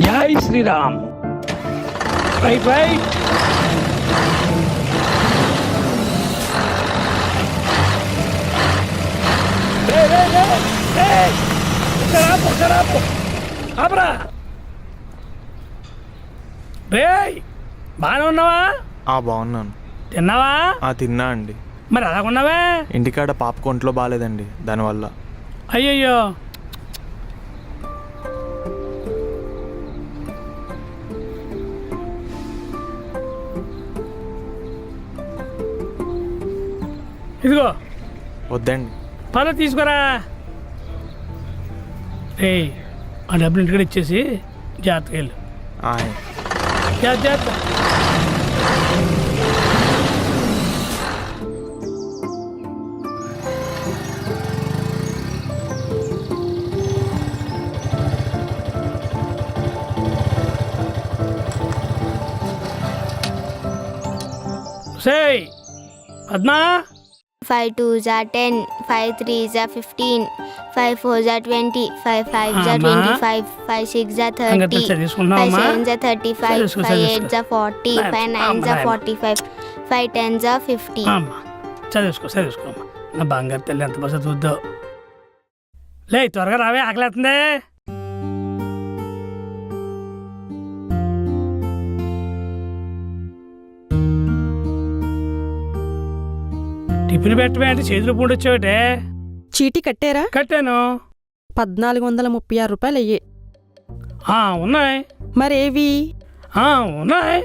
జై Shriram. Right right. ఆపరా రే. బాగానే ఉన్నావా? బాగున్నాను. తిన్నావా? తిన్నా అండి. మరి అలాగున్నావే? ఇంటికాడ పాప కొంట్లో బాగాలేదండి, దానివల్ల. అయ్యయ్యో. ఇదిగో. వద్దండి. పర్లేదు తీసుకురా. రే ఆ డబ్బులు ఇంటికి ఇచ్చేసి జాగ్రత్తగా వెళ్ళు. జాగ్రత్త. సే Padma. 5 2s are 10, 5 3s are 15, 5 4s are 20, 5 5s are 25, 5 6s are 30, 5 7s are 35, 5 8s are 40, 5 9s are 45, 5 10s are 50. చదివేసుకో నా బంగారు తల్లి ఎంత బస్సు చూద్దాం. లే త్వరగా రావే, ఆకలేస్తుంది. టిఫిన్ పెట్టవే అంటే చేతులు పూడొచ్చావటే. చీటీ కట్టారా? కట్టాను. 1436 రూపాయలు అయ్యే. ఉన్నాయి. మరేవి? ఉన్నాయి.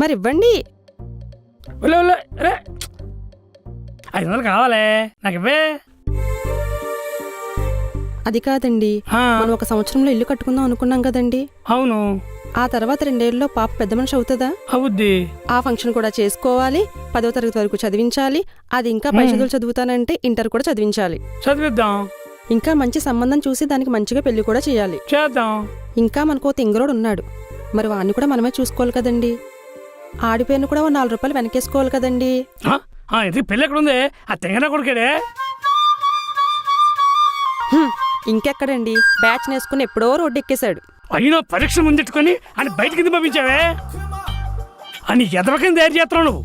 మరి ఇవ్వండి. రే 500 కావాలే, నాకు ఇవ్వే. అది కాదండి, మనం 1 సంవత్సరంలో ఇల్లు కట్టుకుందాం అనుకున్నాం కదండి. అవును. ఆ తర్వాత 2 ఏళ్లలో పాప పెద్ద మనిషి అవుతుందా? అవుద్ది. ఆ ఫంక్షన్ కూడా చేసుకోవాలి, 10వ తరగతి వరకు చదివించాలి. అది ఇంకా పై చదువులు చదువుతానంటే ఇంటర్ కూడా చదివించాలి. చదివిద్దాం. ఇంకా మంచి సంబంధం చూసి దానికి మంచిగా పెళ్లి కూడా చేయాలి. చేద్దాం. ఇంకా మనకో తింగరోడు ఉన్నాడు, మరి వాడిని కూడా మనమే చూసుకోవాలి కదండి. ఆడిపోయిన కూడా 4 రూపాయలు వెనకేసుకోవాలి కదండి. పెళ్ళి ఎక్కడుంది? ఆ తెంగన కొడుకేడే. ఇంకెక్కడండి, బ్యాచ్ నేసుకుని ఎప్పుడో రోడ్డు ఎక్కేశాడు. అయినా పరీక్ష ముందెట్టుకొని అని బయటకి పంపించావే అని ఎదవకని తయారు చేస్తున్నావు నువ్వు.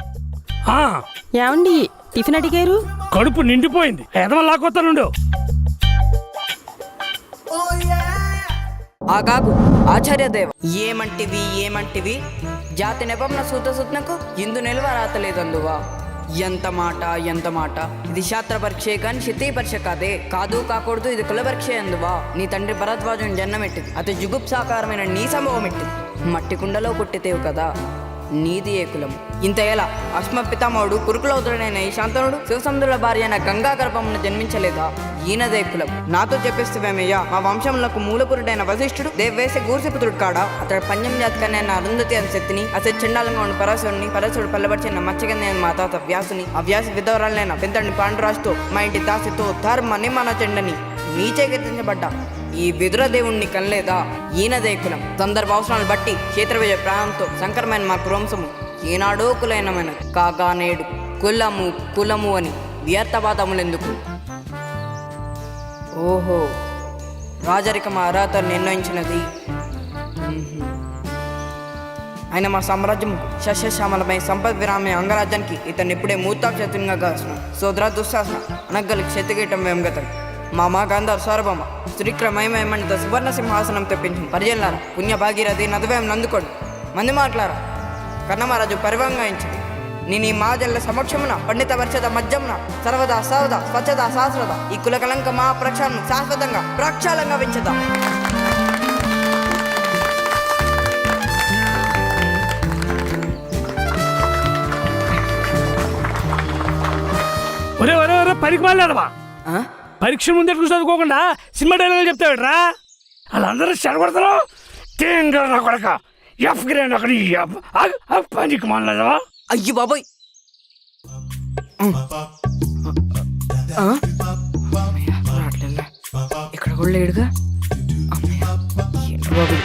ఏమండి టిఫిన్ అడిగారు? కడుపు నిండిపోయింది, ఎదవ లాక్కొస్తానుండు. ఆగాగు ఆచార్యదేవ. ఏమంటివి జాతి నెపంన సూతనకు ఇందు నిల్వ రాతలేదందువా. ఎంత మాట. ఇది శాస్త్ర పరీక్షే కాని శితీ పరీక్ష కాకూడదు. ఇది కుల పరీక్ష ఎందువా. నీ తండ్రి భరద్వాజుని జన్మమెట్టిది, అతి జుగుప్సాకారమైన నీ సంభవం ఎట్టిది. మట్టి కుండలో పుట్టితేవు కదా, నీది ఏ కులం. ఇంత ఎలా అశ్మ పితామహుడు కురుకులవుతుడైన ఈ శాంతనుడు శివసముద్రుల భార్య అయిన గంగా గర్భమును జన్మించలేదా? ఈయనదే కులం. నాతో చెప్పేస్తేమయ్యా, మా వంశంలో మూలపురుడైన వశిష్ఠుడు దేవవేశ గూర్సిపుత్రుడు కాడా. అతడు పంచం జాతికైన అరుంధతి అని శక్తిని, అసలు చండాలంగా ఉన్న పరశుడు పల్లబడిచిన మచ్చగందైన మా తాత వ్యాసుని, ఆ వ్యాసి విధవరాలైన పెంతడిని పాండురాజుతో, మా ఇంటి దాసితో ధర్మ నిమ్మన చెండని నీచే కీర్తించబడ్డా ఈ విదురదేవుణ్ణి కనలేదా? ఈయనదే కులం. సందర్భ అవసరాలను బట్టి క్షేత్రవిజయ ప్రాణంతో సంకరమైన మా కులంసము ఈనాడో కులైనమైన కాగా నేడు కులము అని వ్యర్థవాదములెందుకు? ఓహో, రాజరికం అర్హత నిర్ణయించినది. ఆయన మా సామ్రాజ్యం సస్యశ్యామలమై సంపద్ విరామ అంగరాజ్యానికి ఇతన్ని ఇప్పుడే మూర్తాక్షత్రునిగా కాసిన సోదర దుశ్శాసన అనగలి క్షతికీటం వేమగతడు మా గాంధార్ సార్వభౌమ శ్రీక్రమయమేమంట సువర్ణ సింహాసనం తెప్పించింది. పరిజల్లారా, పుణ్య భాగీరథి నదువేం నందుకోడు మంది మాట్లారా. కన్నమహారాజు పరివంగాయించింది. నేను ఈ మాజల్ల సమక్షమున పండిత వర్షద మధ్యమున సర్వదా సవదా స్వచ్ఛత శాశ్వత ఈ కులకలంక మా ప్రక్షాళన శాశ్వతంగా ప్రక్షాళంగా వించదా. పనికి మాట్లాడవా? పరీక్ష ముందే చదువుకోకుండా సినిమా డైలాగులు చెప్తావిడ్రా. వాళ్ళందరూ చెడగొడతారు. తేంగ కొడక ఎఫ్ గ్రేడ్ అక్కడ పనికి మాట్లాడవా? అయ్యి బాబోయ్, ఇక్కడ కూడా లేడుగా. బాబు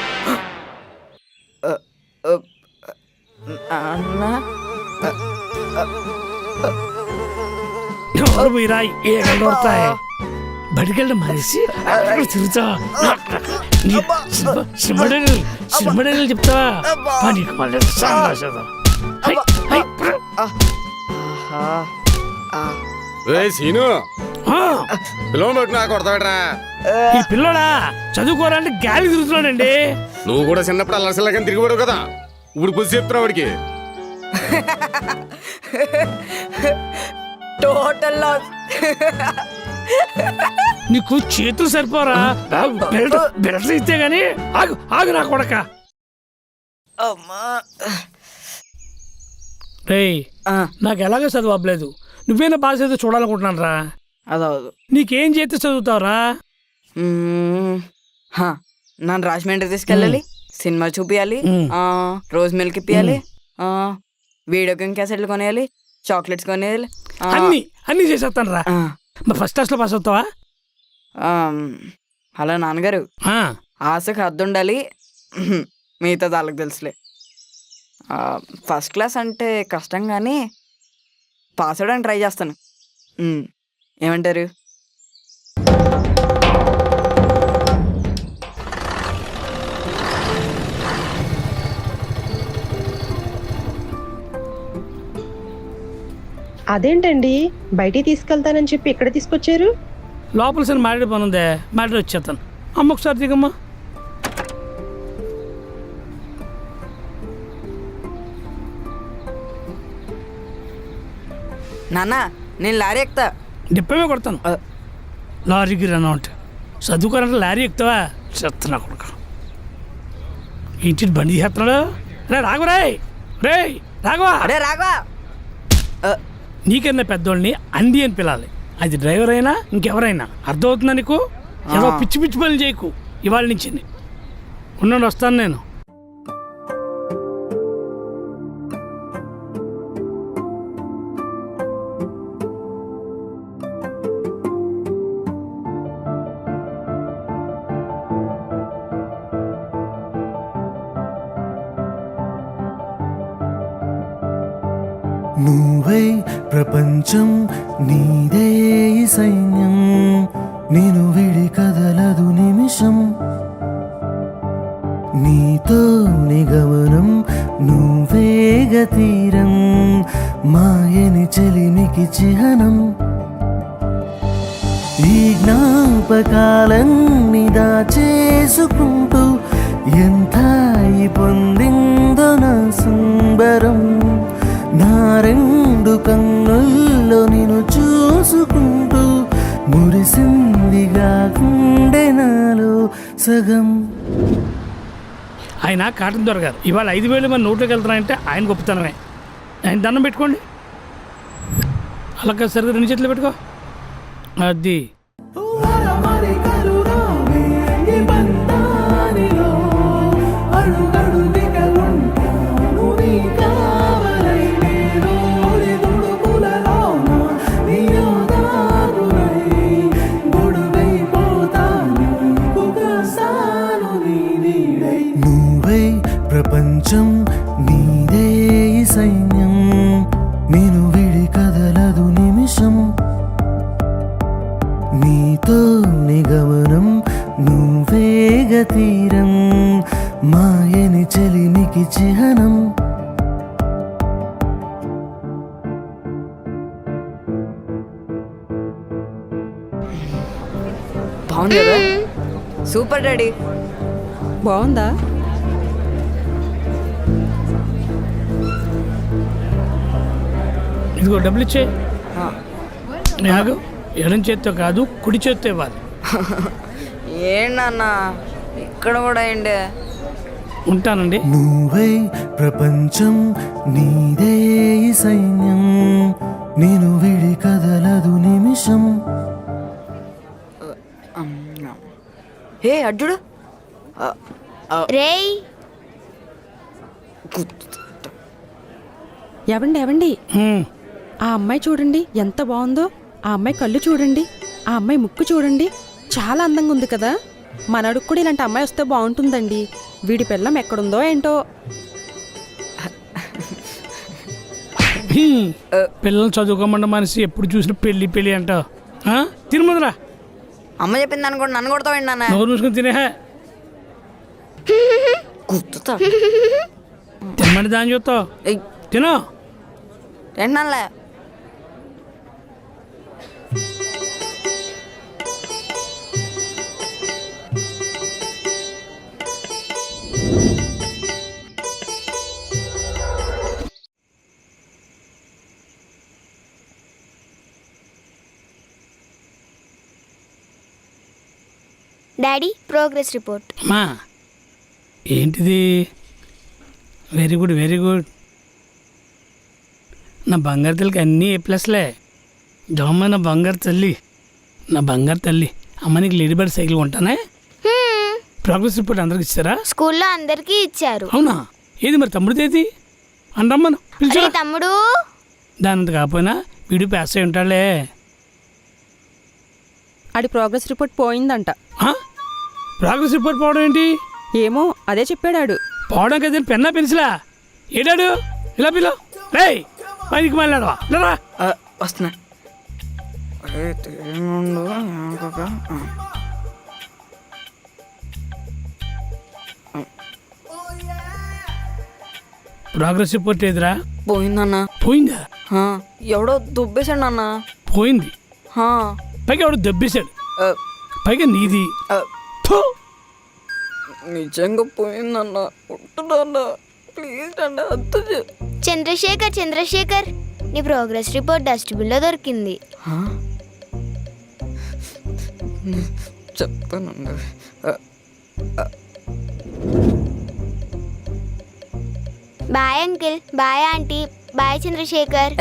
అన్నా బడికెళ్ళడం మానేసి అక్కడ తిరుగుతావా? సినిమా చెప్తావా? నీకు మళ్ళీ సాంగ్ రాసేద్దాం. హై, హై, సీను ఆ, పిల్లలు బట్టి నాకు కొడతాడరా. ఈ పిల్లడా చదువుకోవాలంటే గాలి తిరుగుతున్నాడండి. నువ్వు కూడా చిన్నప్పుడు అల్లసలగా తిరిగిపోయావు కదా, ఇప్పుడు కొద్ది చెప్తున్నావు వాడికి. Total loss. నీకు చేతులు సరిపోరా? బెల్ట్ ఇస్తే గానీ ఆగు ఆగు నా కొడక. రేయ్, నాకు ఎలాగో చదువు అవ్వలేదు. నువ్వేనా బాగా చదువు చూడాలనుకుంటున్నాను రా. అదవదు. నీకేం చేస్తే చదువుతావురా? నన్ను రాజమండ్రి తీసుకెళ్ళాలి, సినిమా చూపియాలి, రోజ్ మిల్క్ ఇప్పియాలి, వీడియో గేమ్ క్యాసెట్లు కొనేయాలి, చాక్లెట్స్ కొనేయాలి. అన్ని చేసేస్తాను రా. మరి ఫస్ట్ క్లాస్ లో పాస్ అవుతావా? అలా నాన్నగారు, ఆశకు హద్దు ఉండాలి, మిగతా వాళ్ళకి తెలుసులే. ఫస్ట్ క్లాస్ అంటే కష్టం కానీ పాస్ అవ్వడానికి ట్రై చేస్తాను. ఏమంటారు? అదేంటండి బయటికి తీసుకెళ్తానని చెప్పి ఇక్కడ తీసుకొచ్చారు? లోపల సరే మారేడు పని ఉందే, మారేడు వచ్చేస్తాను. అమ్మ ఒకసారి దిగమ్మా. నాన్న నేను లారీ ఎక్కుతా. డిప్పమే కొడతాను. లారీకి రన్ అంటే చదువుకోరంటే లారీ ఎక్కుతావా? చెప్తున్నా కొడుక ఇంటి బండి చేస్తున్నాడు. రే రాఘవరాయ్, రే రాఘవా. అరే రాఘవా, నీకన్నా పెద్దోళ్ళని అండి అని పిలాలి. అది డ్రైవర్ అయినా ఇంకెవరైనా. అర్థమవుతుందా నీకు? ఏదో పిచ్చి పిచ్చి పనులు చేయకు ఇవాళ నుంచి. ఉన్నాడు, వస్తాను నేను. నువ్వై ప్రపంచం నీదే ఈ సైన్యం, నేను విడి కదలదు నిమిషం, నీతో నిగమనం నువ్వేగ తీరం, మాయని చెలిమికి చిహ్నం, ఈ జ్ఞాపకాలన్నీ దాచేసుకుంటూ ఎంత పొందిందో నా సుందరం, నా రెండు కన్నుల్లో నిన్ను చూసుకుంటూ మురిసిందిగా గుండె నాలో సగం. ఆయన కాటన్ దొర గారు ఇవాళ 5,000 మంది నోట్లోకి వెళ్తున్నారంటే ఆయన గొప్పతనమే. ఆయన దండం పెట్టుకోండి. అలా సరిగ్గా 2 చేతులు పెట్టుకో. అది ప్రపంచం నీదే ఈ సైన్యం, నేను విడి కదలదు నిమిషం, నీతో నిగమనం నువ్వేగ తీరం, మాయని చెలిమికి చిహ్నం. బాగుంది కదా? Super daddy. బాగుందా? ఇదిగో డబ్బులు ఇచ్చే. నాకు ఎడం చేత్తో కాదు కుడి చేత్తో ఇవ్వాలి. ఏంటన్నా ఇక్కడ కూడా ఏంటి? ఉంటానండి. నువ్వై ప్రపంచం నీదే ఈ సైన్యం, నేను విడి కదలదు నిమిషం. హే అర్జుడు, రేయ్ ఎవండి ఆ అమ్మాయి చూడండి ఎంత బాగుందో. ఆ అమ్మాయి కళ్ళు చూడండి, ఆ అమ్మాయి ముక్కు చూడండి, చాలా అందంగా ఉంది కదా. మనడుకు కూడా ఇలాంటి అమ్మాయి వస్తే బాగుంటుందండి. వీడి పిల్లం ఎక్కడుందో ఏంటో. పిల్లలు చదువుకోమంటే మనిషి ఎప్పుడు చూసినా పెళ్ళి పెళ్ళి అంటావు. తిరుమలరా అమ్మ చెప్పింది అనుకోండి నన్ను కొడతావు నాన్న. నోరు మూసుకొని తినే గుర్తుతా తినమని దాన్ని చూస్తావు. తినో. ఏంటనలే. Daddy progress report. అమ్మా ఏంటిది? Very good very good. నా బంగారు తల్లికి అన్నీ A+లే. జోమ్మ నా బంగారు తల్లి, నా బంగారు తల్లి. అమ్మ నీకు లేడీ బర్డ్ సైకిల్ కొంటానే. ప్రోగ్రెస్ రిపోర్ట్ అందరికి ఇచ్చారా? స్కూల్లో అందరికీ ఇచ్చారు. అవునా? ఏది మరి తమ్ముడిది ఏది? అండమ్మను పిలిచా. అరే తమ్ముడు. దానంత కాకపోయినా వీడు పాస్ అయి ఉంటాడులే. ఆడి ప్రోగ్రెస్ రిపోర్ట్ పోయిందంట. ఆ? ప్రోగ్రెస్ రిపోర్ట్ పోవడం ఏంటి? ఏమో అదే చెప్పాడాడు. పోవడం కదా పెన్నా పెన్సిలా? ఏడాడు ఇలా పిల్ల రే పనికి మళ్ళాడవా లేరా? వస్తున్నా. ప్రోగ్రెస్ రిపోర్ట్ ఏదిరా? పోయిందన్నా. పోయిందా? ఎవడో దుబ్బేశాడు నాన్న. పోయింది. పైగా ఎవడు దెబ్బేశాడు. పైగా నీది. థూ. నిజంగా పోయిందన్నా. ఉంటున్నా ప్లీజ్ అన్న అర్థం చే. చంద్రశేఖర్ చంద్రశేఖర్ నీ ప్రోగ్రెస్ రిపోర్ట్ డస్ట్బిన్లో దొరికింది. చెప్తానండి. Bye uncle, bye aunty, bye Chandrashekar.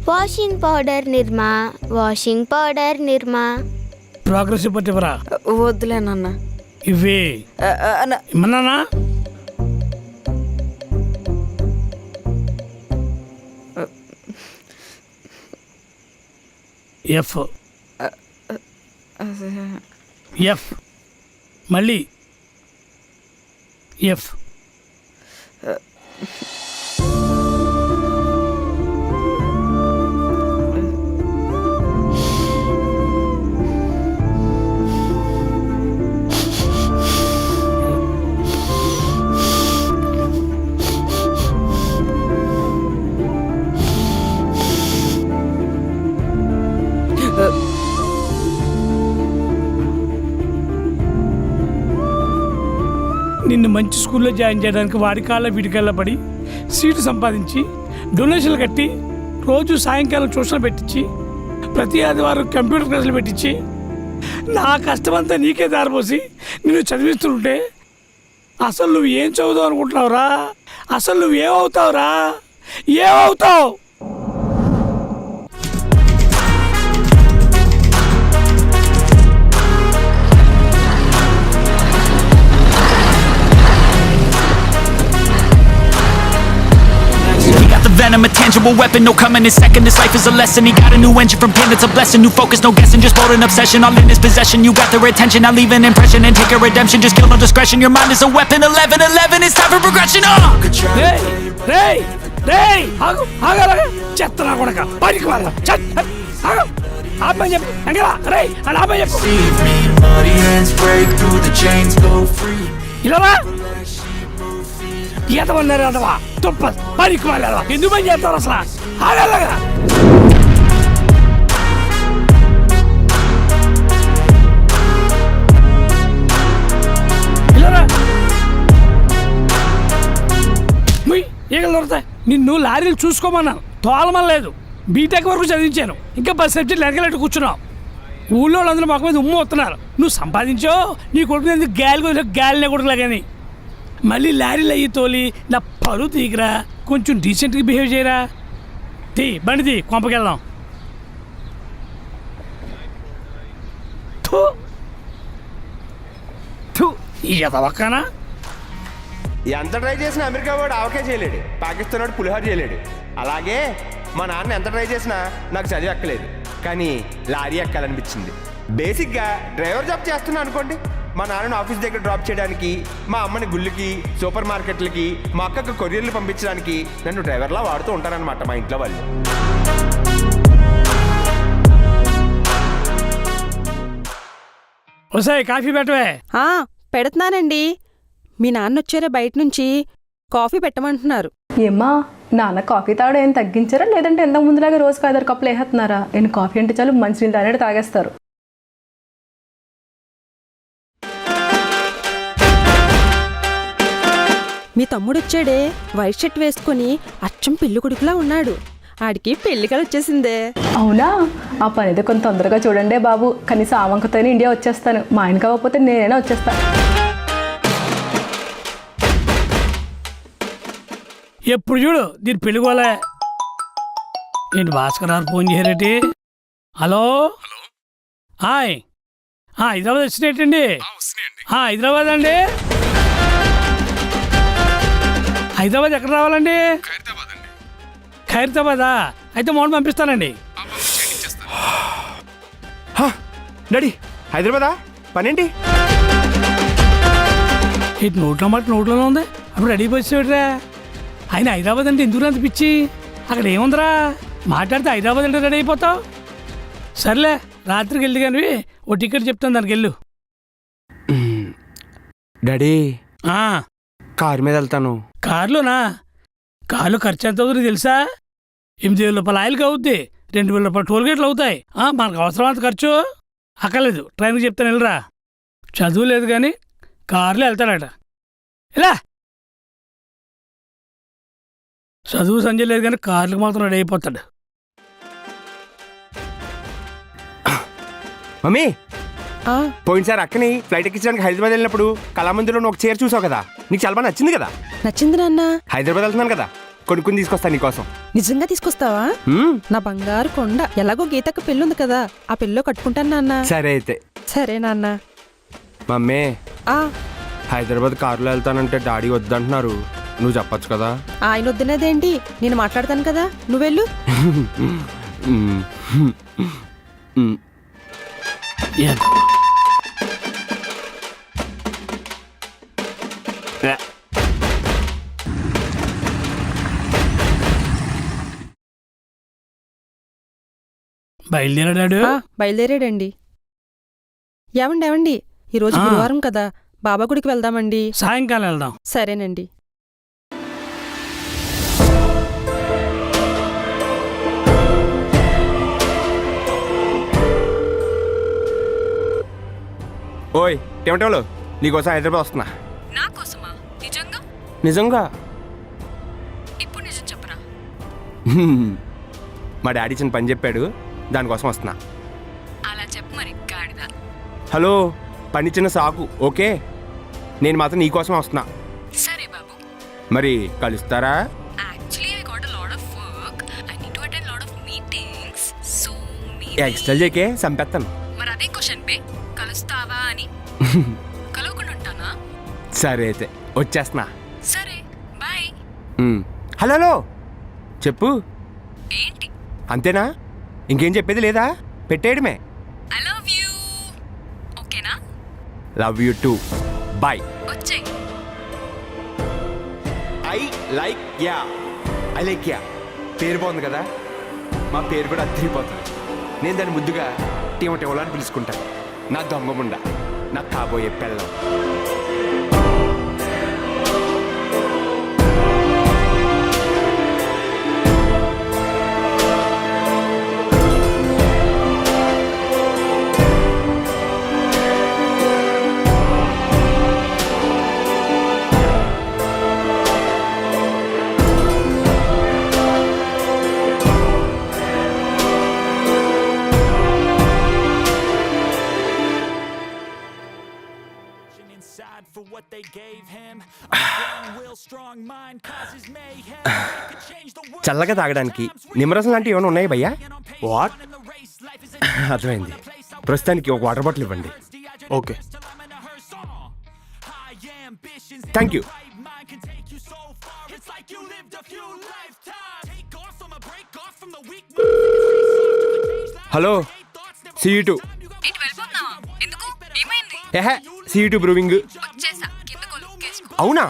Washing powder Nirma, washing powder Nirma. Progress report ఇవ్వరా? వద్దులేనన్నా. ఇవే ఇమ్మన్నానా? ఎఫ్ ఎఫ్ మళ్ళీ ఎఫ్. నిన్ను మంచి స్కూల్లో జాయిన్ చేయడానికి వాడి కాళ్ళ వీడి కాళ్ళ పడి సీటు సంపాదించి డొనేషన్లు కట్టి రోజు సాయంకాలం ట్యూషన్లు పెట్టించి ప్రతి ఆదివారం కంప్యూటర్ క్లాసులు పెట్టించి నా కష్టమంతా నీకే దారిపోసి నిన్ను చదివిస్తుంటే అసలు నువ్వు ఏం చదువుతావు అనుకుంటున్నావురా? అసలు నువ్వేమవుతావురా? ఏమవుతావు? Venom, a tangible weapon, no coming in second. This life is a lesson. He got a new engine from pain, it's a blessing. New focus, no guessing, just bold and obsession. All in his possession, you got their attention. I'll leave an impression and take a redemption. Just kill no discretion. Your mind is a weapon. 11-11, it's time for progression. చెత్తనా కొడక పనికి వాళ్ళ ఆపని చెప్పు. రే అని ఆపని చెప్పు. ఇలా ఈత వన్నారు అదవా తుప్ప పనికి వాళ్ళ ఎందుకు పని చేస్తారు అసలు? ఆగలగా ఇలా ఈగలు దొరుకుతాయి. నిన్ను లారీలు చూసుకోమన్నాను, తోలమనలేదు. బీటెక్ వరకు చదివించాను, ఇంకా 10 సబ్జెక్టులు వెనకలేట్టు కూర్చున్నావు. ఊళ్ళో వాళ్ళందరూ మాకు మీద ఉమ్ము వస్తున్నారు. నువ్వు సంపాదించో నీ కొడుకు ఎందుకు గాలినే కొడుకులా కానీ మళ్ళీ లారీలు అయ్యి తోలి నా పరువు తీగిరా. కొంచెం డీసెంట్గా బిహేవ్ చేయరా. బండిది కొంపకెళ్దాం. ఎదవక్కనా ఎంత ట్రై చేసినా అమెరికా వాడు ఆవకే చేయలేడు, పాకిస్తాన్ వాడు పులిహోర చేయలేడు. అలాగే మా నాన్న ఎంత ట్రై చేసినా నాకు చదివి ఎక్కలేదు, కానీ లారీ ఎక్కాలనిపించింది. బేసిక్గా డ్రైవర్ జాబ్ చేస్తున్నా అనుకోండి. మా నాన్నని ఆఫీస్ దగ్గర డ్రాప్ చేయడానికి, మా అమ్మని గుళ్ళకి, సూపర్ మార్కెట్లకి, మా అక్కకు కొరియర్లు పంపించడానికి నన్ను డ్రైవర్లా వాడుతూ ఉంటారనమాట మా ఇంట్లో వాళ్ళు. వస్తాయి కాఫీ పెట్టవే. ఆ, పెడుతున్నానండి. మీ నాన్న వచ్చారా బయట నుంచి, కాఫీ పెట్టమంటున్నారు. ఏమ్మా నాన్న కాఫీ తాగడం ఏం తగ్గించారా లేదంటే ఎంత ముందులాగా రోజుకి 5 కప్పులు వేసేస్తున్నారా? నేను కాఫీ అంటే చాలు మంచినీళ్ళు తాగేది తాగేస్తారు. మీ తమ్ముడు వచ్చాడే, వైట్ షర్ట్ వేసుకుని అచ్చం పెళ్లి కొడుకులా ఉన్నాడు. ఆడికి పెళ్లికలు వచ్చేసిందే. అవునా? ఆ పని అయితే కొంత తొందరగా చూడండి బాబు. కనీసం ఆ వంకతోనే ఇండియా వచ్చేస్తాను. మా ఆయన కాకపోతే నేనైనా వచ్చేస్తాను. ఎప్పుడు చూడు దీని పెళ్ళికోలే. ఏంటి భాస్కర్ గారు ఫోన్ చేయరేటి? హలో హాయ్, హైదరాబాద్ వచ్చినట్టండి. హైదరాబాద్ అండి. హైదరాబాద్ ఎక్కడ రావాలండి? ఖైరతాబాదా? అయితే మౌన్ పంపిస్తానండి. డాడీ హైదరాబాదా? పనేంటి? ఇటు నోట్లో మాట నోట్లోనే ఉంది. అప్పుడు రెడీ వచ్చేవిడ్రా. ఆయన హైదరాబాద్ అంటే ఎందుకు అంత పిచ్చి? అక్కడ ఏముందిరా, మాట్లాడితే హైదరాబాద్ అంటే రెడీ అయిపోతావు. సర్లే రాత్రికి వెళ్ళి కానీ ఓ టికెట్ చెప్తాను, దానికి వెళ్ళు. డాడీ కారు మీద వెళ్తాను. కారులోనా? కార్లో ఖర్చు ఎంత అవుతుంది తెలుసా? 8,000 రూపాయలు ఆయిల్కి అవుద్ది, 2,000 రూపాయలు టోల్ గేట్లు అవుతాయి. మనకు అవసరమంత ఖర్చు అక్కర్లేదు. ట్రైన్కి చెప్తాను వెళ్ళరా. చదువు లేదు కానీ కారులో వెళ్తాడట. ఇలా చదువు సంజయ్ లేదు కానీ కార్లకు మాత్రం రెడీ అయిపోతాడు. మమ్మీ ఆ, పోయినసారి అక్కని ఫ్లైట్ ఎక్కించడానికి హైదరాబాద్ వెళ్ళినప్పుడు కళామందిలో ఒక చీర చూసావు కదా, నీకు చాలా బాగా నచ్చింది కదా. నచ్చింది నాన్న. హైదరాబాద్ వెళ్తున్నాను కదా, కొనుక్కుని తీసుకొస్తాను నీకోసం. నిజంగా తీసుకొస్తావా? నా బంగారు కొండ. ఎలాగో గీతకు పెళ్ళుంది కదా, ఆ పెళ్ళిలో కట్టుకుంటాను నాన్న. సరే అయితే. సరే నాన్న. మమ్మీ ఆ, హైదరాబాద్ కారులో వెళ్తానంటే డాడీ వద్దంటున్నారు, నువ్వు చెప్పొచ్చు కదా. ఆయన వద్దునేదేంటి, నేను మాట్లాడతాను కదా, నువ్వెళ్ళు. బయలుదేరాడు. బయలుదేరాడండి. ఏవండి ఈరోజు గురువారం కదా, బాబా గుడికి వెళ్దామండి. సాయంకాలం వెళ్దాం. సరేనండి. ఓయ్ టెమటోలు, నీకోసం హైదరాబాద్ వస్తున్నా. నా కోసమా? నిజంగా? నిజంగా. ఇప్పుడు నిజం చెప్పరా? మా డాడీ చిన్న పని చెప్పాడు, దానికోసం వస్తున్నా. అలా చెప్పు మరి గాడిద. హలో, పని చిన్న సాకు, ఓకే? నేను మాత్రం నీకోసం వస్తున్నా. సరే బాబు. మరి కలుస్తారా? Actually, I got a lot of work. I need to attend a lot of meetings. So extra చేకే సంపెత్తాను. మరి అదే క్వశ్చన్ బే, కలుస్తావా అని. కలవకుండా ఉంటానా? సరే అయితే వచ్చేస్తున్నా. సరే బాయ్. హలో హలో, చెప్పు. ఏంటి? అంతేనా? ఇంకేం చెప్పేది లేదా? పెట్టేయడమే. I love you. ఓకేనా? Love you too. బాయ్. వచ్చేయ్. ఐ లైక్ యా పేరు బాగుంది కదా, మా పేరు కూడా అద్దరిపోతుంది. నేను దాన్ని ముద్దుగా టీమటేవలో అని పిలుచుకుంటాను. నా దొంగముండ, నా కాబోయే పెళ్ళం. For what they gave him, a strong will, strong mind causes mayhem. Could change the world. చల్లగా తాగడానికి నిమ్మరసం లాంటివి ఏమైనా ఉన్నాయి భయ్యా? వాట్? అర్థమైంది. ప్రస్తుతానికి ఒక వాటర్ బాటిల్ ఇవ్వండి. Okay. Thank you. Hello, seat. ఏహే, సీటు బ్రూవింగ్. అవునా?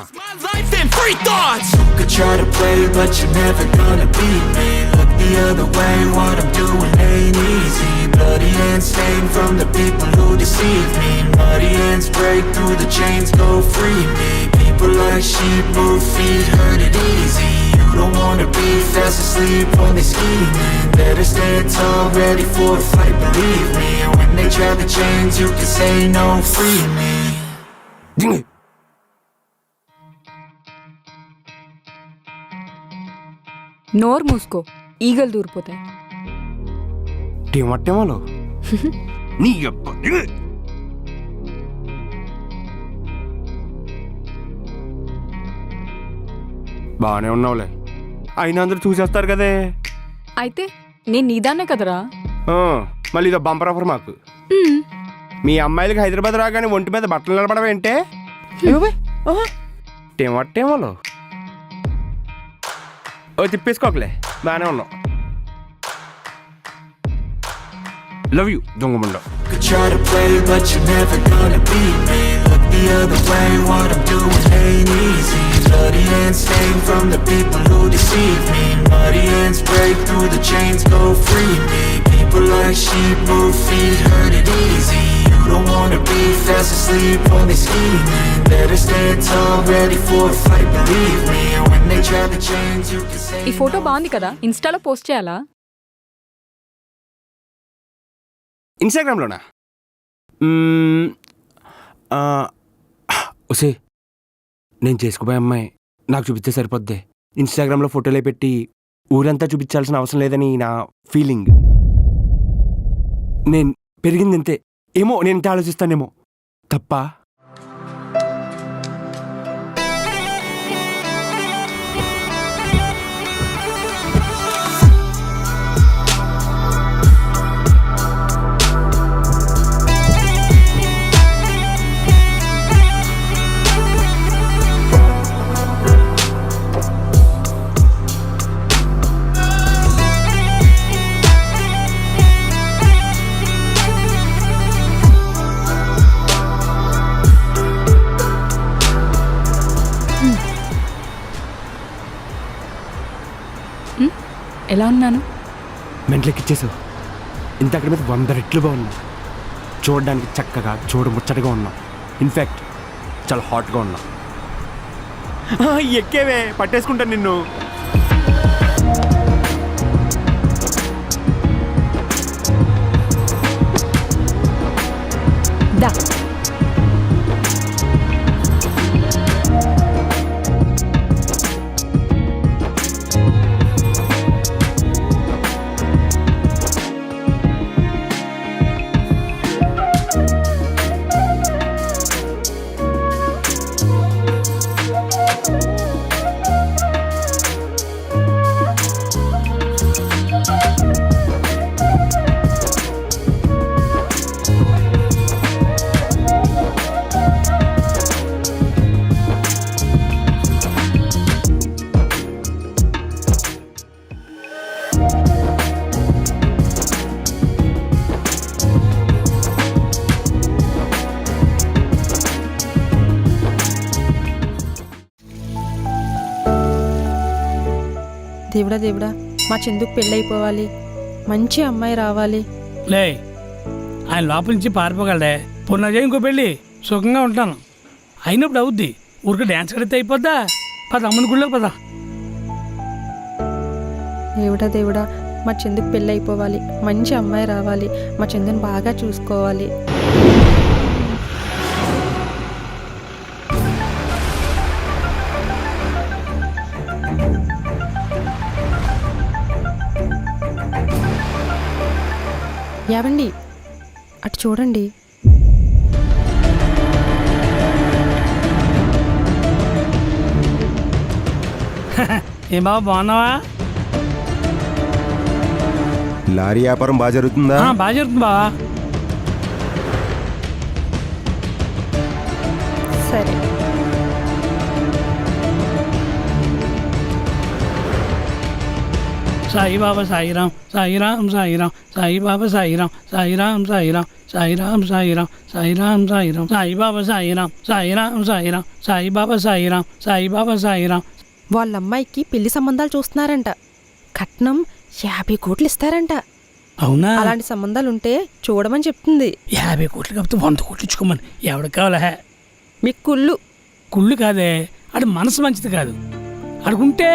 free thoughts. You could try to play, but you're never gonna beat me. Look the other way, what I'm doing ain't easy. Bloody hands stained from the people who deceive me. Muddy hands break through the chains, go free me. People like sheep move feet, hurt it easy. You don't wanna be fast asleep when they scheming. Better stand tall, ready for a fight, believe me. And when they try the chains, you can say no, free me. నోరు మూసుకో, ఈగలు దూరిపోతాయి. టీమట్టేమోలో నీ అబ్బ బాగానే ఉన్నావులే, అయినా అందరూ చూసేస్తారు కదే. అయితే నేను నీదాన్నే కదరా. ఆ, మళ్ళీ ఇదో బంపర్ ఆఫర్ మాకు. మీ అమ్మాయిలకి హైదరాబాద్ రాగానే ఒంటి మీద బట్టలు నిలబడవేంటే టీమట్టేమోలో ఓ తిప్పేసుకోకలే, బాగానే ఉన్నావు. లవ్ యూ దొంగముండ. Could try to play, but you're never gonna beat me. Look the other way, what I'm doing ain't easy. Bloody hands stained from the people who deceive me. Muddy hands break through the chains, go free me. People like sheep move feet, hurt it easy. You don't wanna be fast asleep when they scheming. Better stand tall, ready for a fight, believe me. And when they try the chains, you can say ఈ photo బాగుంది కదా, ఇన్స్టాలో post చేయాలా? ఇన్స్టాగ్రామ్లోనా? ఒసే, నేను చేసుకోబోయే అమ్మాయి నాకు చూపిస్తే సరిపోద్ది. ఇన్స్టాగ్రామ్లో ఫోటోలే పెట్టి ఊరంతా చూపించాల్సిన అవసరం లేదని నా ఫీలింగ్. నేను పెరిగింది అంతే, ఏమో నేను ఇంత ఆలోచిస్తానేమో. తప్ప ఎలా ఉన్నాను? మెంట్లెక్కిచ్చేసావు. ఇంత అక్కడి మీద 100 రెట్లు బాగున్నావు. చూడడానికి చక్కగా చూడముచ్చటగా ఉన్నావు. ఇన్ఫ్యాక్ట్ చాలా హాట్గా ఉన్నావు. ఎక్కేవే, పట్టేసుకుంటాను నిన్ను. దా. దేవుడా దేవుడా, మా చందుకు పెళ్ళైపోవాలి, మంచి అమ్మాయి రావాలి. లే, ఆయన లోపల నుంచి పారిపోగలడే. పునజ ఇంకో పెళ్ళి సుఖంగా ఉంటాను. అయినప్పుడు అవుద్ది. ఊరికి డ్యాన్స్ కడితే అయిపోద్దా? పద అమ్మని గుళ్ళో పద. దేవుడా దేవుడా, మా చందుకు పెళ్ళైపోవాలి, మంచి అమ్మాయి రావాలి, మా చందుని బాగా చూసుకోవాలి. ఏవండి, అటు చూడండి. ఏం బాబా, బాగున్నావా? లారీ వ్యాపారం బాగా జరుగుతుందా? బాగా జరుగుతుంది బావా. సరే, సాయిబాబా సాయిరాం సాయిరాం సాయిరాం సాయిబాబా సాయిరాం సాయిరాం సాయిరాం సాయిరాం సాయిరాం సాయిరాం సాయిరాం సాయిబాబా సాయిరాం సాయిరాం సాయిరాం సాయిబాబా సాయిరాం సాయిబాబా సాయిరాం. వాళ్ళ అమ్మాయికి పెళ్లి సంబంధాలు చూస్తున్నారంట. కట్నం 50 కోట్లు ఇస్తారంట. అవునా? అలాంటి సంబంధాలు ఉంటే చూడమని చెప్తుంది. 50 కోట్లు కాకపోతే 100 కోట్లు ఇచ్చుకోమని. ఎవరికి కావాలా? మీకు కుళ్ళు. కుళ్ళు కాదే, ఆడి మనసు మంచిది కాదు. ఆడుకుంటే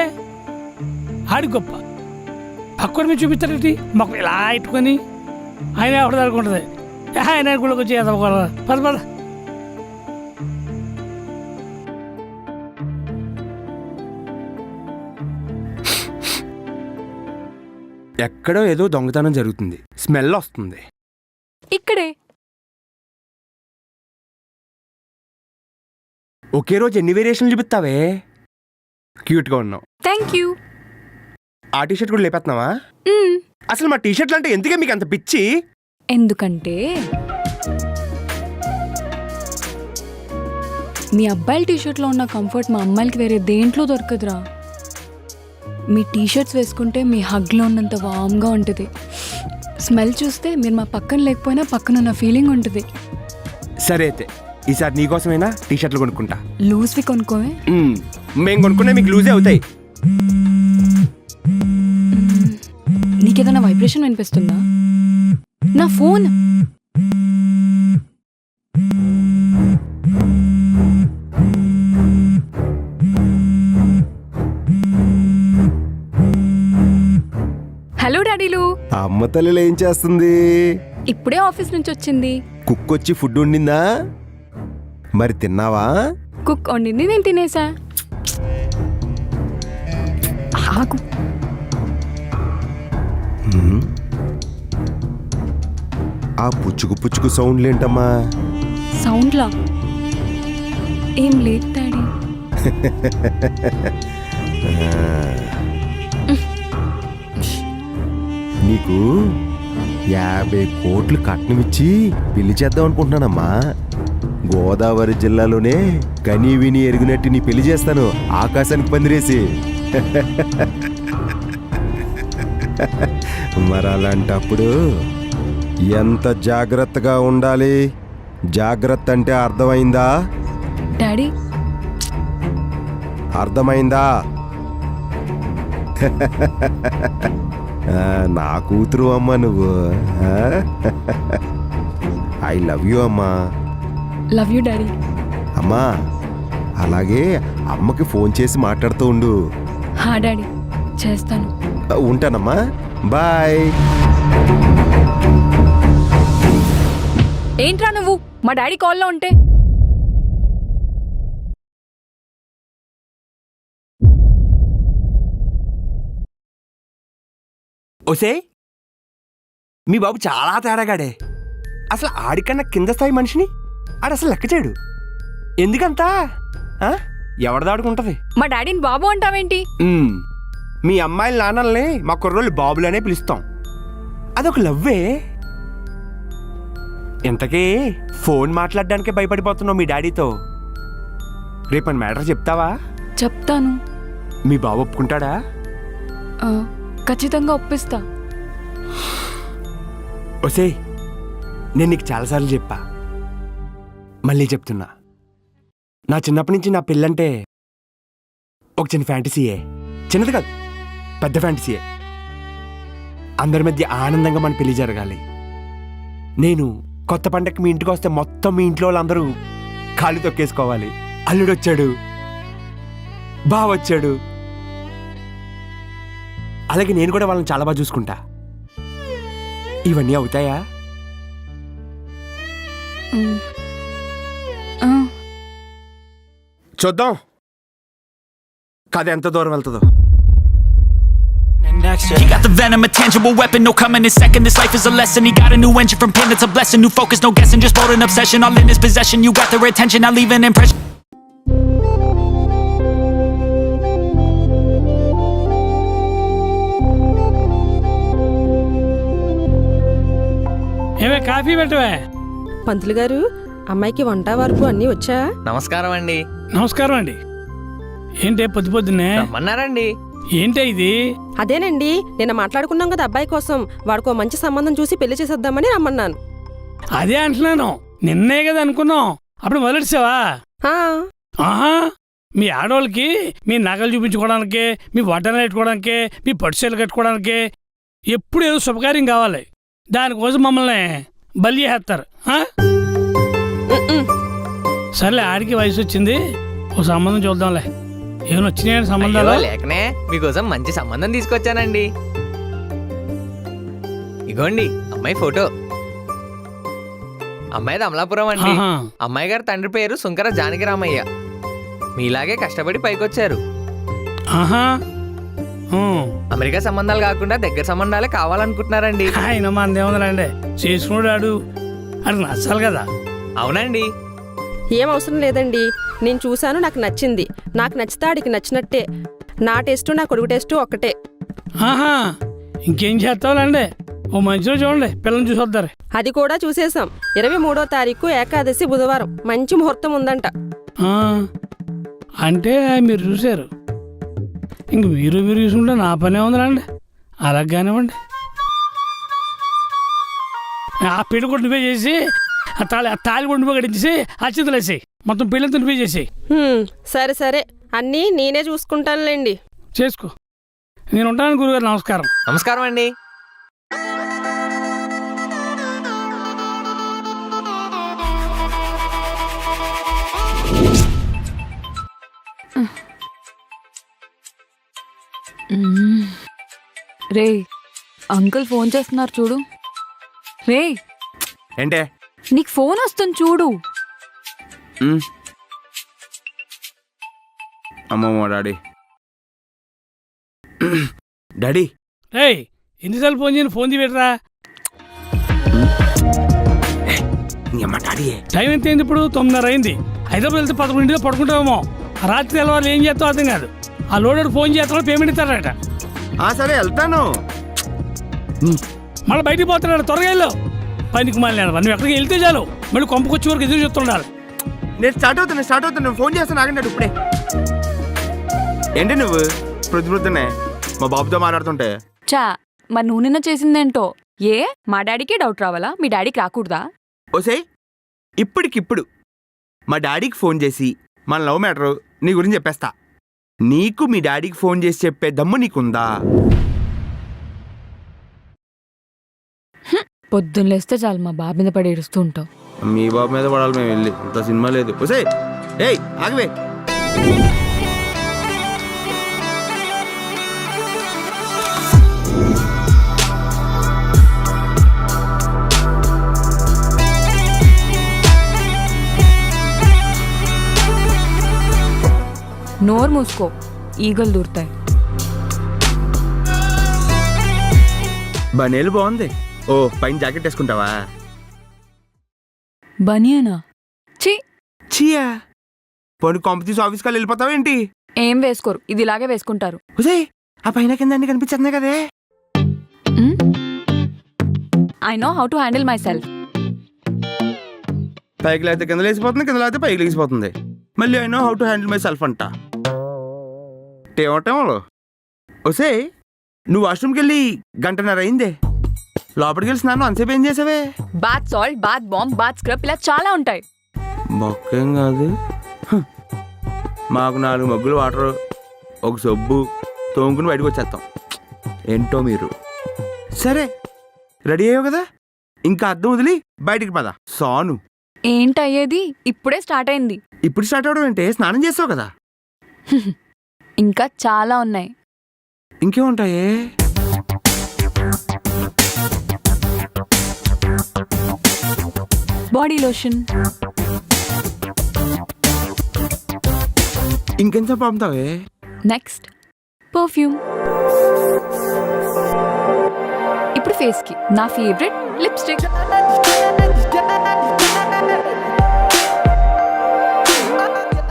ఆడి గొప్ప. పక్కన మీద చూపిస్తారేంటి మాకు ఇలా ఇట్టుకొని ఆయన ఎవరి దానికి ఉంటుంది. ఆయన గుళ్ళకి వచ్చి ఎదవకూడదు. పద పద. ఎక్కడో ఏదో దొంగతనం జరుగుతుంది, స్మెల్ వస్తుంది. ఇక్కడే ఒకే రోజు ఎన్ని వేరియేషన్లు చూపిస్తావే? క్యూట్గా ఉన్నావు. Thank you. ఆ టీషర్ట్ కూడా లేపేస్తున్నావా? అసలు మా టీషర్ట్లు అంటే ఎందుకే మీకు అంత పిచ్చి? ఎందుకంటే మీ అబ్బాయిల టీషర్ట్లో ఉన్న కంఫర్ట్ మా అమ్మాయిలకి వేరే దేంట్లో దొరకదురా. మీ టీషర్ట్స్ వేసుకుంటే మీ హగ్లో ఉన్నంత వామ్గా ఉంటుంది. స్మెల్ చూస్తే మీరు మా పక్కన లేకపోయినా పక్కన ఉన్న ఫీలింగ్ ఉంటుంది. సరే అయితే ఈసారి నీకోసమైనా టీషర్ట్లు కొనుక్కుంటా. లూజ్వి కొనుక్కోవే. మేము కొనుక్కునే మీకు లూజే అవుతాయి. నీకేదైనా వైబ్రేషన్ వినిపిస్తుందా? నా ఫోన్. హలో డాడీలు. అమ్మ తల్లిలో ఏం చేస్తుంది? ఇప్పుడే ఆఫీస్ నుంచి వచ్చింది. కుక్ వచ్చి ఫుడ్ వండిందా? మరి తిన్నావా? కుక్ వండింది, నేను తినేసా. ఆగు. ఆ పుచ్చుకు పుచ్చుకు సౌండ్లేంటమ్మా? సౌండ్లా? ఏం లేదు డాడీ. నీకు 50 కోట్లు కట్నమిచ్చి పెళ్లి చేద్దాం అనుకుంటున్నానమ్మా. గోదావరి జిల్లాలోనే కనీ విని ఎరిగినట్టు నీ పెళ్లి చేస్తాను, ఆకాశానికి పందిరేసి. మరి అలాంటప్పుడు ఎంత జాగ్రత్తగా ఉండాలి? జాగ్రత్త అంటే అర్థమైందా? డాడీ అర్థమైందా? నా కూతురు అమ్మా నువ్వు. ఐ లవ్ యూ అమ్మా. Love you daddy. అమ్మా అలాగే అమ్మకి ఫోన్ చేసి మాట్లాడుతూ ఉండు. హా డాడీ, చేస్తాను. ఉంటానమ్మా, బాయ్. ఏంట్రా నువ్వు మా డాడీ కాల్లో ఉంటే? ఓసే, మీ బాబు చాలా తేడాగాడే. అసలు ఆడికన్నా కింద స్థాయి మనిషిని ఆడు అసలు లెక్క చేయడు. ఎందుకంతా? ఎవరిదాడుకుంటది? మా డాడీని బాబు అంటావేంటి? మీ అమ్మాయిల నాన్నల్ని మా కుర్రోళ్ళు బాబులనే పిలుస్తాం. అదొక లవ్వే. ఇంతకీ ఫోన్ మాట్లాడడానికే భయపడిపోతున్నావు మీ డాడీతో. రేపని మ్యాటర్ చెప్తావా? చెప్తాను. మీ బాబు ఒప్పుకుంటాడా? ఖచ్చితంగా ఒప్పిస్తా. ఓసే, నేను నీకు చాలాసార్లు చెప్పా, మళ్ళీ చెప్తున్నా. నా చిన్నప్పటి నుంచి నా పెళ్ళంటే ఒక చిన్న ఫ్యాంటసీయే. చిన్నది కాదు, పెద్ద ఫ్యాంటసీయే. అందరి మధ్య ఆనందంగా మన పెళ్లి జరగాలి. నేను కొత్త పండగకి మీ ఇంటికి వస్తే మొత్తం మీ ఇంట్లో వాళ్ళందరూ కాళ్ళు తొక్కేసుకోవాలి. అల్లుడొచ్చాడు, బావొచ్చాడు. అలాగే నేను కూడా వాళ్ళని చాలా బాగా చూసుకుంటా. ఇవన్నీ అవుతాయా? చూద్దాం కథ ఎంత దూరం వెళ్తుందో. He got the venom, a tangible weapon, no coming in second. This life is a lesson. He got a new engine from pain, that's a blessing. New focus, no guessing, just bold and obsession. All in his possession, you got their attention, now leave an impression. ఏమే coffee పెట్టవే? పంతులు గారు, అమ్మాయికి వంట వరకు అన్నీ వచ్చా? నమస్కారం అండి. నమస్కారం అండి. ఏంటే పొద్దు పొద్దున్నే రమ్మన్నారండి. ఏంటే ఇది? అదేనండి నిన్న మాట్లాడుకున్నాం కదా అబ్బాయి కోసం, వాడికో మంచి సంబంధం చూసి పెళ్లి చేసేద్దామని రమ్మన్నాను. అదే అంటున్నాను, నిన్నే కదా అనుకున్నాం, అప్పుడు మొదలెట్సావా? ఆ, ఆహా, మీ ఆడవాళ్ళకి మీ నగలు చూపించుకోవడానికి, మీ బట్టలు పెట్టుకోవడానికి, మీ పట్టుచీరలు కట్టుకోవడానికి ఎప్పుడు ఏదో శుభకార్యం కావాలి. దానికోసం మమ్మల్ని బలి చేస్తారు. సర్లే, ఆడికి వయసు వచ్చింది, ఓ సంబంధం చూద్దాంలే. ఏమైనా వచ్చినాయండి సంబంధాలు? లేకనే మీకోసం మంచి సంబంధం తీసుకొచ్చానండి. ఇగోండి అమ్మాయి ఫోటో. అమ్మాయిది అమలాపురం అండి. ఆహా. అమ్మాయి గారి తండ్రి పేరు సుంకర జానకిరామయ్య. మీలాగే కష్టపడి పైకొచ్చారు. ఆహా. అమెరికా సంబంధాలు కాకుండా దగ్గర సంబంధాలే కావాలనుకుంటున్నారండి. ఆయన మందేముందండి, చేసుకున్నాడు అది నచ్చాలి కదా. అవునండి. ఏం అవసరం లేదండి, నేను చూశాను, నాకు నచ్చింది. నాకు నచ్చితే ఆడికి నచ్చినట్టే. నా టేస్టు నా కొడుకు టేస్టు ఒక్కటే. ఆహా, ఇంకేం చేస్తావులండి, ఓ మంచిలో చూడండి, పిల్లల్ని చూసి వద్దారు. అది కూడా చూసేశాం. 23వ తారీఖు ఏకాదశి బుధవారం, మంచి ముహూర్తం ఉందంట. అంటే మీరు చూశారు, ఇంక మీరు చూసుకుంటే నా పనే ఉందండి. అలాగ కానివ్వండి, ఆ పెళ్లి కూడా నువ్వే చేసి, ఆ తాళి కూడా నువ్వే కట్టించేసి, అచ్చింతలు వేసి మొత్తం పెళ్ళంతా నువ్వే చేసి. సరే సరే, అన్నీ నేనే చూసుకుంటానులేండి. చేసుకో. నేను ఉంటాను గురుగారు. నమస్కారం. నమస్కారం అండి. రే, అంకుల్ ఫోన్ చేస్తున్నారు చూడు. రే, ఏంటే? నీకు ఫోన్ వస్తుంది చూడు. అమ్మమ్మ డాడీ. డాడీ రే, ఎన్నిసార్లు ఫోన్ చేయను, ఫోన్ తీయబెట్టరా. అమ్మ డాడీ. టైం ఎంత అయింది ఇప్పుడు? 9:30 అయింది. హైదరాబాద్ వెళ్తే 11 పడుకుంటామేమో. రాత్రి తెల్లవారు ఏం చేస్తావు అర్థం కాదు. ఆ లోడర్ ఫోన్ చేస్తాడు, పేమెంట్ ఇస్తాడట. సరే వెళ్తాను. మళ్ళీ బయటికి పోతున్నాడు, త్వరగా వెళ్ళు. పనికి మళ్ళీ నువ్వు ఎక్కడికి వెళ్తే చాలు, మళ్ళీ కొంపకొచ్చే వరకు ఎదురు చెప్తుండాలి. నేను స్టార్ట్ అవుతాను ఫోన్ చేస్తాను, ఆగండి ఇప్పుడే. ఏంటి నువ్వు ప్రొద్దునే మా బాబుతో మాట్లాడుతుంటే? చా, మరి నువ్వు నిన్న చేసిందేంటో. ఏ, మా డాడీకి డౌట్ రావాలా? మీ డాడీకి రాకూడదా? ఓసే, ఇప్పటికిప్పుడు మా డాడీకి ఫోన్ చేసి మన లవ్ మ్యాటరు నీ గురించి చెప్పేస్తా. నీకు మీ డాడీకి ఫోన్ చేసి చెప్పే దమ్ము నీకుందా? పొద్దున్న లేస్తే చాలు మా బాబు మీద పడి ఏడుస్తూ ఉంటావు. మీ బాబు మీద పడాలి మేము వెళ్ళి, ఇంత సినిమా లేదు. ఓసే, ఏయ్ ఆగవే. నోరు మూసుకో, ఈగలు దూరుతాయి. బనేలు బాగుంది. ఓ, పైన జాకెట్ వేసుకుంటావా? బనియనా? చీయా, పోనీ కాంపిటీస్ ఆఫీస్కి వెళ్ళిపోతావా ఏంటి? ఏం వేసుకోరు, ఇది ఇలాగే వేసుకుంటారు. ఓసే, ఆ పైన కింద అన్ని కనిపించేస్తున్నాయి కదే. I know how to handle my self. పైకి లేకపోతే కింద లేచిపోతుంది, కింద లేకపోతే పైకి లేచిపోతుంది. మళ్ళీ I know how to handle my self అంట. టేమో. ఓసే, నువ్వు వాష్రూమ్కి వెళ్ళి 1.5 గంట అయిందే. లోపలికి వెళ్ళి స్నానం అంతసేపు ఏం చేసావే? Bath salt, bath bomb, bath scrub, ఇలా చాలా ఉంటాయి. మొక్కేం కాదు, మాకు 4 మగ్గులు వాటర్, ఒక సబ్బు తోముకుని బయటకు వచ్చేస్తాం. ఏంటో మీరు. సరే, రెడీ అయ్యావు కదా, ఇంకా అద్దం వదిలి బయటికి పద. సాను. ఏంటయ్యేది? ఇప్పుడే స్టార్ట్ అయింది. ఇప్పుడు స్టార్ట్ అవడం ఏంటే? స్నానం చేస్తావు కదా. ఇంకా చాలా ఉన్నాయి. ఇంకేముంటాయే? Body lotion. ఇంకెంత పంపుతావే? Next perfume. ఇప్పుడు ఫేస్ కి నా ఫేవరెట్ లిప్స్టిక్.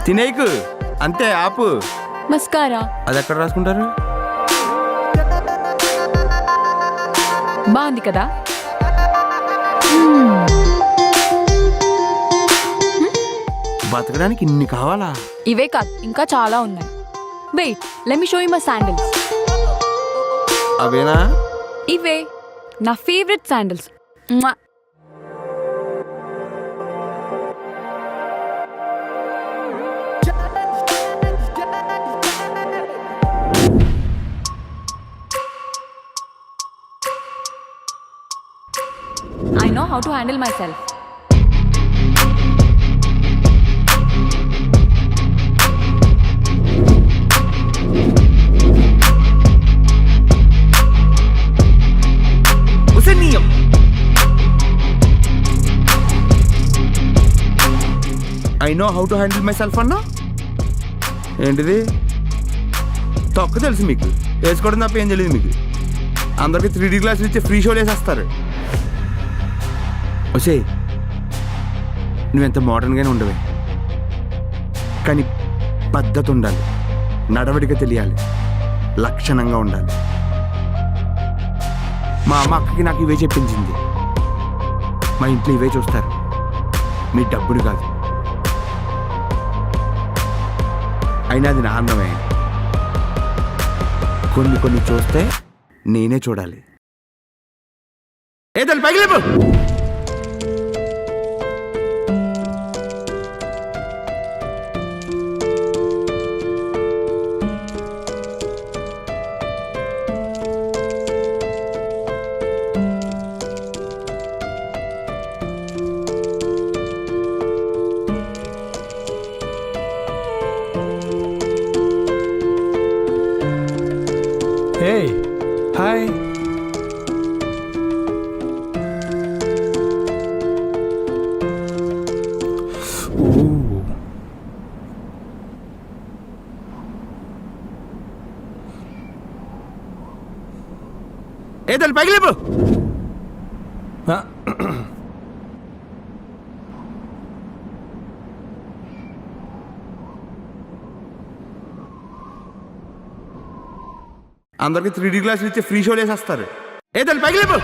తినేకు అంతే, ఆపు. మస్కారా. అది ఎక్కడ రాసుకుంటారు? బాగుంది కదా? బతకడానికి ఇన్ని కావాలా? ఇవే కాదు, ఇంకా చాలా ఉన్నాయి. Wait, let me show you my sandals. అవేనా? ఇవే నా favourite sandals. I know how to handle myself. ఉసనీయం. I know how to handle myself అన్నా. ఏంటిది? తొక్క తెలుసు మీకు, వేసుకోవడం తప్ప ఏం తెలియదు మీకు. అందరికి 3D గ్లాసులు ఇచ్చే ఫ్రీ షోలు వేసేస్తారు. ఒసే, నువ్వెంత మోడర్న్గానే ఉండవే, కానీ పద్ధతి ఉండాలి, నడవడిక తెలియాలి, లక్షణంగా ఉండాలి. మా అమ్మ అక్కకి నాకు ఇవే చెప్పించింది. మా ఇంట్లో ఇవే చూస్తారు, మీ డబ్బుని కాదు. అయినా అది నా అందమే. కొన్ని కొన్ని చూస్తే నేనే చూడాలి. ఏదో పైకి లేపు. Hey, hi. ఏదో పైకి లేపు. అందరికి 3D గ్లాసులు ఇచ్చే ఫ్రీ షోలు వేసేస్తారు. ఏదో పైకి లేపు.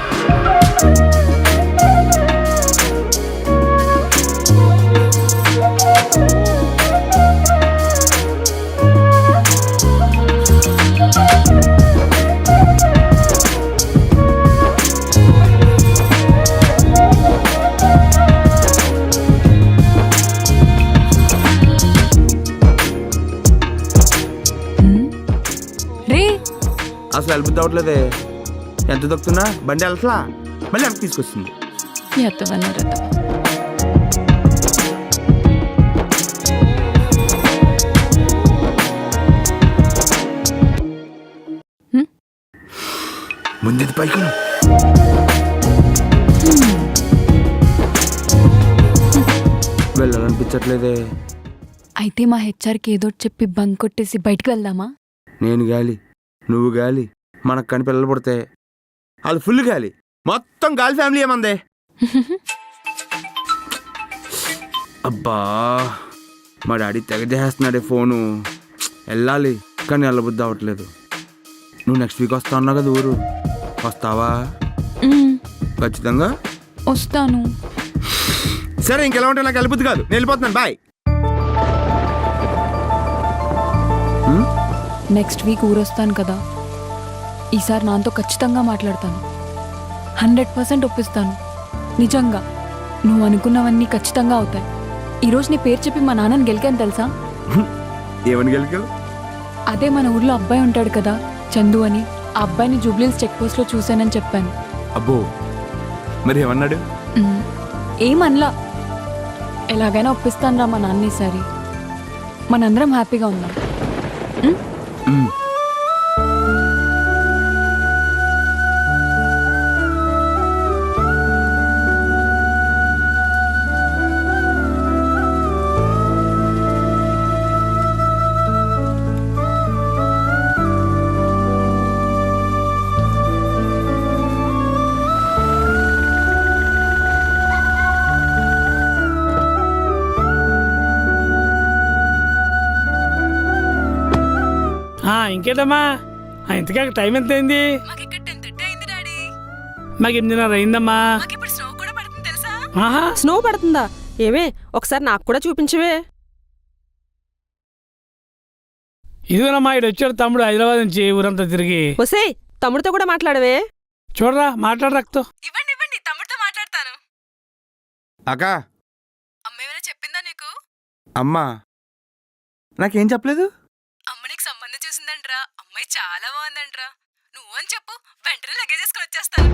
అసలు వెళ్ళబుద్ధి అవ్వట్లేదే. ఎంత దొక్కుతున్నా బండి వెళ్తలా, మళ్ళీ వెనక్కి తీసుకొస్తుంది. ముందు పైకి వెళ్ళాలనిపించట్లేదే. అయితే మా హెచ్ఆర్కి ఏదో చెప్పి బంక్ కొట్టేసి బయటికి వెళ్దామా? నేను గాలి, నువ్వు గాలి, మనకు కానీ పిల్లలు పుడితే వాళ్ళు ఫుల్ గాలి, మొత్తం గాలి ఫ్యామిలీ ఏమందే. అబ్బా, మా డాడీ తెగ చేస్తున్నాడే ఫోను. వెళ్ళాలి కానీ వెళ్ళబుద్ధి అవ్వట్లేదు. నువ్వు నెక్స్ట్ వీక్ వస్తా ఉన్నావు కదా ఊరు, వస్తావా? ఖచ్చితంగా వస్తాను. సరే, ఇంకెలా ఉంటే నాకు వెళ్ళబుద్ధి కాదు, నేను వెళ్ళిపోతున్నాను. బాయ్. నెక్స్ట్ వీక్ ఊరొస్తాను కదా, ఈసారి నాతో ఖచ్చితంగా మాట్లాడతాను. 100% ఒప్పిస్తాను. నిజంగా నువ్వు అనుకున్నవన్నీ ఖచ్చితంగా అవుతాయి. ఈరోజు నీ పేరు చెప్పి మా నాన్నని గెలికాను తెలుసా? ఏమని గెలికావు? అదే మన ఊర్లో అబ్బాయి ఉంటాడు కదా, చందు అని. ఆ అబ్బాయిని జూబ్లీహిల్స్ చెక్ పోస్ట్లో చూశానని చెప్పాను. అబ్బో, మరి ఏమన్నాడు? ఏమనలా. ఎలాగైనా ఒప్పిస్తాను రా మా నాన్న ఈసారి. మనందరం హ్యాపీగా ఉందాం. ఇంకేటమ్మా, ఇంతకా టైం ఎంత అయింది? మాకు 8:30 అయిందమ్మా. స్నో పడుతుందా? ఏమే, ఒకసారి నాకు కూడా చూపించవే. ఇదిగోనమ్మా, ఇటు వచ్చాడు తమ్ముడు హైదరాబాద్ నుంచి ఊరంతా తిరిగి. ఒసే, తమ్ముడితో కూడా మాట్లాడవే. చూడరా మాట్లాడు రక్తో. ఇవ్వండి ఇవ్వండి, తమ్ముడితో మాట్లాడతాను. అక్క అమ్మ ఏమైనా చెప్పిందా నీకు? అమ్మా నాకేం చెప్పలేదు. అమ్మ నీకు సంబంధం చూసిందంట్రా, అమ్మాయి చాలా బాగుందంట్రా. నువ్వు అని చెప్పు, వెంటనే లగేజ్ చేసుకుని వచ్చేస్తాను.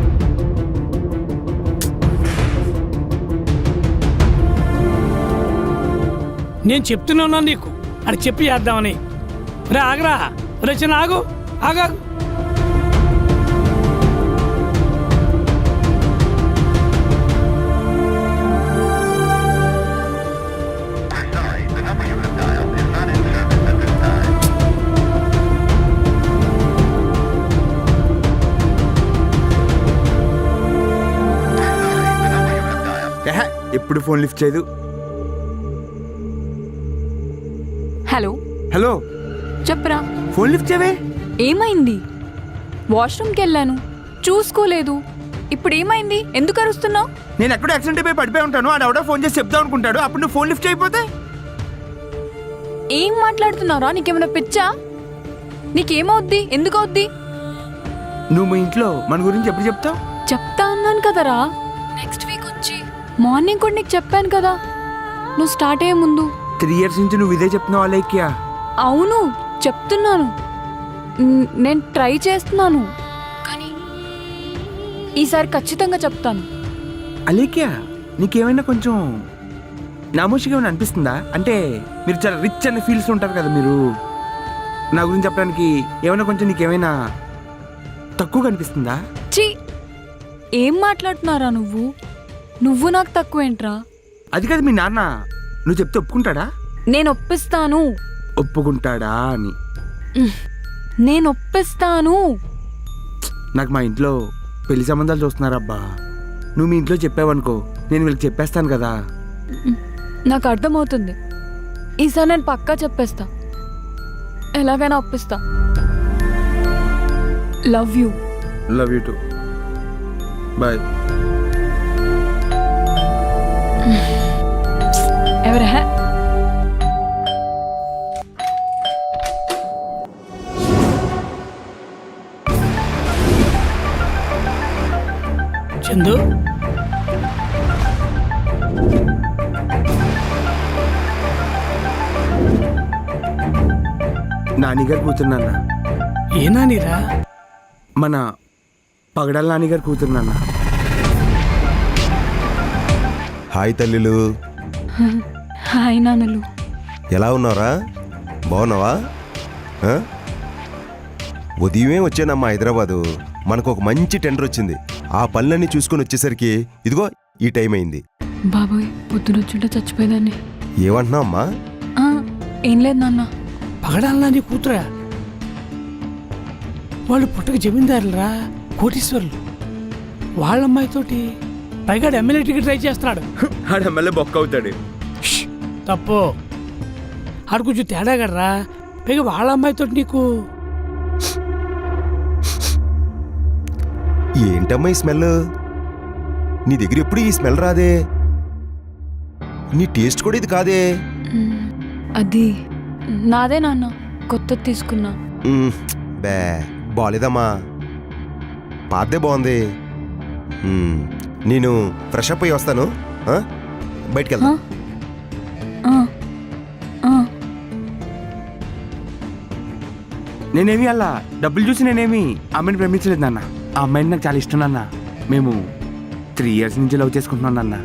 నేను చెప్తున్నా నీకు, అది చెప్పి చేద్దామని. రే ఆగరా, రే చిన్న ఆగు, ఆగా. ఎప్పుడు ఫోన్ లిఫ్ట్ చేయదు. హలో హలో చెప్పరా, ఫోన్ లిఫ్ట్ చేయవే. ఏమైంది? వాష్రూమ్కి వెళ్ళాను, చూసుకోలేదు. ఇప్పుడు ఏమైంది? ఎందుకు అరుస్తున్నావు? నేను ఎక్కడో యాక్సిడెంట్ అయిపోయి పడిపోయి ఉంటాను, ఆడ ఎవడో ఫోన్ చేసి చెప్దాం అనుకుంటాడు, అప్పుడు నువ్వు ఫోన్ లిఫ్ట్ అయిపోతే. ఏం మాట్లాడుతున్నావురా? నీకేమైనా పిచ్చా? నీకేమవుద్ది? ఎందుకు అవుద్ది? నువ్వు మీ ఇంట్లో మన గురించి ఎప్పుడు చెప్తావు? చెప్తా అన్నాను కదరా, నెక్స్ట్ వీక్ వచ్చి. మార్నింగ్ కూడా నీకు చెప్పాను కదా, నువ్వు స్టార్ట్ అయ్యే ముందు. 3 years నుంచి నువ్వు ఇదే చెప్తున్నావు అలేఖ్య. అవును చెప్తున్నాను, నేను ట్రై చేస్తున్నాను, కానీ ఈసారి ఖచ్చితంగా చెప్తాను. అలేఖ్య నీకేమైనా కొంచెం నామోషిగా ఏమైనా అనిపిస్తుందా? అంటే మీరు చాలా రిచ్ అనే ఫీల్స్ ఉంటారు కదా మీరు, నా గురించి చెప్పడానికి ఏమైనా కొంచెం నీకేమైనా తక్కువగా అనిపిస్తుందా? ఛీ, ఏం మాట్లాడుతున్నారా నువ్వు? నువ్వు నాకు తక్కువేంట్రా? అది కాదు, మీ నాన్న నువ్వు చెప్తే ఒప్పుకుంటాడా? నేను ఒప్పిస్తాను. ఒప్పుకుంటాడా అని. నేను ఒప్పిస్తాను. నాకు మా ఇంట్లో పెళ్లి సంబంధాలు చూస్తున్నారబ్బా. నువ్వు మీ ఇంట్లో చెప్పావనుకో, నేను వీళ్ళకి చెప్పేస్తాను కదా. నాకు అర్థమవుతుంది, ఈసారి నేను పక్కా చెప్పేస్తా, ఎలాగైనా ఒప్పిస్తా. Love you. Love you too. Bye. ఎవరే? చందు, నానిగారు కూతురున్నాన్న. ఏనా నీరా? మన పగడాల నానిగారు కూతురున్నాన్న. హాయ్ తల్లులు, హాయ్ నాన్నలు. ఎలా ఉన్నారా? బాగున్నావా? ఆ? ఉదయమే వచ్చానమ్మా హైదరాబాదు. మనకు ఒక మంచి టెండర్ వచ్చింది. ఆ పనులన్నీ చూసుకొని వచ్చేసరికి ఇదిగో ఈ టైం అయింది. బాబోయ్, పొద్దునొచ్చుంటే చచ్చిపోయేదాన్ని. ఏమంటున్నావు అమ్మా? ఏం లేదు నాన్న. పగడాలనా నీ కూతురా? వాళ్ళు పుట్టక జమీందారులరా, కోటీశ్వరులు. వాళ్ళ అమ్మాయితోటి పైగా ఎమ్మెల్యే టికెట్ ట్రై చేస్తున్నాడు. ఆడ ఎమ్మెల్యే బొక్క అవుతాడు. తప్పు, ఆడు కొంచెం తేడా కదరా. పైగా వాళ్ళ అమ్మాయితోటి నీకు ఏంటమ్మా ఈ స్మెల్? నీ దగ్గర ఎప్పుడు ఈ స్మెల్ రాదే. నీ టేస్ట్ కూడా ఇది కాదే. అది నాదే నాన్న, కొత్తది తీసుకున్నా. బే బాలేదమ్మా, పాతే బాగుంది. నేను ఫ్రెష్ అప్ అయ్యి వస్తాను, బయటికి వెళ్తా. నేనేమి అలా డబ్బులు చూసి నేనేమి అమ్మాయిని ప్రేమించలేదు నాన్న. ఆ అమ్మాయిని నాకు చాలా ఇష్టం నాన్న. మేము 3 years నుంచి లవ్ చేసుకుంటున్నాం నాన్న.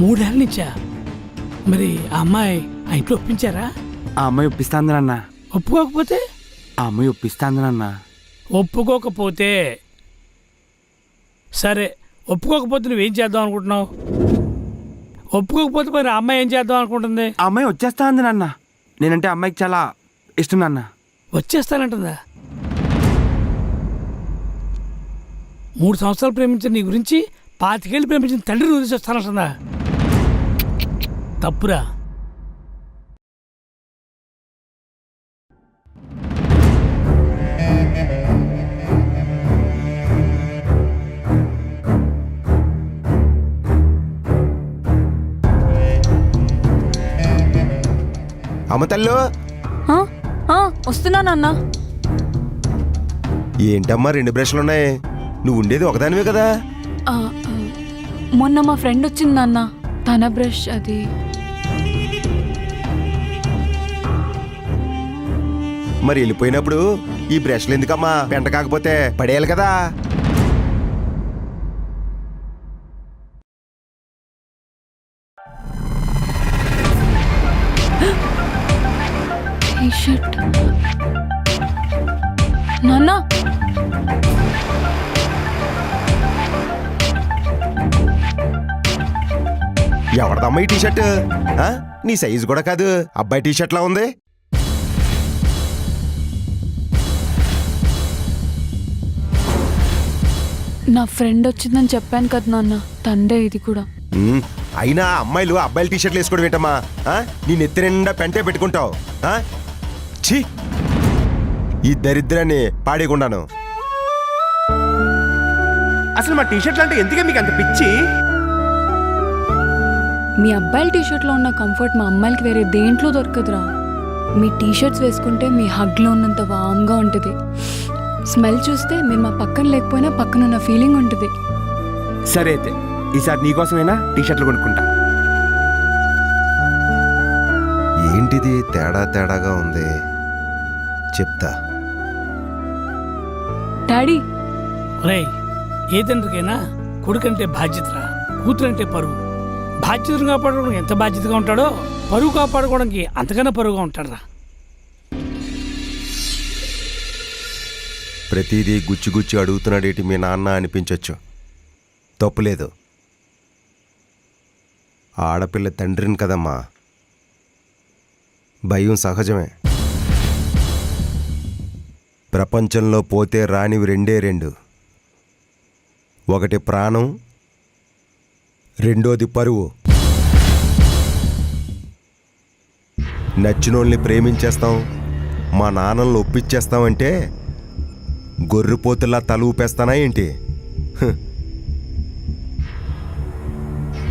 3 ఏళ్ళ నుంచా? మరి ఆ అమ్మాయి ఆ ఇంట్లో ఒప్పించారా? ఆ అమ్మాయి ఒప్పిస్తాంది నాన్న. ఒప్పుకోకపోతే? ఆ అమ్మాయి ఒప్పిస్తాంది నాన్న. ఒప్పుకోకపోతే సరే, ఒప్పుకోకపోతే నువ్వేం చేద్దాం అనుకుంటున్నావు? ఒప్పుకోకపోతే మరి ఆ అమ్మాయి ఏం చేద్దాం అనుకుంటుంది? ఆ అమ్మాయి వచ్చేస్తా అంది నాన్న. నేనంటే అమ్మాయికి చాలా ఇష్టం నాన్న. వచ్చేస్తానంటుందా? 3 సంవత్సరాలు ప్రేమించిన నీ గురించి 25 ఏళ్ళు ప్రేమించిన తండ్రిని వదిలేసి వస్తానంటుందా? తప్పురా. అమ్మ తల్లు, వస్తున్నా నాన్న. ఏంటమ్మా 2 బ్రష్లు ఉన్నాయి? నువ్వు ఉండేది ఒకదానివే కదా. ఆ, ఆ, మొన్న మా ఫ్రెండ్ వచ్చింది నాన్న, తన బ్రష్ అది. మరి వెళ్ళిపోయినప్పుడు ఈ బ్రష్లు ఎందుకమ్మా? పెంట కాకపోతే పడేయాలి కదా. టీ-షర్ట్ నాన్న, ఎవరిదమ్మా ఈ టీషర్ట్? నీ సైజు కూడా కాదు, అబ్బాయి టీషర్ట్ లా ఉంది. నా ఫ్రెండ్ వచ్చిందని చెప్పాను కదా నాన్న, తండే ఇది కూడా. అయినా అమ్మాయిలు అబ్బాయిల టీషర్ట్లు వేసుకోవడం ఏంటమ్మా? నీ నెత్తి నిండా పెంటే పెట్టుకుంటావు. ఛీ, ఈ దరిద్రాన్ని పాడేయకుండాను. అసలు మా టీషర్ట్లు అంటే ఎందుకే మీకు అంత పిచ్చి? మీ అబ్బాయిల టీషర్ట్లో ఉన్న కంఫర్ట్ మా అమ్మాయిలకి వేరే దేంట్లో దొరకదురా. మీ టీషర్ట్స్ వేసుకుంటే మీ హగ్లో ఉన్నంత వామ్గా ఉంటుంది. స్మెల్ చూస్తే మీరు మా పక్కన లేకపోయినా పక్కన ఉన్న ఫీలింగ్ ఉంటుంది. సరే అయితే ఈసారి నీకోసమైనా టీషర్ట్లు కొనుక్కుంటా. ఏంటిది తేడా తేడాగా ఉంది? చెప్తా. డాడీ, ఒరేయ్, ఏ తండ్రికైనా కొడుకంటే బాధ్యతరా, కూతురంటే పరువు. బాధ్యతను కాపాడుకోవడం ఎంత బాధ్యతగా ఉంటాడో, పరువు కాపాడుకోవడానికి అంతకన్నా పరువుగా ఉంటాడురా. ప్రతిదీ గుచ్చి గుచ్చి అడుగుతున్నాడేటి మీ నాన్న అనిపించవచ్చు, తప్పులేదు. ఆడపిల్ల తండ్రిని కదమ్మా, భయం సహజమే. ప్రపంచంలో పోతే రానివి 2. ఒకటి ప్రాణం, రెండోది పరువు. నచ్చినోళ్ళని ప్రేమించేస్తాం, మా నాన్నల్ని ఒప్పించేస్తామంటే గొర్రెపోతుల్లా తల ఊపేస్తానా ఏంటి?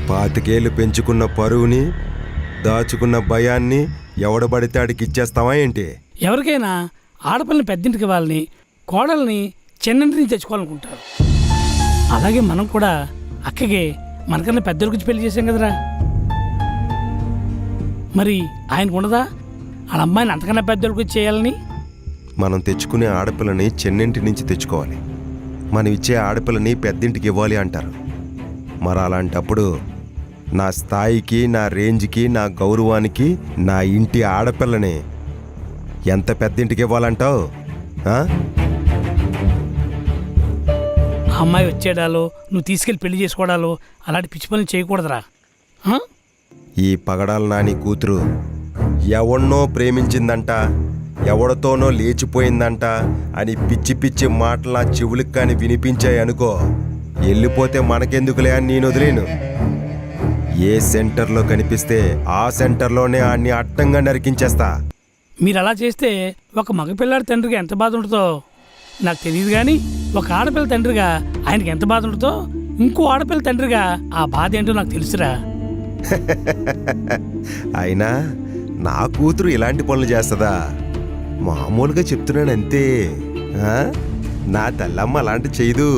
25 ఏళ్ళు పెంచుకున్న పరువుని, దాచుకున్న భయాన్ని ఎవడబడితే ఆడికి ఇచ్చేస్తావా ఏంటి? ఎవరికైనా ఆడపిల్లని పెద్దింటికి ఇవ్వాలని, కోడల్ని చిన్నింటిని తెచ్చుకోవాలనుకుంటారు. అలాగే మనం కూడా అక్కగే మనకన్నా పెద్దల గురించి పెళ్లి చేసాం కదరా. మరి ఆయనకు ఉండదా వాళ్ళ అమ్మాయిని అంతకన్నా పెద్దల గురించి చేయాలని? మనం తెచ్చుకునే ఆడపిల్లని చెన్నింటి నుంచి తెచ్చుకోవాలి, మనం ఇచ్చే ఆడపిల్లని పెద్దింటికి ఇవ్వాలి అంటారు. మరి అలాంటప్పుడు నా స్థాయికి, నా రేంజ్కి, నా గౌరవానికి నా ఇంటి ఆడపిల్లని ఎంత పెద్దింటికి ఇవ్వాలంటావు? ఆ అమ్మాయి వచ్చేడాలో, నువ్వు తీసుకెళ్ళి పెళ్లి చేసుకోవడాలో అలాంటి పిచ్చి పనులు చేయకూడదురా. ఈ పగడాల నాని కూతురు ఎవన్నో ప్రేమించిందంట, ఎవడితోనో లేచిపోయిందంట అని పిచ్చి పిచ్చి మాటలు నా చెవులకు కానీ వినిపించాయి అనుకో, వెళ్ళిపోతే మనకెందుకులే అని నేను వదిలేను. ఏ సెంటర్లో కనిపిస్తే ఆ సెంటర్లోనే ఆడిని అడ్డంగా నరికించేస్తా. మీరు అలా చేస్తే ఒక మగపిల్లాడి తండ్రికి ఎంత బాధ ఉంటుందో నాకు తెలియదు, కానీ ఒక ఆడపిల్ల తండ్రిగా ఆయనకి ఎంత బాధ ఉంటుందో ఇంకో ఆడపిల్ల తండ్రిగా ఆ బాధ ఏంటో నాకు తెలుసురా. అయినా నా కూతురు ఇలాంటి పనులు చేస్తుందా? మామూలుగా చెప్తున్నాను అంతే. నా తల్లమ్మ అలాంటి చేయదు.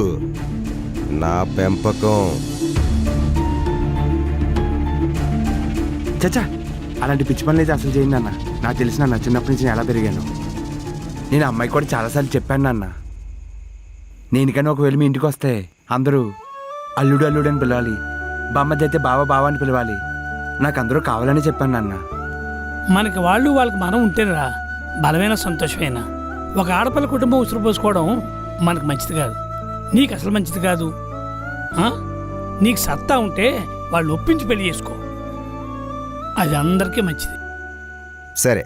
నా పెంపకం. చచ్చా, అలాంటి పిచ్చి పనులు అయితే అసలు చేయండి అన్న. నాకు తెలిసిన నా చిన్నప్పటి నుంచి నేను ఎలా పెరిగాను. నేను అమ్మాయి కూడా చాలాసార్లు చెప్పాను నాన్న, నేనికన్నా ఒకవేళ మీ ఇంటికి వస్తే అందరూ అల్లుడు అల్లుడు అని పిలవాలి, బామ్మది అయితే బావ బావ అని పిలవాలి. నాకు అందరూ కావాలని చెప్పాను నాన్న. మనకి వాళ్ళకి మనం ఉంటేరా బలమైన సంతోషమైనా. ఒక ఆడపిల్ల కుటుంబం ఉసురు పోసుకోవడం మనకు మంచిది కాదు, నీకు అసలు మంచిది కాదు. నీకు సత్తా ఉంటే వాళ్ళు ఒప్పించి పెళ్లి చేసుకో, అది అందరికీ మంచిది. సరే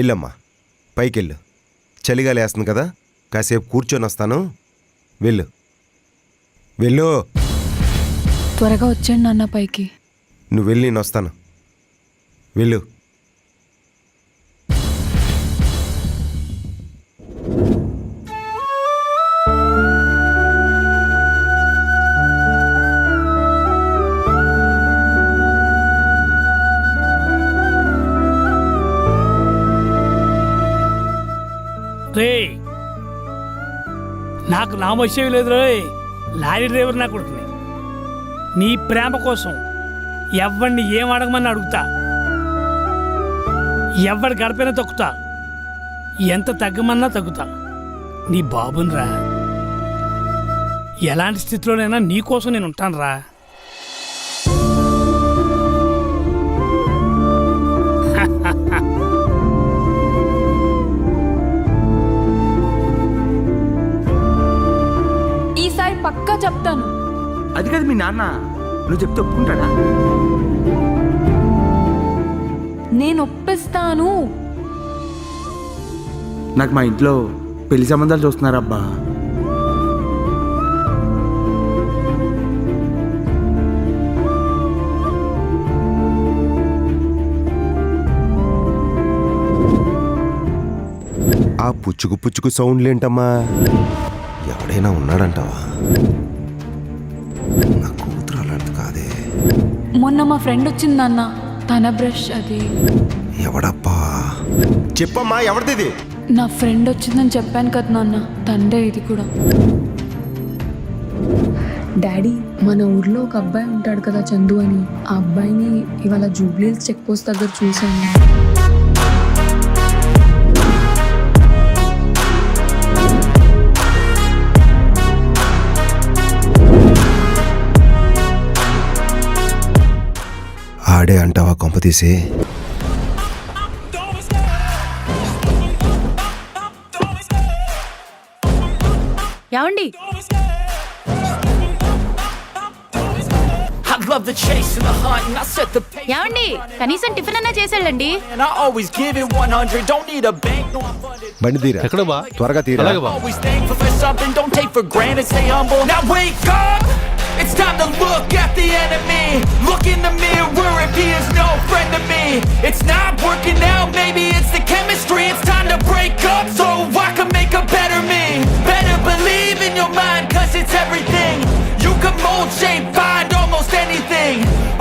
ఇల్లమ్మా, పైకెళ్ళు. చలిగాలి వేస్తుంది కదా, కాసేపు కూర్చొని వస్తాను. వెళ్ళు వెళ్ళు. త్వరగా వచ్చాను నాన్న పైకి. నువ్వు వెళ్ళి నేను వస్తాను. వెళ్ళు. రే నాకు నామొచ్చేవి లేదు రోయ్, లారీ డ్రైవర్ నా కొడుకుని. నీ ప్రేమ కోసం ఎవరిని ఏం అడగమని అడుగుతా, ఎవరి గడపైనా తొక్కుతా, ఎంత తగ్గమన్నా తగ్గుతా. నీ బాబుని రా, ఎలాంటి స్థితిలోనైనా నీకోసం నేను ఉంటాను రా. ఈసారి పక్కా చెప్తాను. అది కాదు మీ నాన్న, నువ్వు చెప్తే ఒప్పుకుంటాడా? నేను ఒప్పిస్తాను. నాకు మా ఇంట్లో పెళ్లి సంబంధాలు చూస్తున్నారబ్బా. ఆ పుచ్చుకు పుచ్చుకు సౌండ్లేంటమ్మా? ఎవడైనా ఉన్నాడంటావా? నా కూతురు అలాంటి కాదే. మొన్న మా ఫ్రెండ్ వచ్చింది నాన్న, తన బ్రష్ అది. ఎవడప్పా? చెప్పమ్మా, ఎవరిది? నా ఫ్రెండ్ వచ్చిందని చెప్పాను కదా నాన్న, తండ్రి ఇది కూడా. డాడీ, మన ఊర్లో ఒక అబ్బాయి ఉంటాడు కదా చందు అని, ఆ అబ్బాయిని ఇవాళ జూబ్లీహిల్స్ చెక్ పోస్ట్ దగ్గర చూశాను. ఆడే అంటావా కొంప తీసి? ఏమండి? ఏమండి, కనీసం టిఫిన్ అన్నా చేసేళ్ళండి. బండి తీరా, ఎక్కడ బా? త్వరగా తీరా. It's time to look at the enemy. Look in the mirror if he is no friend to me. It's not working out, maybe it's the chemistry. It's time to break up so I can make a better me. Better believe in your mind, cause it's everything. You can mold, shape, find almost anything.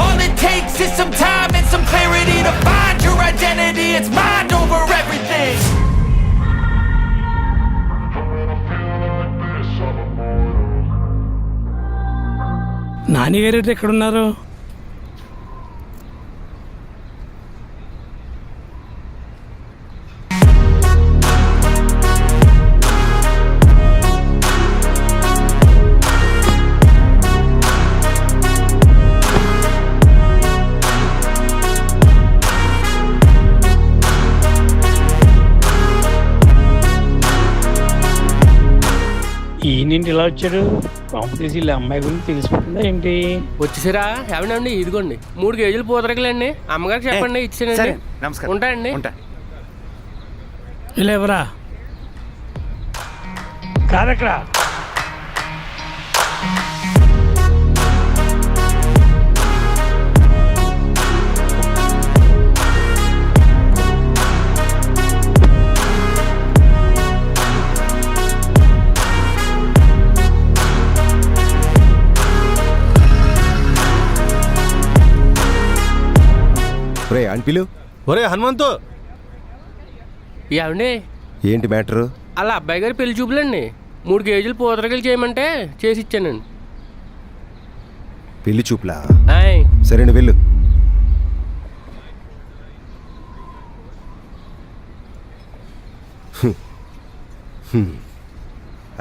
All it takes is some time and some clarity to find your identity. It's mind over everything. నాన్నగారు ఎక్కడున్నారు? ఈయనండి ఇలా వచ్చాడు? Competition ఇలా అమ్మాయి గురించి తెలిసిపోతుందా ఏంటి? వచ్చేసారా? ఏమండి, ఇదిగోండి 3 కేజీలు పూతరకలండి. అమ్మగారికి చెప్పండి, ఇచ్చానండి. నమస్కారం. ఉంటాయండి. ఇలా ఎవరా? కాదక్కడ అనిపిలు. ఒరే హనుమంతు, ఏమండి, ఏంటి మ్యాటరు? అలా అబ్బాయి గారి పెళ్లి చూపులండి. 3 కేజీలు పూతరకలు చేయమంటే చేసి ఇచ్చానండి. పెళ్లి చూపులా? ఆయ్. సరేనా, వెళ్ళు.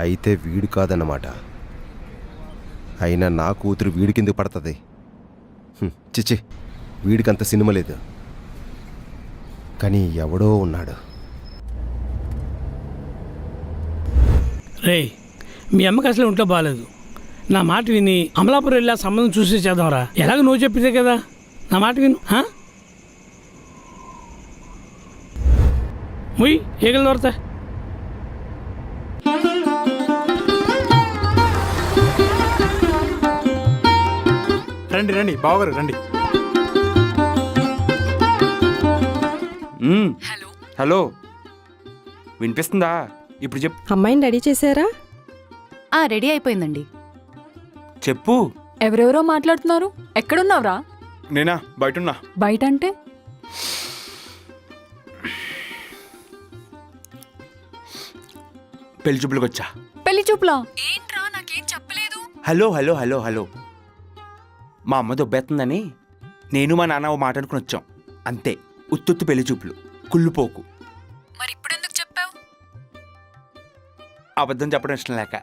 అయితే వీడు కాదన్నమాట. అయినా నా కూతురు వీడి కిందకి పడుతుంది. చిచ్చి, వీడికంత సినిమా లేదు. కానీ ఎవడో ఉన్నాడు. రే, మీ అమ్మకి అసలు ఉంటే బాగాలేదు. నా మాట విని అమలాపురం వెళ్ళి ఆ సంబంధం చూసి చేద్దాంరా. ఎలాగ నువ్వు చెప్పితే కదా, నా మాట విను. ముయ్ ఏగలు దొరతా. రండి రండి బావగారు రండి. హలో, వినిపిస్తుందా? ఇప్పుడు చెప్పు. అమ్మాయిని రెడీ చేశారా? రెడీ అయిపోయిందండి. చెప్పు. ఎవరెవరో మాట్లాడుతున్నారు. ఎక్కడున్నావురా? నేనా? బయటున్నా. బయట అంటే? పెళ్లి చూపులకు వచ్చా. పెళ్లి చూపులా? ఏంట్రా నాకేం చెప్పలేదు. హలో హలో హలో హలో మా అమ్మ దొబ్బెత్తుందని నేను మా నాన్న ఓ మాట అనుకుని వచ్చాం అంతే. ఉత్తుత్తు పెళ్లి చూపులు, కుళ్ళుపోకు. మరి ఇప్పుడెందుకు చెప్పావు? అబద్ధం చెప్పడం ఇష్టం లేక.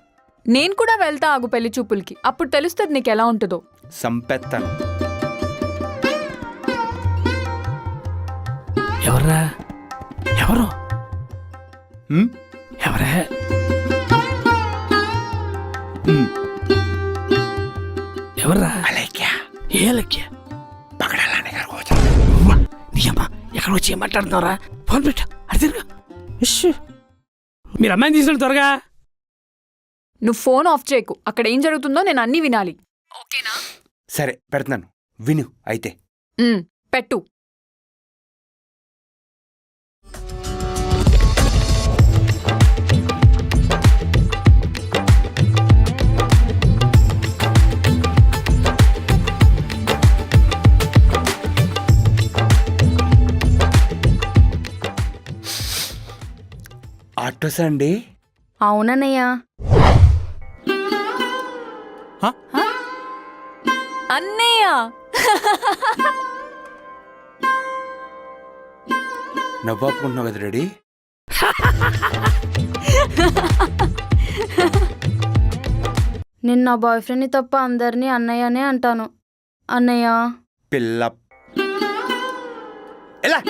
నేను కూడా వెళ్తా ఆగు పెళ్లి చూపులకి, అప్పుడు తెలుస్తుంది నీకు ఎలా ఉంటుందో. సంపెత్తాను. ఎవర్రా? ఎవరు? హ్మ్? ఎవరే? ఎవర్రా? అలేఖ్య. ఏ లక్ష్య? పగడాలని గారు నీ అమ్మ ఎక్కడ వచ్చి ఏం మాట్లాడుతున్నారా? ఫోన్ పెట్టు, అది తిరుగు. మీరు అమ్మాయిని తీసుకుని త్వరగా. నువ్వు ఫోన్ ఆఫ్ చేయకు, అక్కడ ఏం జరుగుతుందో నేను అన్నీ వినాలి. ఓకేనా? సరే పెడుతున్నాను, విను అయితే. పెట్టు. ఆటోసా అండి? అవునన్నయ్య. అన్నయ్య నవ్వాపుకుంటున్నావు కదా రెడీ? నేను నా బాయ్ ఫ్రెండ్ని తప్ప అందరినీ అన్నయ్యనే అంటాను. అన్నయ్య. పిల్ల ఎలా?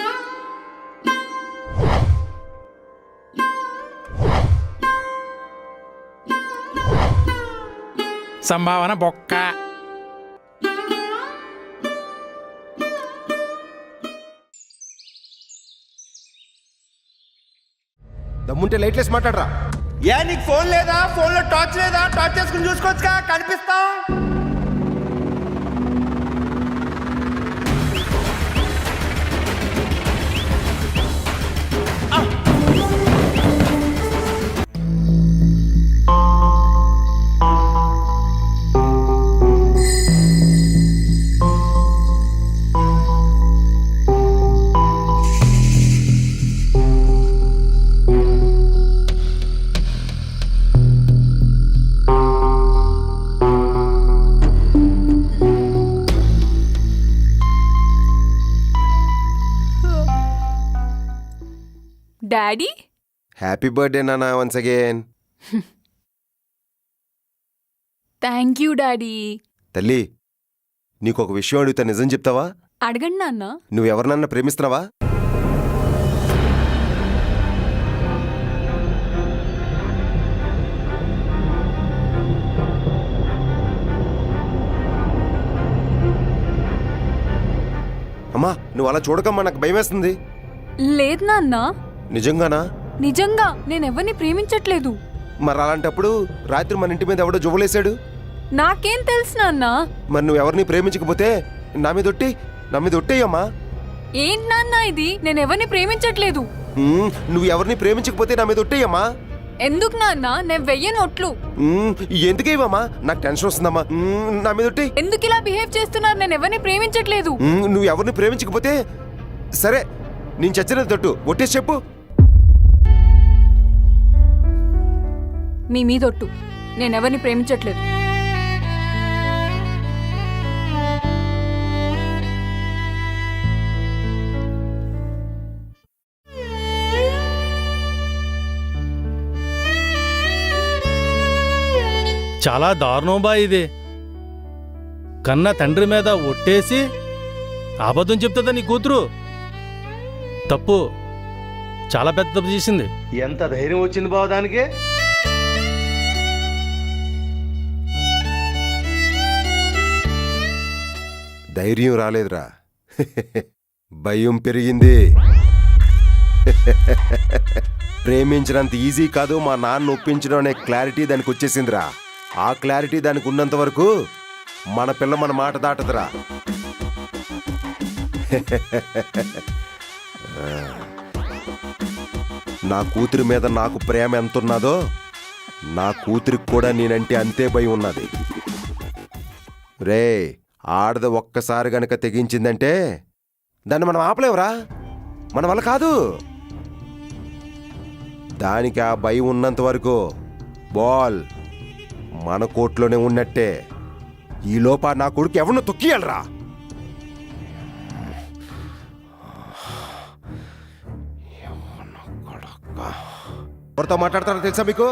సంభావన బొక్క. దమ్ముంటే లైట్లెస్ మాట్లాడరా. ఏ నీకు ఫోన్ లేదా? ఫోన్లో టార్చ్ లేదా? టార్చ్ చేసుకుని చూసుకోవచ్చుగా, కనిపిస్తాం. డాడీ. హ్యాపీ బర్త్డే నాన్న once again. Thank you daddy. తల్లి, నీకు ఒక విషయం అడుగుతా, నిజం చెప్తావా? అడగండి నాన్న. నువ్వెవరినన్నా ప్రేమిస్తున్నావా? అమ్మా నువ్వు అలా చూడకమ్మా, నాకు భయం వేస్తుంది. లేదు నాన్న. నిజంగానా? నిజంగా నేనెవరిని ప్రేమించట్లేదు. మరి అలాంటప్పుడు రాత్రి మన ఇంటి మీద ఎవడో జువ్వలేశాడు? నాకేం తెలుసు నాన్న. మరి నువ్వు ఎవరిని ప్రేమించకపోతే నా మీద ఒట్టేయమ్మా. ఏంటి నాన్న ఇది? నేనెవరిని ప్రేమించట్లేదు. నువ్వు ఎవరిని ప్రేమించకపోతే నా మీద ఒట్టేయమ్మా. ఎందుకు నాన్న? నేను వెయ్యను ఒట్లు. ఎందుకేవమ్మా? నాకు టెన్షన్ వస్తుందమ్మా. నా మీద ఒట్టి. ఎందుకు ఇలా బిహేవ్ చేస్తున్నారు? నేను ఎవరిని ప్రేమించట్లేదు. నువ్వు ఎవరిని ప్రేమించకపోతే సరే, నేను చచ్చినది తట్టు ఒట్టేసి చెప్పు. మీ మీదొట్టు. నేనెవరిని ప్రేమించట్లేదు. చాలా దారుణం బా ఇది. కన్న తండ్రి మీద ఒట్టేసి అబద్ధం చెప్తుందా నీ కూతురు? తప్పు, చాలా పెద్ద తప్పు చేసింది. ఎంత ధైర్యం వచ్చింది బావ దానికి? ధైర్యం రాలేదురా, భయం పెరిగింది. ప్రేమించినంత ఈజీ కాదు మా నాన్న ఒప్పించడం అనే క్లారిటీ దానికి వచ్చేసిందిరా. ఆ క్లారిటీ దానికి ఉన్నంత వరకు మన పిల్ల మన మాట దాటదురా. నా కూతురి మీద నాకు ప్రేమ ఎంతున్నదో నా కూతురికి కూడా నేనంటే అంతే భయం ఉన్నది. రే, ఆడది ఒక్కసారి గనక తెగించిందంటే దాన్ని మనం ఆపలేవురా, మన వల్ల కాదు. దానికి ఆ భయం ఉన్నంత వరకు బాల్ మన కోర్టులోనే ఉన్నట్టే. ఈ లోప నా కొడుకు ఎవరినో తొక్కియాలరా. ఎవరితో మాట్లాడతారో తెలుసా మీకు?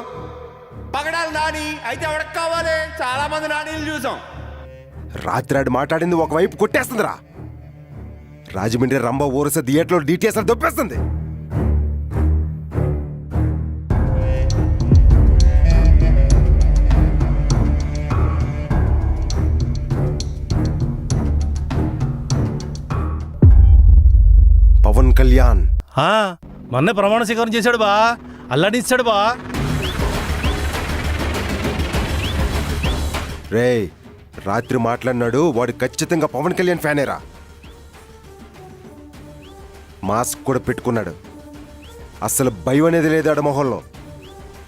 పగడాలి నాని అయితే ఎవరికి కావాలి? చాలా మంది నానీలు చూసాం. రాత్రి మాట్లాడింది ఒకవైపు కొట్టేస్తుందిరా. రాజమండ్రి రంభ ఊరస థియేటర్లో డీటెయిల్స్ దొప్పేస్తుంది. పవన్ కళ్యాణ్ మొన్నే ప్రమాణ స్వీకారం చేశాడు బా, అల్లాడిస్తాడు బా. రేయ్, రాత్రి మాట్లాడినాడు వాడు ఖచ్చితంగా పవన్ కళ్యాణ్ ఫ్యానేరా. మాస్క్ కూడా పెట్టుకున్నాడు. అసలు భయం అనేది లేదు ఆడ మొహంలో.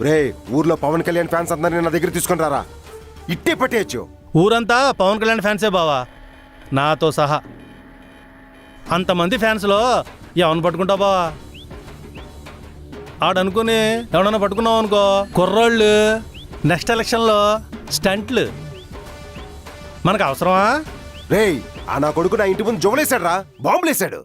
రే, ఊర్లో పవన్ కళ్యాణ్ ఫ్యాన్స్ అందరినీ నా దగ్గర తీసుకొని రారా, ఇట్టే పట్టేయచ్చు. ఊరంతా పవన్ కళ్యాణ్ ఫ్యాన్సే బావా, నాతో సహా. అంతమంది ఫ్యాన్స్లో ఎవరిని పట్టుకుంటావు బావా? ఆడనుకుని ఎవడన్నా పట్టుకున్నావు అనుకో, కుర్రోళ్ళు నెక్స్ట్ ఎలక్షన్లో స్టంట్లు. మనకు అవసరమా? రేయ్, ఆ నా కొడుకు నా ఇంటి ముందు జోలేశాడు రా, బాంబులేశాడు.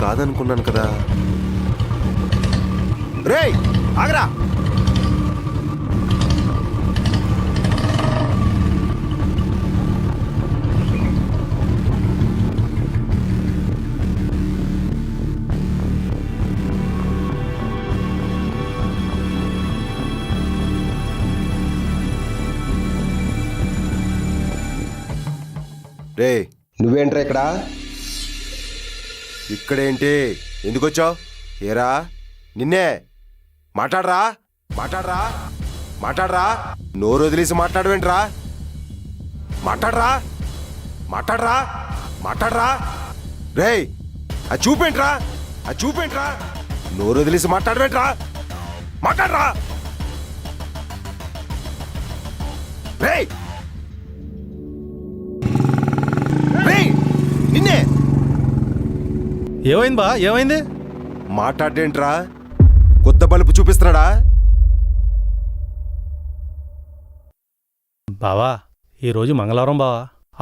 కాదనుకున్నాను కదా. రేయ్, ఆగరా. రేయ్, నువ్వేంట్రా ఇక్కడ? ఇక్కడేంటి? ఎందుకొచ్చావు? ఏరా, నిన్నే. మాట్లాడరా, మాట్లాడరా, మాట్లాడరా. నోరు వదిలేసి మాట్లాడవేంట్రా? మాట్లాడరా, మాట్లాడరా, మాట్లాడరా. రేయ్, అది చూపేంట్రా, అది చూపేంట్రా. నోరు వదిలేసి మాట్లాడవేంట్రా? మాట్లాడరా. రేయ్, రేయ్, నిన్నే. ఏమైంది బా, ఏమైంది? మాట్లాడేంట్రా? కొత్త బలుపు చూపిస్తున్నాడా? బావా, ఈరోజు మంగళవారం బావా.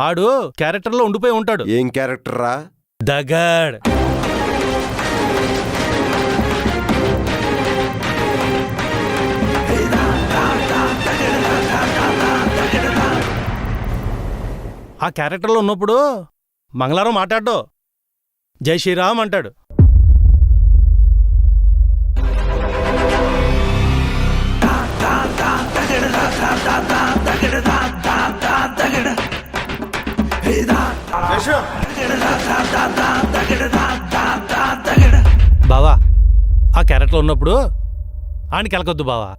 ఆడు క్యారెక్టర్లో ఉండిపోయి ఉంటాడు. ఏం క్యారెక్టర్ రా? దగాడ్. ఆ క్యారెక్టర్లో ఉన్నప్పుడు మంగళవారం మాట్లాడ్డు, జై శ్రీరామ్ అంటాడు. బావా, ఆ క్యారెక్టర్లో ఉన్నప్పుడు ఆని కెలకొద్దు బావా.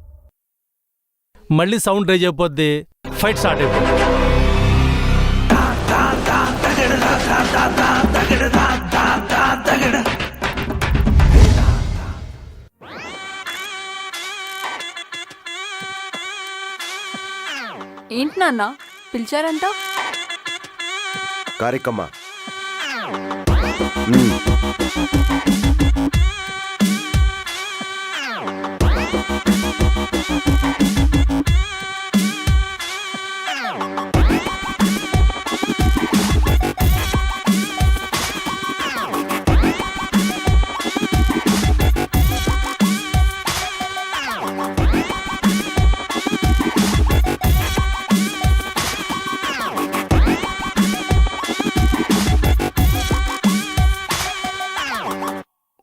మళ్ళీ సౌండ్ రేజ్ అయిపోద్ది, ఫైట్ స్టార్ట్ అయిపోద్ది. ఏంటి నాన్న పిలిచారంట? కారికమ్మ.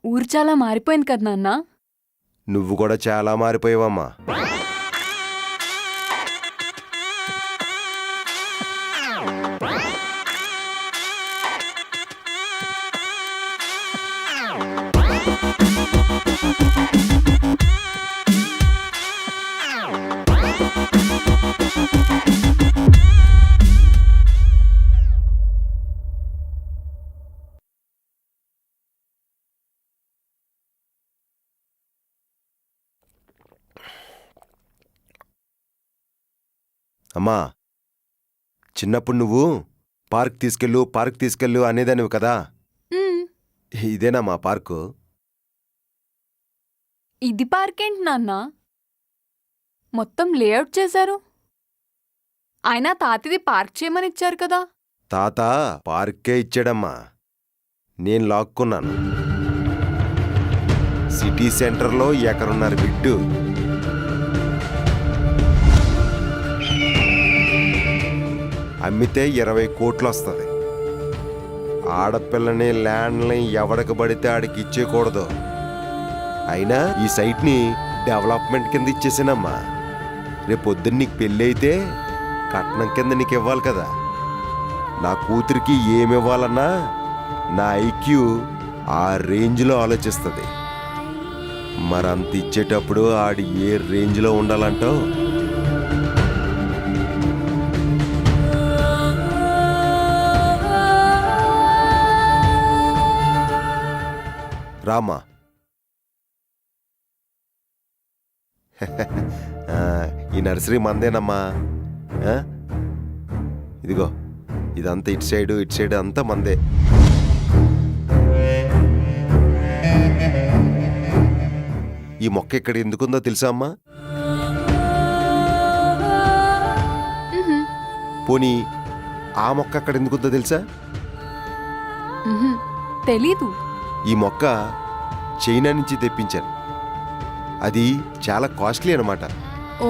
ఊరు చాలా మారిపోయింది కదా నాన్న. నువ్వు కూడా చాలా మారిపోయావమ్మా. అమ్మా, చిన్నప్పుడు నువ్వు పార్క్ తీసుకెళ్ళు అనేదానివి కదా, ఇదేనా మా పార్కు? ఇది పార్క్ ఏంటి నాన్న? మొత్తం లేఅవుట్ చేశారు. అయినా తాతది పార్క్ చేయమని ఇచ్చారు కదా. తాత పార్కే ఇచ్చాడమ్మా, నేను లాక్కున్నాను. సిటీ సెంటర్లో ఎకరున్నర బిట్టు. అమ్మితే 20 కోట్లు వస్తుంది. ఆడపిల్లని ల్యాండ్ని ఎవడికి పడితే ఆడికి ఇచ్చేయకూడదు. అయినా ఈ సైట్ని డెవలప్మెంట్ కింద ఇచ్చేసానమ్మా. రేపొద్దున్న నీకు పెళ్ళి అయితే కట్నం కింద నీకు ఇవ్వాలి కదా. నా కూతురికి ఏమివ్వాలన్నా నా ఐక్యూ ఆ రేంజ్లో ఆలోచిస్తుంది. మరంత ఇచ్చేటప్పుడు ఆడి ఏ రేంజ్లో ఉండాలంటావు? రామా, ఈ నర్సరీ మందేనమ్మా. ఇదిగో ఇదంతా ఇటు సైడ్ అంతా మందే. ఈ మొక్క ఇక్కడ ఎందుకుందో తెలుసా అమ్మా? పోనీ ఆ మొక్క అక్కడ ఎందుకుందో తెలుసా? తెలీదు. ఈ మొక్క చైనా నుంచి తెప్పించాను. అది చాలా కాస్ట్లీ అన్నమాట. ఓ,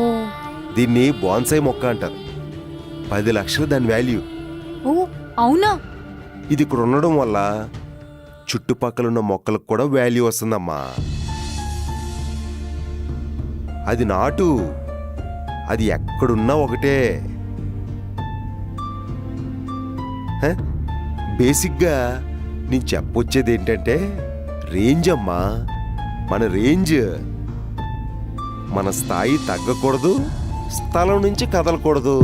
దీన్ని బాన్సాయి మొక్క అంటారు. 10 లక్షలు దాని వాల్యూ. ఓ అవునా? ఇది ఇక్కడ ఉండడం వల్ల చుట్టుపక్కల ఉన్న మొక్కలకు కూడా వాల్యూ వస్తుందమ్మా. అది నాటు, అది ఎక్కడున్నా ఒకటే. బేసిక్గా నేను చెప్పొచ్చేది ఏంటంటే రేంజ్ అమ్మా. మన రేంజ్, మన స్థాయి తగ్గకూడదు, స్థలం నుంచి కదలకూడదు.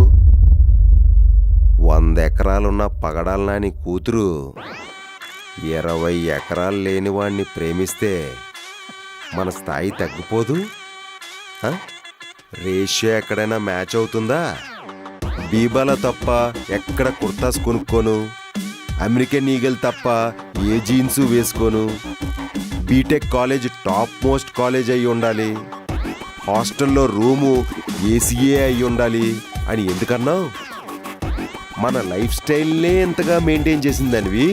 100 ఎకరాలున్న పగడాల నాని కూతురు 20 ఎకరాలు లేని వాణ్ణి ప్రేమిస్తే మన స్థాయి తగ్గిపోదు? రేషియో ఎక్కడైనా మ్యాచ్ అవుతుందా? బీబాల తప్ప ఎక్కడ కుర్తాస్ కొనుక్కోను, అమెరికన్ ఈగల్ తప్ప ఏ జీన్సు వేసుకోను, BTech college top most college అయి ఉండాలి, హాస్టల్లో రూము ఏసీఏ అయి ఉండాలి అని ఎందుకన్నావు? మన లైఫ్ స్టైల్నే ఎంతగా మెయింటైన్ చేసిందనివి.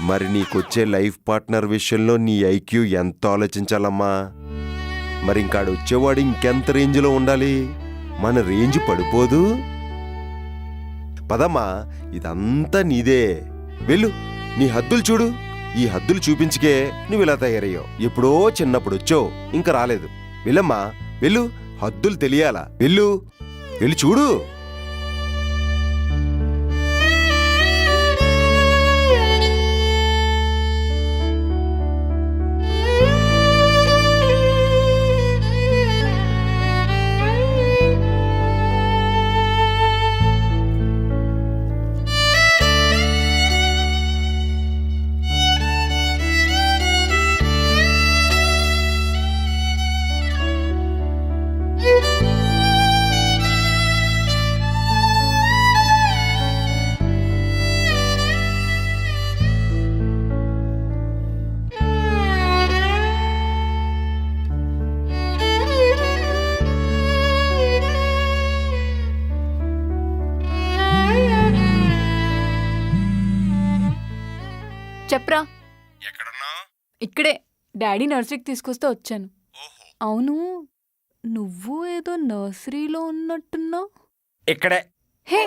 మరి నీకొచ్చే లైఫ్ పార్ట్నర్ విషయంలో నీ ఐక్యూ ఎంత ఆలోచించాలమ్మా. మరి ఇంకాడు వచ్చేవాడు ఇంకెంత రేంజ్లో ఉండాలి? మన రేంజ్ పడిపోదు. పదమ్మా, ఇదంతా నీదే. వెళ్ళు, నీ హద్దులు చూడు. ఈ హద్దులు చూపించుకే నువ్వు ఇలా తయారయ్యావు. ఎప్పుడో చిన్నప్పుడు వచ్చావు, ఇంకా రాలేదు. వెళ్ళమ్మా, వెళ్ళు. హద్దులు తెలియాలా? వెళ్ళు, వెళ్ళి చూడు. చెప్పరా. ఇక్కడే డాడీ నర్సరీకి తీసుకొస్తే వచ్చాను. అవును, నువ్వు ఏదో నర్సరీలో ఉన్నట్టున్నావు. ఇక్కడే. హే,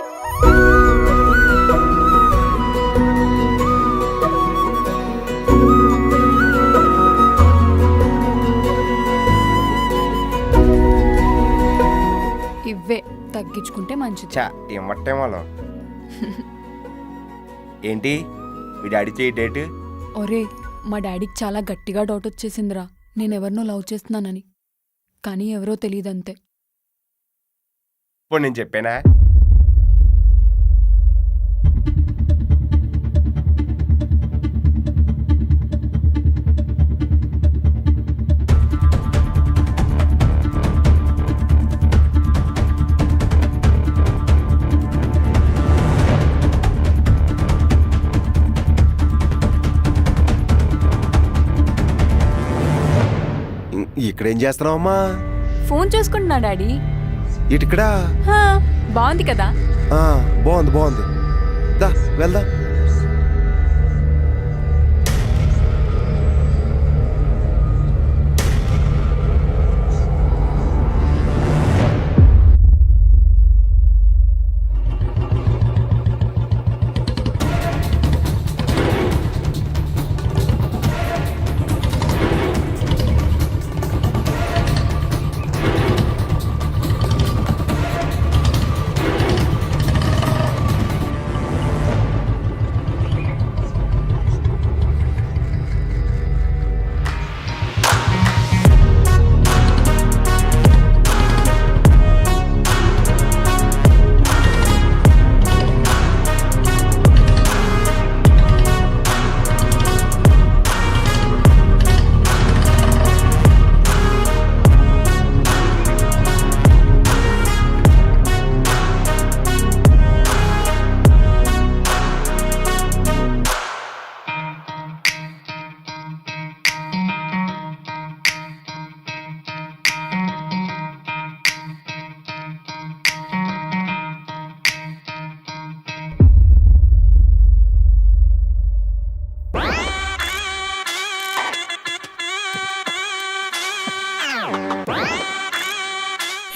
ఇవ్వే తగ్గించుకుంటే మంచిది. చా ఇమ్మట్టేమో. ఏంటి మీ డాడీ చేయి డేట్? ఒరే, మా డాడీకి చాలా గట్టిగా డౌట్ వచ్చేసిందిరా, నేనెవరినో లవ్ చేస్తున్నానని. కానీ ఎవరో తెలియదంతే. ఇప్పుడు నేను చెప్పానా? ఇక్కడేం చేస్తున్నావమ్మా? ఫోన్ చూసుకుంటున్నా డాడీ. ఇటుకడా? బాగుంది కదా? బాగుంది. దా వెళ్దాం.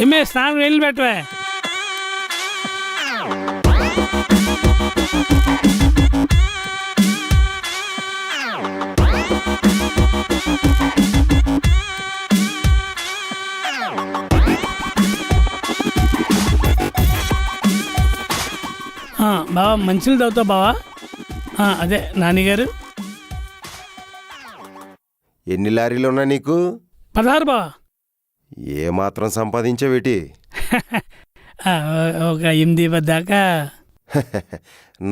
ఏమే స్నానం వెళ్ళి పెట్టవే. బావా మంచినీళ్ళు తాగుతావు బావా? అదే నాన్నగారు. ఎన్ని లారీలు ఉన్నా నీకు? 16 బావా. ఏమాత్రం సంపాదించావేటి? ఒక 8 దాకా.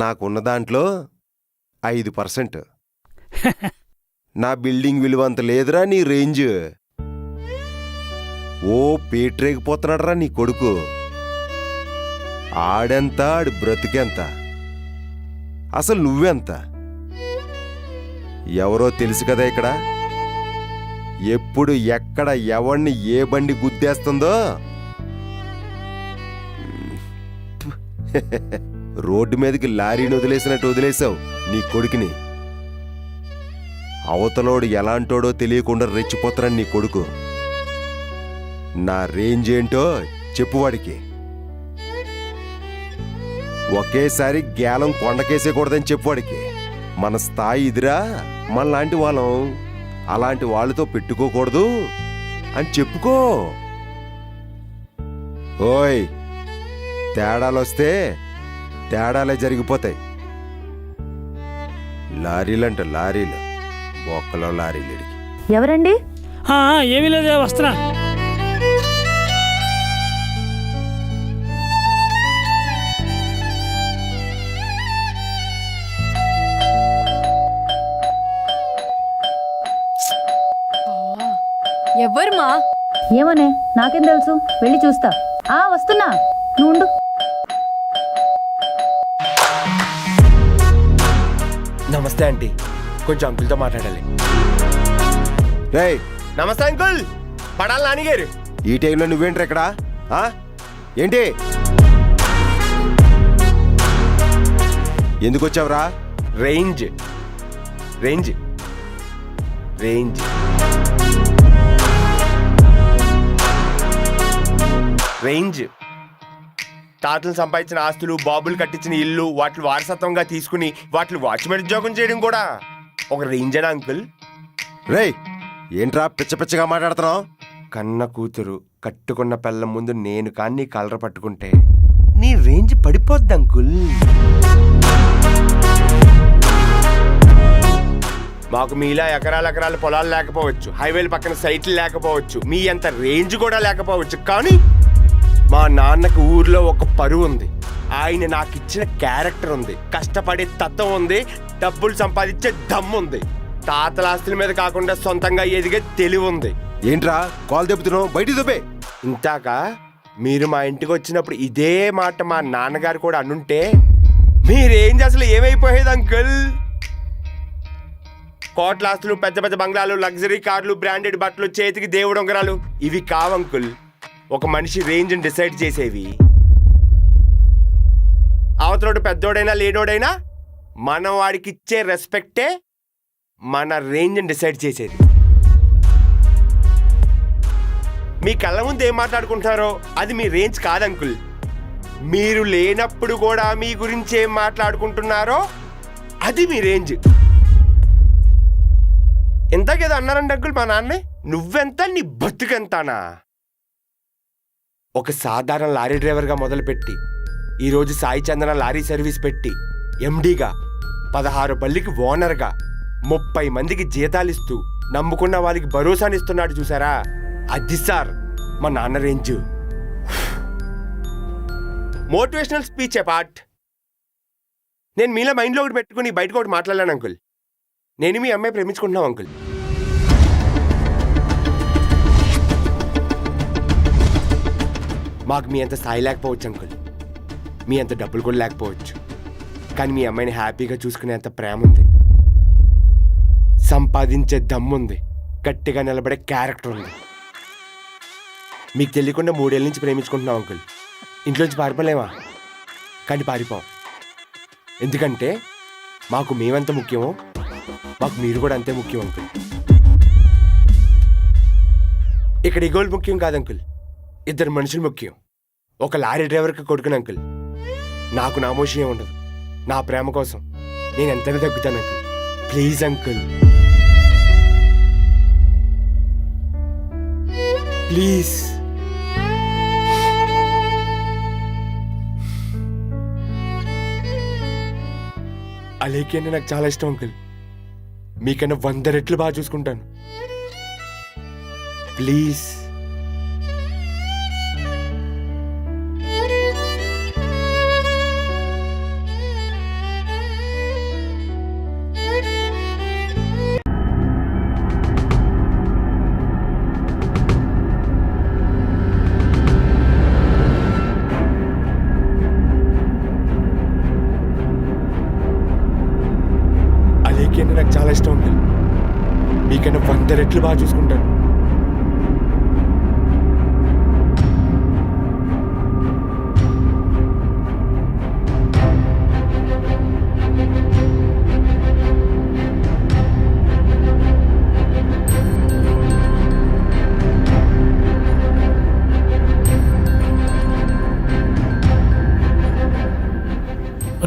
నాకున్న దాంట్లో 5%. నా బిల్డింగ్ విలువ అంత లేదురా నీ రేంజ్. ఓ పేట్రేగిపోతున్నాడరా నీ కొడుకు. ఆడెంత, ఆడి బ్రతికెంత, అసలు నువ్వెంత? ఎవరో తెలుసు కదా ఇక్కడ. ఎప్పుడు ఎక్కడ ఎవరిని ఏ బండి గుద్దేస్తుందో. రోడ్డు మీదకి లారీని వదిలేసినట్టు వదిలేసావు నీ కొడుకుని. అవతలోడు ఎలాంటోడో తెలియకుండా రెచ్చిపోతారని నీ కొడుకు. నా రేంజ్ ఏంటో చెప్పువాడికి. ఒకేసారి గ్యాలం కొండకేసేకూడదని చెప్పువాడికి. మన స్థాయి ఇదిరా, మనలాంటి వాళ్ళం అలాంటి వాళ్ళతో పెట్టుకోకూడదు అని చెప్పుకో. ఓయ్, తేడాలొస్తే తేడాలే జరిగిపోతాయి. లారీలంట లారీలు, బొక్కలో లారీలు. ఎవరండి? ఏమీ లేదే, వస్తున్నా. ఎవర్మా? ఏమోనే, నాకేం తెలుసు, వెళ్ళి చూస్తా. వస్తున్నా, నువ్వు ఉండు. నమస్తే ఆంటీ, కొంచెం అంకుల్తో మాట్లాడాలి. రేయ్, నమస్తే అంకుల్. పడాలి నాన్నగారు. ఈ టైంలో నువ్వేంట్రా ఇక్కడ? ఏంటి, ఎందుకు వచ్చావురా? రేంజ్ రేంజ్ రేంజ్ రేంజ్ తాతలు సంపాదించిన ఆస్తులు, బాబులు కట్టించిన ఇల్లు, వాటిని వారసత్వంగా తీసుకుని వాటిని వాచ్మెన్ ఉద్యోగం చేయడం కూడా ఒక రేంజేనా అంకుల్? రేయ్, ఏంట్రా పిచ్చ పిచ్చగా మాట్లాడుతున్నావు? కన్న కూతురు కట్టుకున్న పిల్ల ముందు నేను కానీ కలర పట్టుకుంటే నీ రేంజ్ పడిపోద్ది అంకుల్. మాకు మీలా ఎకరాల పొలాలు లేకపోవచ్చు, హైవేల పక్కన సైట్లు లేకపోవచ్చు, మీ అంత రేంజ్ కూడా లేకపోవచ్చు, కానీ మా నాన్నకు ఊర్లో ఒక పరువు ఉంది. ఆయన నాకు ఇచ్చిన క్యారెక్టర్ ఉంది, కష్టపడే తత్వం ఉంది, డబ్బులు సంపాదించే దమ్ము ఉంది, తాతల ఆస్తుల మీద కాకుండా సొంతంగా ఎదిగే తెలివి ఉంది. ఏంట్రా కాల్ దెబ్బతున్నావు? బయటికి దొబ్బే. ఇంతాక మీరు మా ఇంటికి వచ్చినప్పుడు ఇదే మాట మా నాన్నగారు కూడా అనుంటే మీ రేంజ్ అసలు ఏమైపోయేది అంకుల్? కోట్ల ఆస్తులు, పెద్ద పెద్ద బంగ్లాలు, లగ్జరీ కార్లు, బ్రాండెడ్ బట్టలు, చేతికి దేవుడు ఉంగరాలు ఇవి కావు అంకుల్. ఒక మనిషి రేంజ్ని డిసైడ్ చేసేవి. అవతలోడు పెద్దోడైనా లేనోడైనా మనం వాడికి ఇచ్చే రెస్పెక్టే మన రేంజ్ని డిసైడ్ చేసేది. మీ కళ్ళ ముందు ఏం మాట్లాడుకుంటున్నారో అది మీ రేంజ్ కాదంకుల్. మీరు లేనప్పుడు కూడా మీ గురించి ఏం మాట్లాడుకుంటున్నారో అది మీ రేంజ్. ఎంతకేదో అన్నారండి అంకుల్ మా నాన్నే, నువ్వెంత నీ బతుకెంతానా. ఒక సాధారణ లారీ డ్రైవర్గా మొదలుపెట్టి ఈరోజు సాయి చందన లారీ సర్వీస్ పెట్టి ఎండీగా, 16 బళ్ళకి ఓనర్గా, 30 మందికి జీతాలిస్తూ నమ్ముకున్న వాళ్ళకి భరోసానిస్తున్నాడు చూసారా, అది సార్ మా నాన్న రేంజ్. Motivational speech part. నేను మీలో మైండ్లో ఒకటి పెట్టుకుని బయటకు ఒకటి మాట్లాడలేను అంకుల్. నేను మీ అమ్మాయి ప్రేమించుకుంటున్నాం అంకుల్. మాకు మీ అంత స్థాయి లేకపోవచ్చు అంకుల్, మీ అంత డబ్బులు కూడా లేకపోవచ్చు, కానీ మీ అమ్మాయిని హ్యాపీగా చూసుకునేంత ప్రేమ ఉంది, సంపాదించే దమ్ముంది, గట్టిగా నిలబడే క్యారెక్టర్ ఉంది. మీకు తెలియకుండా 3 ఏళ్ళ నుంచి ప్రేమించుకుంటున్నాం అంకుల్. ఇంట్లోంచి పారిపోలేమా? కానీ పారిపోం. ఎందుకంటే మాకు మేమంత ముఖ్యమో మాకు మీరు కూడా అంతే ముఖ్యం అంకుల్. ఇక్కడ ఈగోలు ముఖ్యం కాదు అంకుల్, 2 మనుషులు ముఖ్యం. ఒక లారీ డ్రైవర్కి కొడుకుని అంకుల్. నాకు నామోషం ఉండదు. నా ప్రేమ కోసం నేను ఎంతైనా తగ్గుతాను అంకుల్. Please uncle, please. అలేకి అంటే నాకు చాలా ఇష్టం అంకుల్. మీకన్నా 100 రెట్లు బాగా చూసుకుంటాను. ప్లీజ్. అంటే నాకు చాలా ఇష్టం అంకుల్. మీకన్నా 100 రెట్లు బాగా చూసుకుంటాను.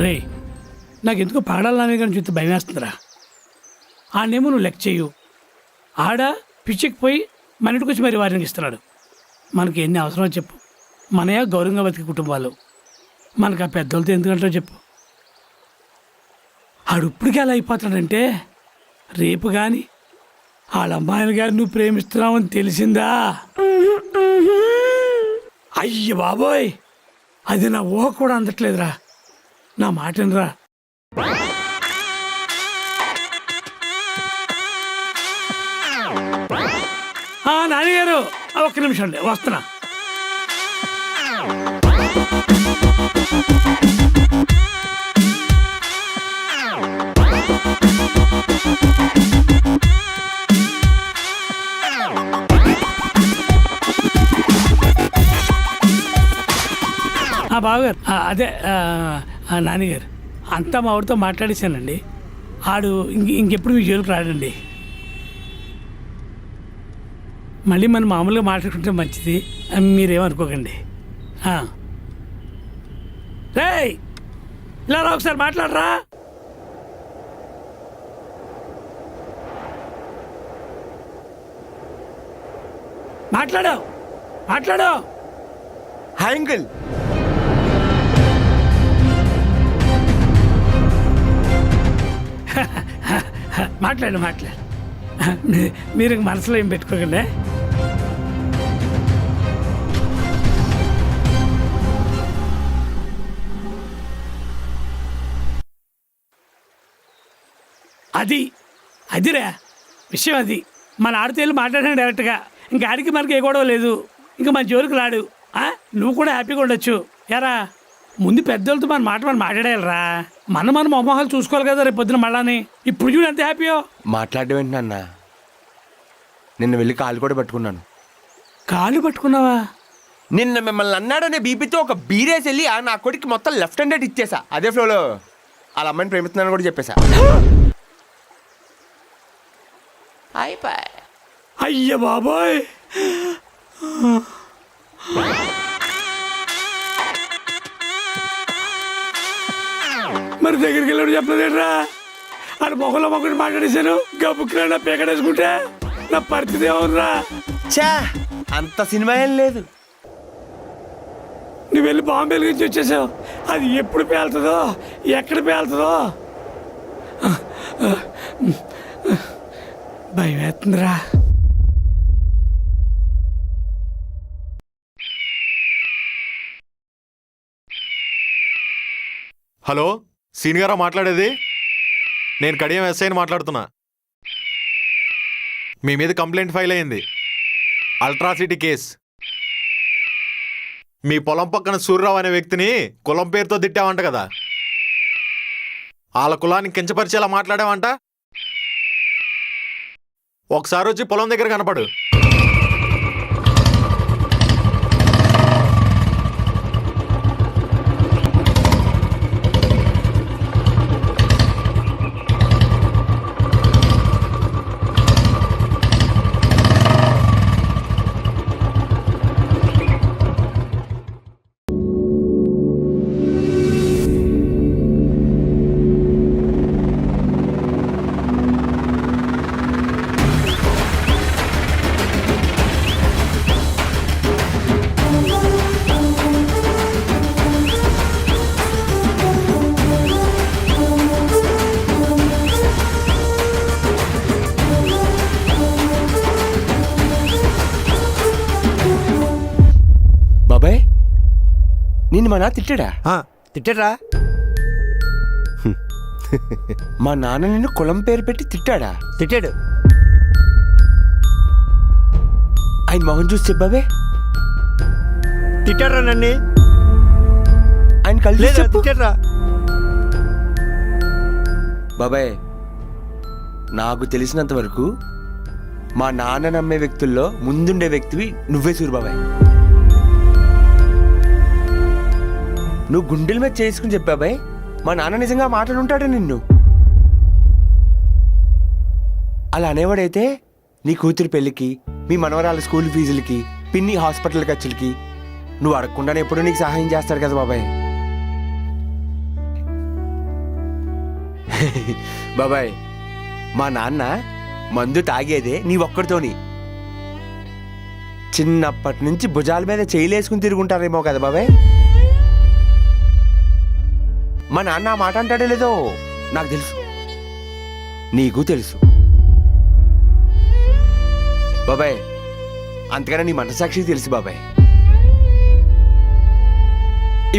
రే, నాకెందుకో పాడాలని కానీ చూస్తే భయం వేస్తుందిరా. ఆడేమో నువ్వు లెక్క చెయ్యు, ఆడ పిచ్చెక్కిపోయి మన ఇంటికి వచ్చి మరి వారికి ఇస్తున్నాడు. మనకి ఎన్ని అవసరమో చెప్పు. మనయా గౌరవంగా బతికే కుటుంబాలు, మనకు ఆ పెద్దలతో ఎందుకంటో చెప్పు. ఆడు ఇప్పటికీ అలా అయిపోతాడంటే రేపు కానీ వాళ్ళ అమ్మాయిని గారు నువ్వు ప్రేమిస్తున్నావని తెలిసిందా, అయ్య బాబోయ్, అది నా ఊహ కూడా అందట్లేదురా. నా మాటనరా. నాన్నగారు ఒక్క నిమిషం అండి, వస్తున్నా. బావగారు, అదే నాన్నగారు అంతా మా వాడితో మాట్లాడేశానండి. ఆడు ఇంకెప్పుడు మీ జోలికి రాడండి. మళ్ళీ మనం మామూలుగా మాట్లాడుకుంటే మంచిది, మీరేమనుకోకండి. రేయ్, ఇలా రా, ఒకసారి మాట్లాడరా. మాట్లాడు. Hi uncle. మాట్లాడు. మీరు మనసులో ఏం పెట్టుకోకండి. అదిరా విషయం. అది మన ఆడితేళ్ళు మాట్లాడాను డైరెక్ట్గా. ఇంకా ఆడికి మనకి ఏ గొడవ లేదు. ఇంకా మన జోలికి రాడు. నువ్వు కూడా హ్యాపీగా ఉండొచ్చు. ఎరా ముందు పెద్దోళ్ళతో మన మాట మనం మాట్లాడేయాలరా. మన మొహమాలు చూసుకోవాలి కదా రేపు పొద్దున మళ్ళాని. ఇప్పుడు చూడు ఎంత హ్యాపీయో. మాట్లాడడం ఏంటి నాన్న? నిన్న వెళ్ళి కాలు కూడా పట్టుకున్నాను. కాళ్ళు పట్టుకున్నావా? నిన్న మిమ్మల్ని అన్నాడనే బీపీతో ఒక బీరేసి వెళ్ళి నా కొడుకు మొత్తం లెఫ్ట్ హ్యాండెడ్ ఇచ్చేసా. అదే ఫ్లోలో వాళ్ళ అమ్మాయిని ప్రేమిస్తున్నాను కూడా చెప్పేశా. అయ్య బాబోయ్. మరి దగ్గరికి వెళ్ళాడు చెప్పలేదేట్రా? అది మొక్కలో మొక్కటి మాట్లాడేశాను. గబుక్రా నా పేకడేసుకుంటే నా పరిస్థితి ఏమన్నా? చా అంత సినిమా ఏం లేదు. నువ్వు వెళ్ళి బాంబే నుంచి వచ్చేసావు. అది ఎప్పుడు పేలుతుందో ఎక్కడ పేలుతుందో భయం వేస్తుందిరా. హలో, సీన్ గారా మాట్లాడేది? నేను కడియం ఎస్ఐని మాట్లాడుతున్నా. మీ మీద కంప్లైంట్ ఫైల్ అయింది, అల్ట్రాసిటీ కేస్. మీ పొలం పక్కన సూర్యరావు అనే వ్యక్తిని కులం పేరుతో తిట్టావంట కదా, వాళ్ళ కులాన్ని కించపరిచేలా మాట్లాడావంట. ఒకసారి వచ్చి పొలం దగ్గర కనపడు. బాబాయ్, నిన్ను మా నాన్న తిట్టాడా? తిట్టారా? మా నాన్న నిన్ను కులం పేరు పెట్టి తిట్టాడా? తిట్టాడు. ఆయన మొహం చూసి చెప్పావే. తిట్టారా నన్ను? ఆయన కలిసి చెప్పు. తిట్టారా? బాబాయ్, నాకు తెలిసినంత వరకు మా నాన్న నమ్మే వ్యక్తుల్లో ముందుండే వ్యక్తివి నువ్వే సూరు బాబాయ్. నువ్వు గుండెల మీద చేసుకుని చెప్పాబాయ్, మా నాన్న నిజంగా మాట్లాడుంటాడే నిన్ను. అలా అనేవాడైతే నీ కూతురు పెళ్ళికి, మీ మనవరాల స్కూల్ ఫీజులకి, పిన్ని హాస్పిటల్ ఖర్చులకి నువ్వు అడగకుండానే ఎప్పుడూ నీకు సహాయం చేస్తాడు కదా బాబాయ్. బాబాయ్, మా నాన్న మందు తాగేదే నీ ఒక్కడితోని. చిన్నప్పటి నుంచి భుజాల మీద చేయలేసుకుని తిరుగుంటారేమో కదా బాబాయ్. మా నాన్న ఆ మాట అంటాడో లేదో నాకు తెలుసు, నీకు తెలుసు బాబాయ్. అంతకన్నా నీ మనసాక్షి తెలుసు బాబాయ్.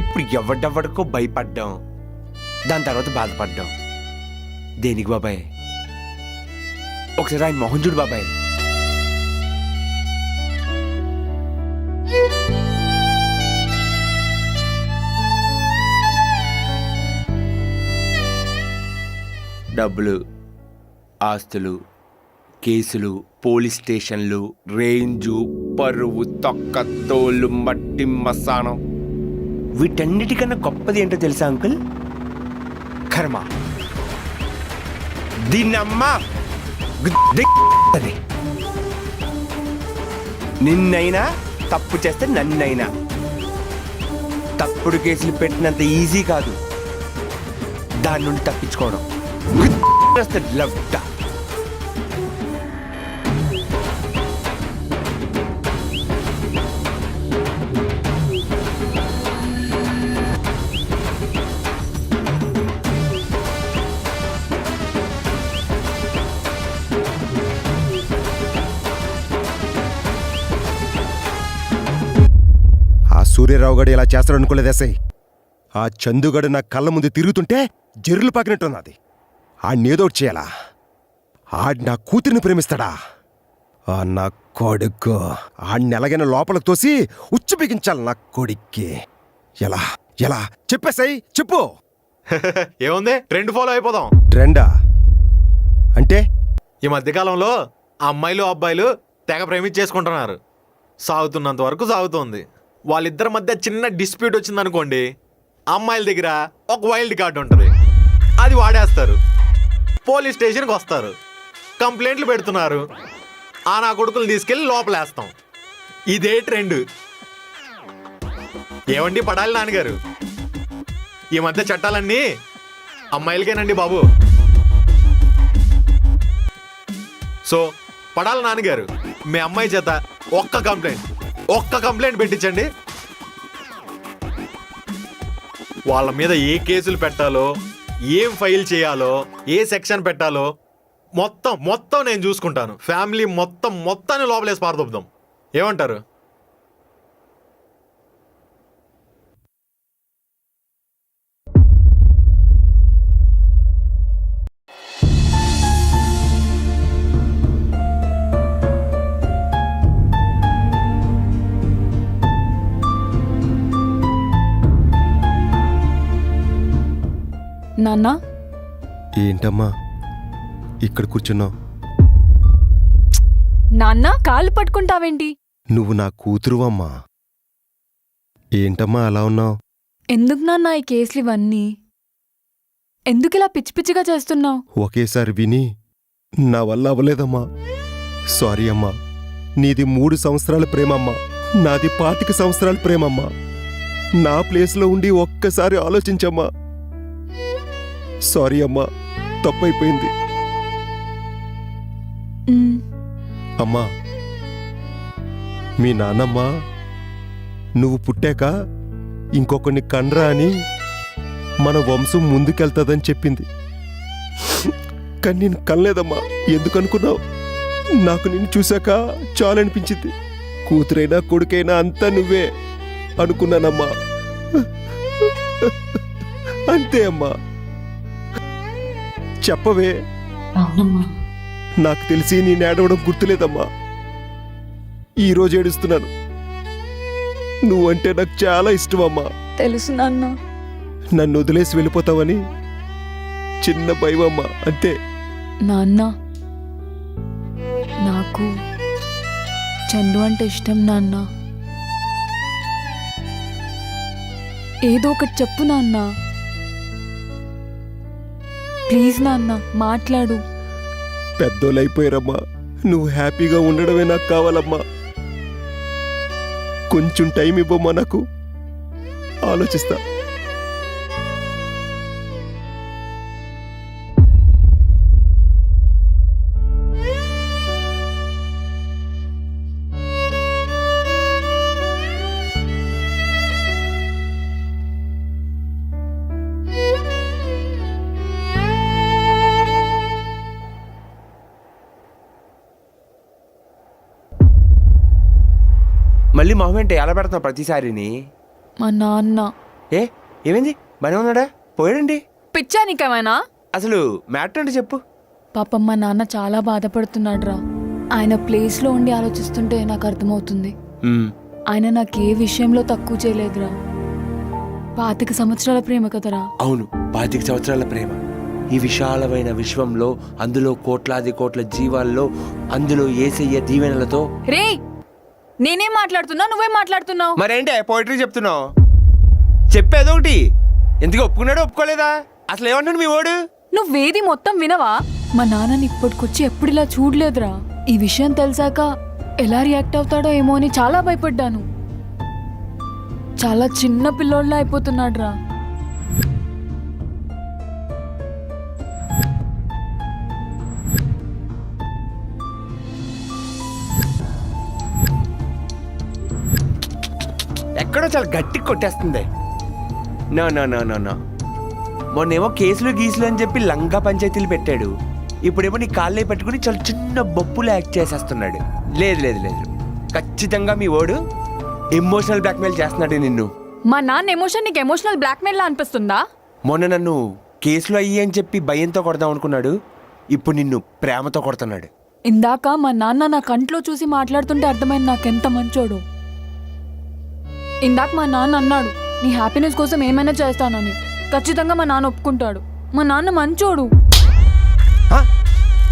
ఇప్పుడు ఎవడెవడికో భయపడ్డాం, దాని తర్వాత బాధపడ్డాం దేనికి బాబాయ్? ఒకసారి ఆయన మొహం చూడు బాబాయ్. డబ్బులు, ఆస్తులు, కేసులు, పోలీస్ స్టేషన్లు, రేంజు, పరువు, తొక్క, తోలు, మట్టి, మసానం, వీటన్నిటికన్నా గొప్పది ఏంటో తెలుసా అంకుల్? కర్మ. దీన్నమ్మా నిన్నైనా తప్పు చేస్తే నన్నైనా. తప్పుడు కేసులు పెట్టినంత ఈజీ కాదు దాని నుండి తప్పించుకోవడం. ఆ సూర్యరావు గడు ఇలా చేస్తాడు అనుకోలేదు ఎస్ఐ. ఆ చందుగడు నా కళ్ళ ముందు తిరుగుతుంటే జర్రులు పాకినట్టున్నది. ఆడినేదోటి చేయాలా? ఆడి నా కూతురిని ప్రేమిస్తాడా? ఆ నా కొడుకు ఆడిని ఎలాగైనా లోపలికి తోసి ఉచ్చు బిగించాలి నా కొడుక్కి. ఎలా ఎలా చెప్పేసాయి చెప్పు. ఏముంది, ట్రెండ్ ఫాలో అయిపోదాం. ట్రెండా అంటే? ఈ మధ్యకాలంలో అమ్మాయిలు అబ్బాయిలు తెగ ప్రేమించేసుకుంటున్నారు. సాగుతున్నంత వరకు సాగుతుంది. వాళ్ళిద్దరి మధ్య చిన్న డిస్ప్యూట్ వచ్చిందనుకోండి, అమ్మాయిల దగ్గర ఒక వైల్డ్ కార్డ్ ఉంటుంది, అది వాడేస్తారు. పోలీస్ స్టేషన్కి వస్తారు, కంప్లైంట్లు పెడుతున్నారు. ఆ నా కొడుకులు తీసుకెళ్ళి లోపలేస్తాం. ఇదే ట్రెండ్. ఏమండి పడాలి నాన్నగారు, ఈ మధ్య చట్టాలన్నీ అమ్మాయిలకేనండి బాబు. సో పడాలి నాన్నగారు, మీ అమ్మాయి చేత ఒక్క కంప్లైంట్ పెట్టించండి. వాళ్ళ మీద ఏ కేసులు పెట్టాలో, ఏం ఫైల్ చేయాలో, ఏ సెక్షన్ పెట్టాలో మొత్తం నేను చూసుకుంటాను. ఫ్యామిలీ మొత్తాన్ని లోపలేసి పారదొప్పుదాం. ఏమంటారు? నాన్న, ఏంటమ్మా ఇక్కడ కూర్చున్నావు? నాన్న కాళ్ళు పట్టుకుంటావేంటి? నువ్వు నా కూతురువమ్మా. ఏంటమ్మా అలా ఉన్నావు? ఎందుకు నాన్న ఈ కేసులు ఇవన్నీ? ఎందుకు ఇలా పిచ్చి పిచ్చిగా చేస్తున్నావు? ఒకేసారి విని నా వల్ల అవ్వలేదమ్మా. సారీ అమ్మా. నీది 3 సంవత్సరాల ప్రేమమ్మా, నాది 25 సంవత్సరాల ప్రేమమ్మా. నా ప్లేస్లో ఉండి ఒక్కసారి ఆలోచించమ్మా. సారీ అమ్మా, తప్పైపోయింది. అమ్మా, మీ నాన్నమ్మ నువ్వు పుట్టాక ఇంకొకరిని కండ్రా అని మన వంశం ముందుకెళ్తాదని చెప్పింది. కానీ నేను కనలేదమ్మా. ఎందుకనుకున్నావు? నాకు నిన్ను చూశాక చాలనిపించింది. కూతురైనా కొడుకైనా అంతా నువ్వే అనుకున్నానమ్మా. అంతే అమ్మా. చెప్పవే. నాకు తెలిసి నేను ఏడవడం గుర్తులేదమ్మా. ఈరోజు ఏడుస్తున్నాను. నువ్వంటే నాకు చాలా ఇష్టమమ్మా. తెలుసు నాన్న. నన్ను వదిలేసి వెళ్ళిపోతావని చిన్న భయమమ్మా, అంతే. నాన్న, నాకు చందు అంటే ఇష్టం నాన్న. ఏదో ఒకటి చెప్పు నాన్న. ప్లీజ్ నాన్న, మాట్లాడు. పెద్దోళ్ళైపోయారమ్మా. నువ్వు హ్యాపీగా ఉండడమే నాకు కావాలమ్మా. కొంచెం టైం ఇవ్వమ్మా, నాకు ఆలోచిస్తా. మళ్ళీ మొహం ఏంటి ఎలా పెడుతున్నావు ప్రతిసారిని? మా నాన్న. ఏమైంది? బానే ఉన్నాడా? పోయాడండి. పిచ్చా నీకేమైనా? అసలు మ్యాటర్ అంటే చెప్పు. పాపం మా నాన్న చాలా బాధపడుతున్నాడురా. ఆయన ప్లేస్లో ఉండి ఆలోచిస్తుంటే నాకు అర్థమవుతుంది. ఆయన నాకు ఏ విషయంలో తక్కువ చేయలేదురా. 25 సంవత్సరాల ప్రేమ కదరా. అవును, 25 సంవత్సరాల ప్రేమ. ఈ విశాలమైన విశ్వంలో, అందులో కోట్లాది కోట్ల జీవాల్లో, అందులో యేసయ్య దీవెనలతో. రే, నేనేం మాట్లాడుతున్నా, నువ్వేం మాట్లాడుతున్నావు? మరేంటే పోయిటరీ చెప్తున్నావు? చెప్పేదొకటి. ఎందుకు ఒప్పుకున్నాడో ఒప్పుకోలేదా? అసలు ఏమంటాడు మీ ఓడు? నువ్వేది మొత్తం వినవా? మా నాన్నని ఇప్పటికొచ్చి ఎప్పుడు ఇలా చూడలేదురా. ఈ విషయం తెలిసాక ఎలా రియాక్ట్ అవుతాడో ఏమో అని చాలా భయపడ్డాను. చాలా చిన్న పిల్లోళ్ళ అయిపోతున్నాడురా. ఎక్కడో చాలా గట్టిగా కొట్టేస్తుంది. No no no no no. మొన్నేమో కేసులు గీసులు అని చెప్పి లంగా పంచాయతీలు పెట్టాడు. ఇప్పుడేమో నీ కాళ్ళే పెట్టుకుని చాలా చిన్న బొప్పులు యాక్ట్ చేసేస్తున్నాడు. లేదు లేదు లేదు, ఖచ్చితంగా మీ ఓడు ఎమోషనల్ బ్లాక్మెయిల్ చేస్తున్నాడు నిన్ను. మా నాన్న ఎమోషన్ నీకు ఎమోషనల్ బ్లాక్మెయిల్ లా అనిపిస్తుందా? మొన్న నన్ను కేసులో అయ్యి అని చెప్పి భయంతో కొడదాం అనుకున్నాడు. ఇప్పుడు నిన్ను ప్రేమతో కొడుతున్నాడు. ఇందాక మా నాన్న నా కంట్లో చూసి మాట్లాడుతుంటే అర్థమైంది నాకెంత మంచోడు. ఇందాక మా నాన్న అన్నాడు, నీ హ్యాపీనెస్ కోసం ఏమైనా చేస్తానని. ఖచ్చితంగా మా నాన్న ఒప్పుకుంటాడు. మా నాన్న మంచోడు.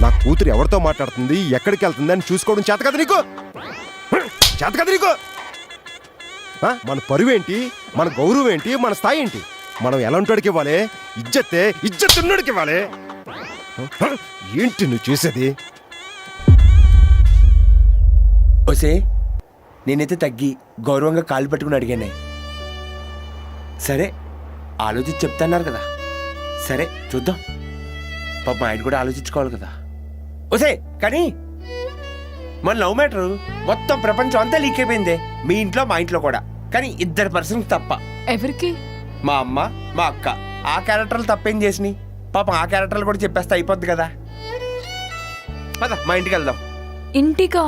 నా కూతురు ఎవరితో మాట్లాడుతుంది, ఎక్కడికి వెళ్తుంది అని చూసుకోవడం చేత కదా నీకు? చేత కదా నీకు? మన పరువేంటి, మన గౌరవం ఏంటి, మన స్థాయి ఏంటి? మనం ఎలాంటివాడికి ఇవ్వాలి? ఇజ్జత్తున్నోడికి ఇవ్వాలి. ఏంటి నువ్వు చూసేది? ఓసే, నేనైతే తగ్గి గౌరవంగా కాళ్ళు పట్టుకుని అడిగానే. సరే ఆలోచించి చెప్తున్నారు కదా, సరే చూద్దాం. పాప మా ఆయన కూడా ఆలోచించుకోవాలి కదా. ఓసే కానీ మన లవ్ మ్యాటర్ మొత్తం ప్రపంచం అంతా లీక్ అయిపోయిందే. మీ ఇంట్లో మా ఇంట్లో కూడా. కానీ 2 పర్సన్స్ తప్ప. ఎవరికి? మా అమ్మ మా అక్క. ఆ క్యారెక్టర్లు తప్పేం చేసినాయి? పాపం ఆ క్యారెక్టర్లు కూడా చెప్పేస్తే అయిపోద్ది కదా. పద మా ఇంటికి వెళ్దాం. ఇంటికా?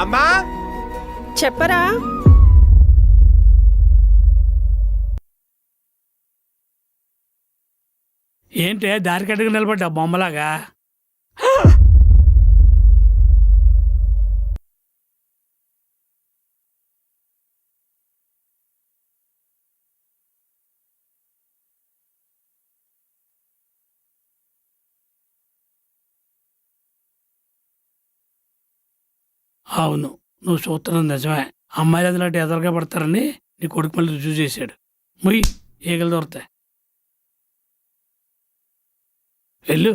అమ్మా చెప్పరా? ఏంటే దారి కట్టుకు నిలబడ్డా బొమ్మలాగా? అవును, నువ్వు చూస్తున్నావు నిజమే. అమ్మాయిలు అందులాంటి ఎదలుగా పడతారని నీ కొడుకు మళ్ళీ రుజువు చేశాడు. ముయ్ ఈగలు దొరుకుతాయి. వెళ్ళు,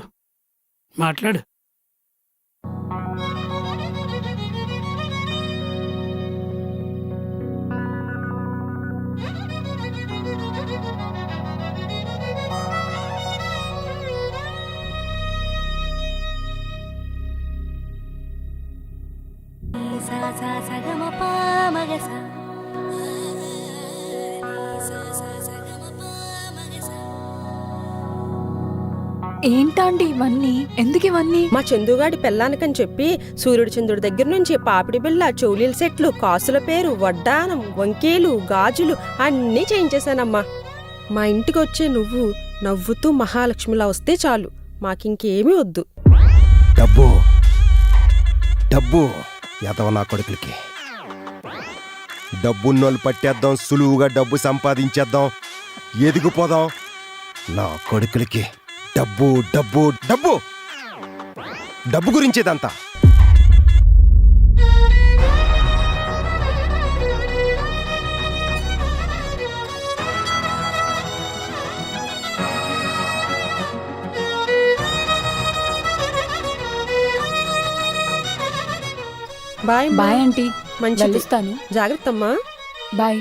మాట్లాడు. ఏంటండి ఇవన్నీ? ఎందుకు ఇవన్నీ? మా చందుగాడి పెళ్ళానికని చెప్పి సూర్యుడు చంద్రుడి దగ్గర నుంచి పాపిడి బిళ్ళ, చౌలీల సెట్లు, కాసుల పేరు, వడ్డానం, వంకీలు, గాజులు అన్నీ చేయించేశానమ్మా. మా ఇంటికి వచ్చే నువ్వు నవ్వుతూ మహాలక్ష్మిలా వస్తే చాలు, మాకింకేమీ వద్దు. డబ్బు డబ్బు ఎదవ నా కొడుకులకి. డబ్బున్నోళ్ళు పట్టేద్దాం, సులువుగా డబ్బు సంపాదించేద్దాం, ఎదిగిపోదాం. నా కొడుకులకి డబ్బు డబ్బు డబ్బు డబ్బు గురించేదంతా. Bye bye aunty. మంచిది. వెళ్ళొస్తాను. జాగ్రత్తమ్మా. బాయ్.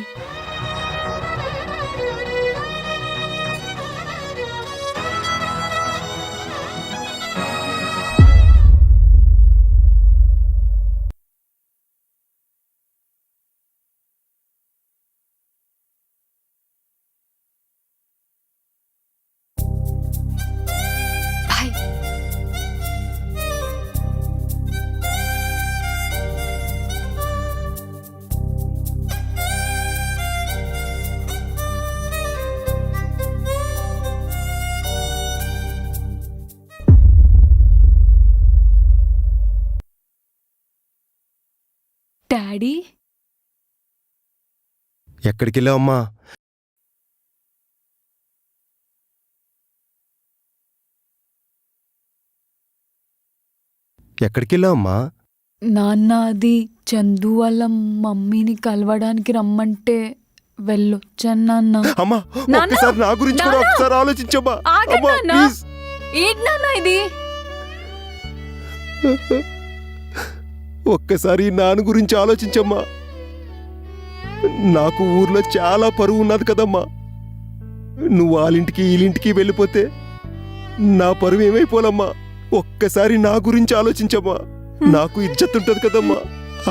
బాయ్. డాడీ, ఎక్కడికి వెళ్ళావమ్మా? ఎక్కడికి వెళ్ళావమ్మా? నాన్న అది చందు వాళ్ళ మమ్మీని కలవడానికి రమ్మంటే వెళ్ళొచ్చాను నాన్న. అమ్మా నాన్న! ఒక్కసారి నా గురించి కూడా నాన్న! ఒకసారి ఆలోచించమ్మా. ఆగండి అమ్మా, నాన్న. ప్లీజ్. ఏంటి నాన్న ఇది? ఒక్కసారి నాన్న గురించి ఆలోచించమ్మా. నాకు ఊర్లో చాలా పరువు ఉన్నది కదమ్మా. నువ్వు వాళ్ళింటికి వీళ్ళింటికి వెళ్ళిపోతే నా పరువు ఏమైపోలమ్మా. ఒక్కసారి నా గురించి ఆలోచించమ్మా. నాకు ఇజ్జత్ ఉంటుంది కదమ్మా.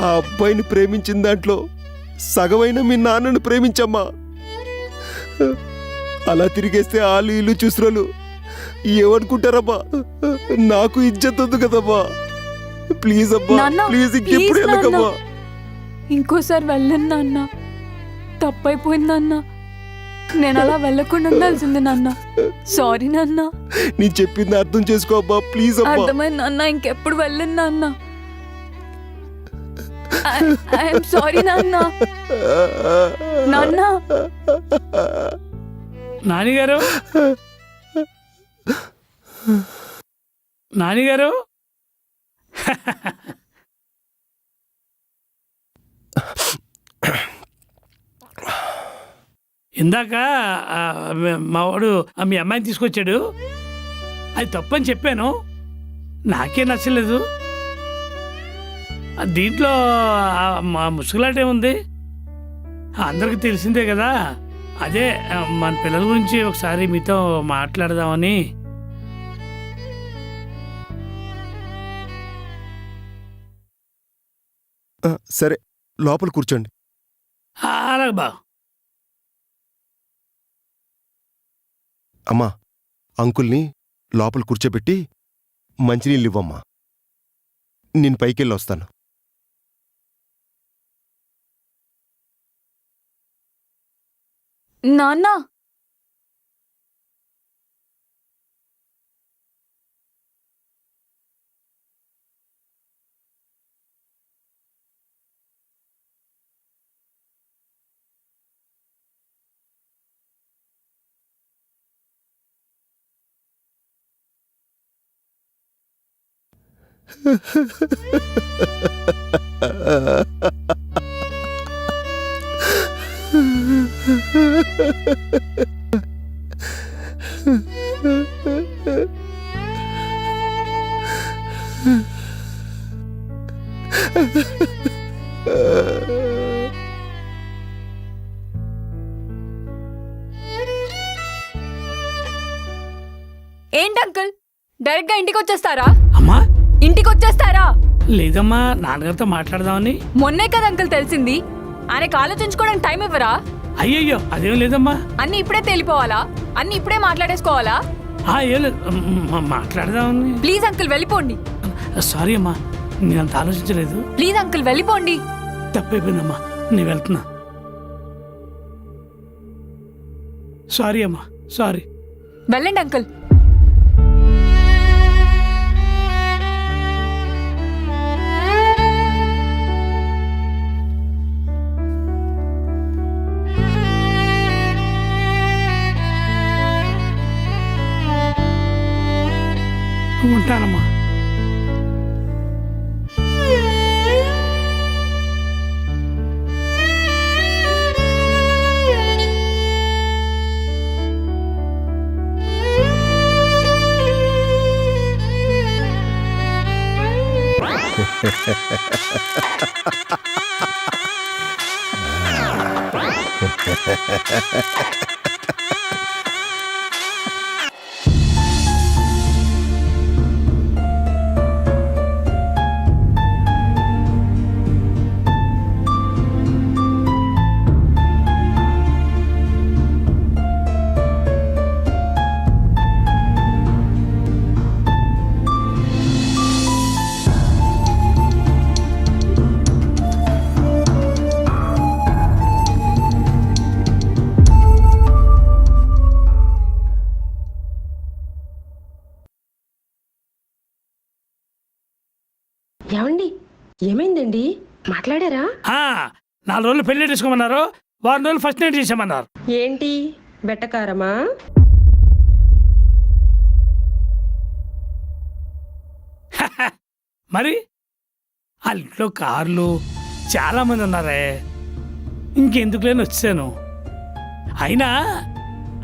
ఆ అబ్బాయిని ప్రేమించిన దాంట్లో సగమైన మీ నాన్నను ప్రేమించమ్మా. అలా తిరిగేస్తే వాళ్ళు ఇల్లు చూసురోలు ఏమనుకుంటారమ్మా. నాకు ఇజ్జత్ ఉంది కదమ్మా. ప్లీజ్ అమ్మా, నాన్న, ప్లీజ్ ఇంకెప్పుడు ప్లీజ్ వెళ్ళకమ్మా. నాన్న. ఇంకోసారి వెళ్ళను నాన్న, తప్పైపోయిందన్న. నేను అలా వెళ్ళకుండా ఉండాల్సింది నాన్న. సారీ నాన్న. నీ చెప్పింది అర్థం చేసుకో అబ్బా, ప్లీజ్ అబ్బా. అర్థమైంది నాన్న, ఇంకెప్పుడు వెళ్ళను నాన్న. ఐఎమ్ సారీ నాన్న. నాన్న. నానిగారు, నానిగారు. ఇందాక మా వాడు మీ అమ్మాయిని తీసుకొచ్చాడు. అది తప్పని చెప్పాను, నాకే నచ్చలేదు. దీంట్లో మా ముసుగులాట ఏముంది, అందరికి తెలిసిందే కదా. అదే మన పిల్లల గురించి ఒకసారి మీతో మాట్లాడదామని. సరే, లోపల కూర్చోండి. అలాగే బా. అమ్మా, అంకుల్ని లోపల కూర్చోబెట్టి మంచినీళ్ళు ఇవ్వమ్మా. నేను పైకెళ్ళి వస్తాను. నాన్న. ఏంటి అంకుల్, డైరెక్ట్ గా ఇంటికి వచ్చేస్తారా? అమ్మా, ఇంటికి వచ్చేస్తారా? లేదమ్మా, నాన్నగారితో మాట్లాడదామని. మొన్నే కదా అంకుల్ తెలిసింది. ఆయనకు ఆలోచించుకోవడానికి టైం ఇవ్వరా? అయ్యయ్యో, అదేం లేదమ్మా. అన్ని ఇప్పుడే తెలిపోవాలా? అన్ని ఇప్పుడే మాట్లాడేసుకోవాలా? ఏం లేదు, మాట్లాడదామని. ప్లీజ్ అంకుల్ వెళ్ళిపోండి. సారీ అమ్మా, నేను అంత ఆలోచించలేదు. ప్లీజ్ అంకుల్ వెళ్ళిపోండి. తప్పైపోయిందమ్మా, నేను వెళ్తున్నా. సారీ అమ్మా, సారీ. వెళ్ళండి అంకుల్. ఉంటానమ్మా. ఏమండి, ఏమైందండి? మాట్లాడారా? 4 రోజులు పెళ్లి చేసుకోమన్నారు, 1 రోజులు ఫస్ట్ నైట్ చేసామన్నారు. ఏంటి బెట్టకారమా? మరి వాళ్ళ ఇంట్లో కార్లు చాలా మంది ఉన్నారే, ఇంకెందుకు లేని వచ్చాను. అయినా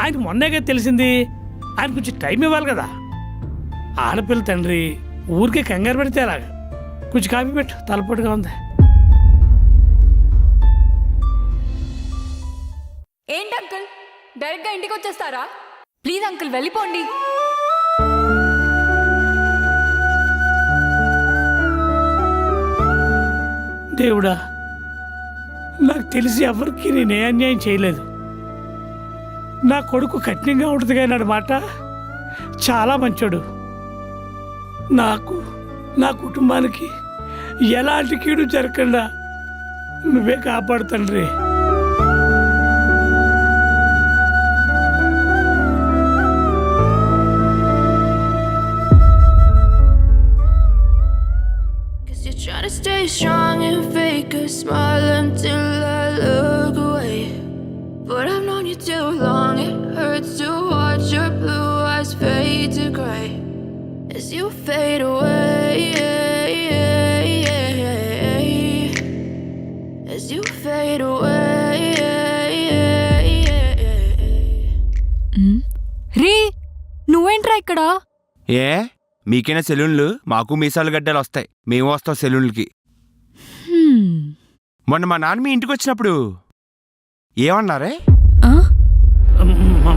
ఆయనకు మొన్నేగా తెలిసింది, ఆయన కొంచెం టైం ఇవ్వాలి కదా. ఆడపిల్ల తండ్రి ఊరికే కంగారు పెడితే అలాగా. కొంచెం కాఫీ పెట్టు, తలపోటుగా ఉంది. ఏంటి అంకుల్, డైరెక్ట్ గా ఇంటికి వచ్చేస్తారా? ప్లీజ్ అంకుల్ వెళ్ళిపోండి. దేవుడా, నాకు తెలిసి ఎవరికి నేనే అన్యాయం చేయలేదు. నా కొడుకు కఠినంగా ఉంటుంది కానీ మాట చాలా మంచోడు. నాకు, నా కుటుంబానికి ఎలాంటి కీడు జరగకుండా నువ్వే కాపాడు తండ్రి. you fade away, as you fade away. రే నువ్వేంట్రా ఇక్కడ? ఏ మీకైనా సెలూన్లు, మాకు మీసాలు గడ్డలు వస్తాయి, మేము వస్తాం సెలూన్లకి. మొన్న మా నాన్న మీ ఇంటికి వచ్చినప్పుడు ఏమన్నారే?